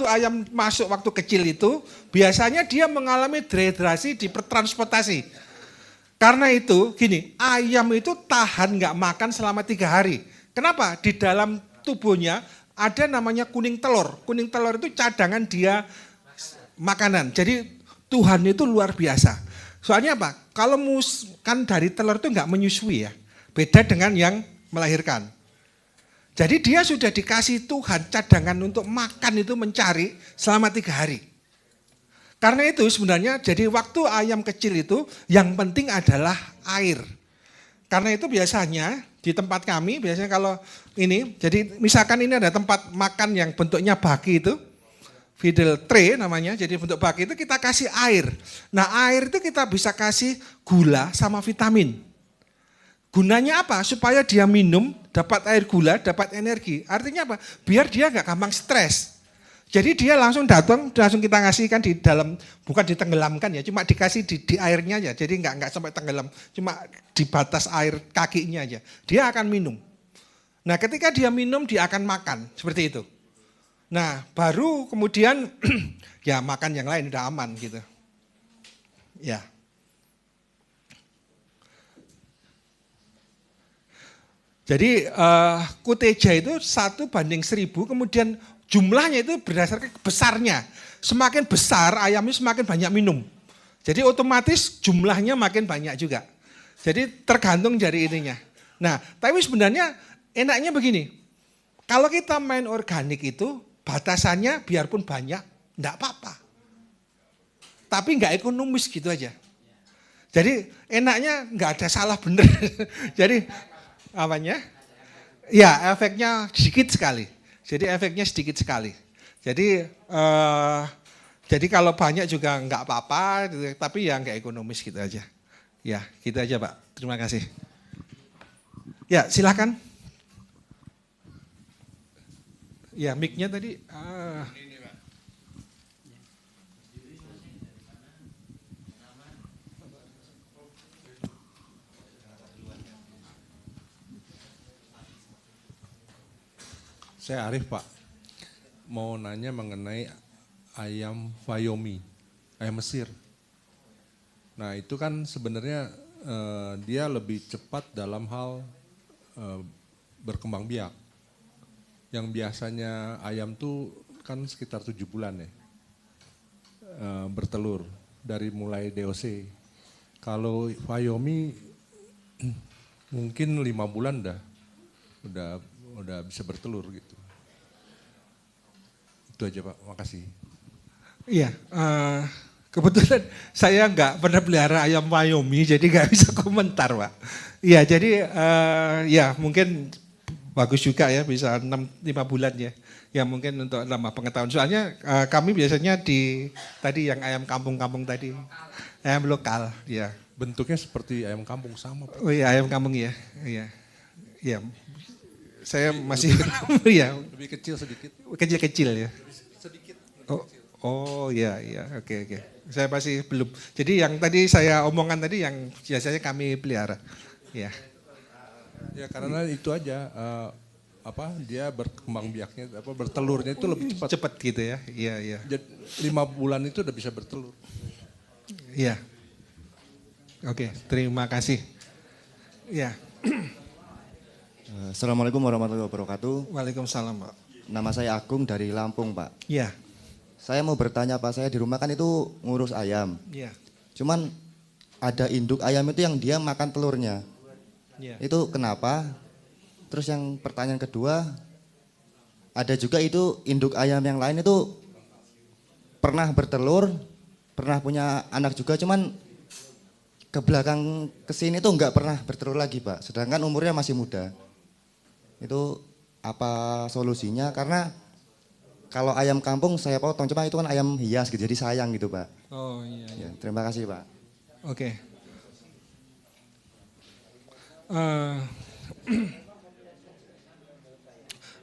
ayam masuk waktu kecil itu biasanya dia mengalami dehidrasi di transportasi. Karena itu gini, ayam itu tahan nggak makan selama 3 hari. Kenapa? Di dalam tubuhnya ada namanya kuning telur. Kuning telur itu cadangan dia makanan. Jadi Tuhan itu luar biasa. Soalnya apa? Kalau kan dari telur itu nggak menyusui ya. Beda dengan yang melahirkan. Jadi dia sudah dikasih Tuhan cadangan untuk makan itu mencari selama 3 hari. Karena itu sebenarnya jadi waktu ayam kecil itu yang penting adalah air. Karena itu biasanya di tempat kami, biasanya kalau ini, jadi misalkan ini ada tempat makan yang bentuknya baki itu, feeding tray namanya, jadi bentuk baki itu kita kasih air. Nah air itu kita bisa kasih gula sama vitamin. Gunanya apa? Supaya dia minum, dapat air gula, dapat energi. Artinya apa? Biar dia gak gampang stres. Jadi dia langsung datang, langsung kita ngasihkan di dalam, bukan ditenggelamkan ya, cuma dikasih di airnya aja. Jadi enggak sampai tenggelam, cuma di batas air kakinya aja. Dia akan minum. Nah ketika dia minum, dia akan makan, seperti itu. Nah baru kemudian ya makan yang lain udah aman gitu. Ya. Jadi kuteja itu 1:1000, kemudian jumlahnya itu berdasarkan besarnya. Semakin besar ayamnya semakin banyak minum. Jadi otomatis jumlahnya makin banyak juga. Jadi tergantung dari ininya. Nah tapi sebenarnya enaknya begini. Kalau kita main organik itu batasannya biarpun banyak, enggak apa-apa. Tapi enggak ekonomis gitu aja. Jadi enaknya enggak ada salah benar. Jadi apanya? Ya efeknya sedikit sekali. Jadi efeknya sedikit sekali. Jadi kalau banyak juga enggak apa-apa, tapi ya enggak ekonomis gitu aja. Ya gitu aja Pak. Terima kasih. Ya silakan. Ya mic-nya tadi. Saya Arif Pak, mau nanya mengenai ayam Fayomi, ayam Mesir. Nah itu kan sebenarnya dia lebih cepat dalam hal berkembang biak. Yang biasanya ayam tuh kan sekitar 7 bulan ya, bertelur dari mulai DOC. Kalau Fayomi mungkin 5 bulan udah bisa bertelur gitu. Itu aja Pak, makasih. Iya, kebetulan saya nggak pernah pelihara ayam Fayomi, jadi nggak bisa komentar Pak. Iya, jadi ya mungkin bagus juga ya, bisa 5 bulan ya. Ya mungkin untuk lama pengetahuan. Soalnya kami biasanya tadi yang ayam kampung-kampung tadi, ayam lokal. Ya. Bentuknya seperti ayam kampung sama Pak. Oh iya ayam kampung ya, iya. Iya, saya masih ya. Lebih kecil sedikit. Kecil-kecil ya. Sedikit. Oh iya, oke. Saya masih belum. Jadi yang tadi saya omongan tadi yang biasanya kami pelihara. Ya. Ya karena itu aja dia berkembang biaknya bertelurnya itu lebih cepat. Cepat gitu ya. Iya. Jadi 5 bulan itu udah bisa bertelur. Iya. Oke, terima kasih. Ya. Assalamualaikum warahmatullahi wabarakatuh. Waalaikumsalam Pak. Nama saya Agung dari Lampung Pak. Iya. Saya mau bertanya Pak, saya di rumah kan itu ngurus ayam. Iya. Cuman ada induk ayam itu yang dia makan telurnya. Iya. Itu kenapa? Terus yang pertanyaan kedua, ada juga itu induk ayam yang lain itu pernah bertelur, pernah punya anak juga, cuman ke belakang kesini tuh nggak pernah bertelur lagi Pak. Sedangkan umurnya masih muda. Itu apa solusinya? Karena kalau ayam kampung saya potong, cuma itu kan ayam hias gitu, jadi sayang gitu Pak. Oh iya. Ya, terima kasih Pak. Oke.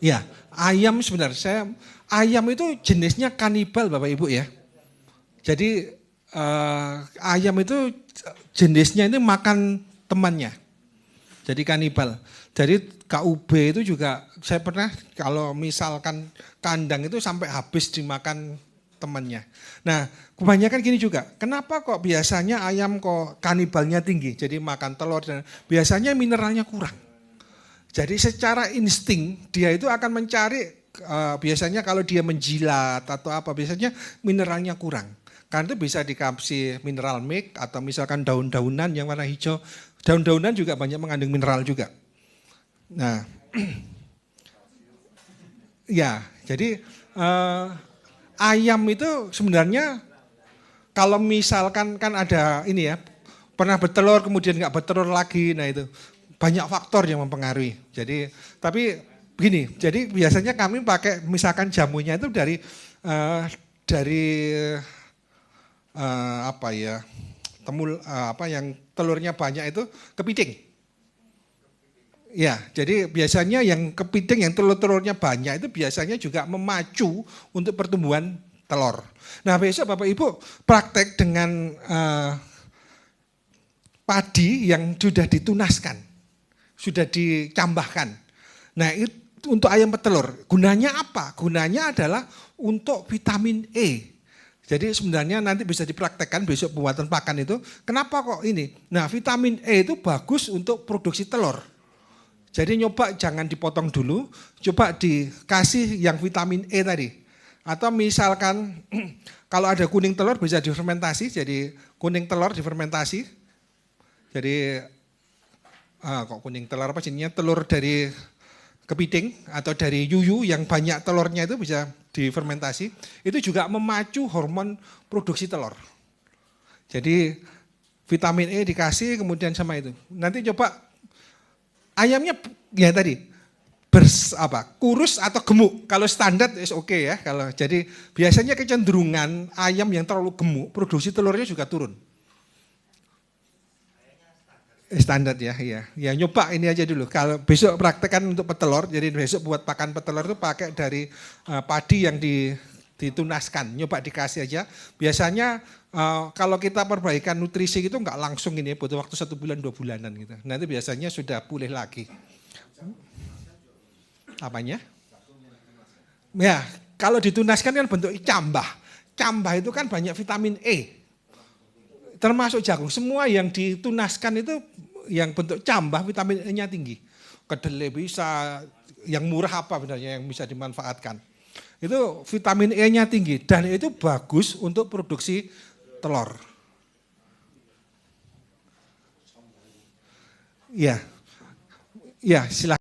Ya, ayam sebenarnya ayam itu jenisnya kanibal Bapak Ibu ya. Jadi ayam itu jenisnya ini makan temannya. Jadi kanibal. Jadi KUB itu juga saya pernah kalau misalkan kandang itu sampai habis dimakan temannya. Nah, kebanyakan gini juga. Kenapa kok biasanya ayam kok kanibalnya tinggi? Jadi makan telur dan biasanya mineralnya kurang. Jadi secara insting dia itu akan mencari biasanya kalau dia menjilat atau apa biasanya mineralnya kurang. Karena itu bisa dikasih mineral milk atau misalkan daun-daunan yang warna hijau. Daun-daunan juga banyak mengandung mineral juga. Nah, ya, jadi ayam itu sebenarnya kalau misalkan kan ada ini ya, pernah bertelur kemudian nggak bertelur lagi, nah itu banyak faktor yang mempengaruhi. Jadi, tapi begini, jadi biasanya kami pakai misalkan jamunya itu dari apa ya, apa yang telurnya banyak itu kepiting. Ya, jadi biasanya yang kepiting yang telur-telurnya banyak itu biasanya juga memacu untuk pertumbuhan telur. Nah besok Bapak Ibu praktek dengan padi yang sudah ditunaskan, sudah dicambahkan. Nah itu untuk ayam petelur, gunanya apa? Gunanya adalah untuk vitamin E. Jadi sebenarnya nanti bisa dipraktekkan besok pembuatan pakan itu. Kenapa kok ini? Nah vitamin E itu bagus untuk produksi telur. Jadi nyoba jangan dipotong dulu, coba dikasih yang vitamin E tadi. Atau misalkan kalau ada kuning telur bisa difermentasi, jadi kuning telur difermentasi. Jadi kok kuning telur apa jadinya telur dari kepiting atau dari yuyu yang banyak telurnya itu bisa difermentasi. Itu juga memacu hormon produksi telur. Jadi vitamin E dikasih kemudian sama itu. Nanti coba ayamnya ya tadi kurus atau gemuk. Kalau standar is oke ya. Kalau jadi biasanya kecenderungan ayam yang terlalu gemuk produksi telurnya juga turun. Standar ya, iya. Ya nyoba ini aja dulu. Kalau besok praktekkan untuk petelur, jadi besok buat pakan petelur itu pakai dari padi yang ditunaskan. Nyoba dikasih aja. Biasanya kalau kita perbaikan nutrisi itu enggak langsung ini, butuh waktu 1 bulan 2 bulanan gitu. Nanti biasanya sudah pulih lagi. Apanya? Ya, kalau ditunaskan kan bentuk cambah. Cambah itu kan banyak vitamin E. Termasuk jagung, semua yang ditunaskan itu yang bentuk cambah vitamin E-nya tinggi. Kedelai bisa, yang murah apa benarnya yang bisa dimanfaatkan. Itu vitamin E-nya tinggi dan itu bagus untuk produksi telur. Ya, ya silakan.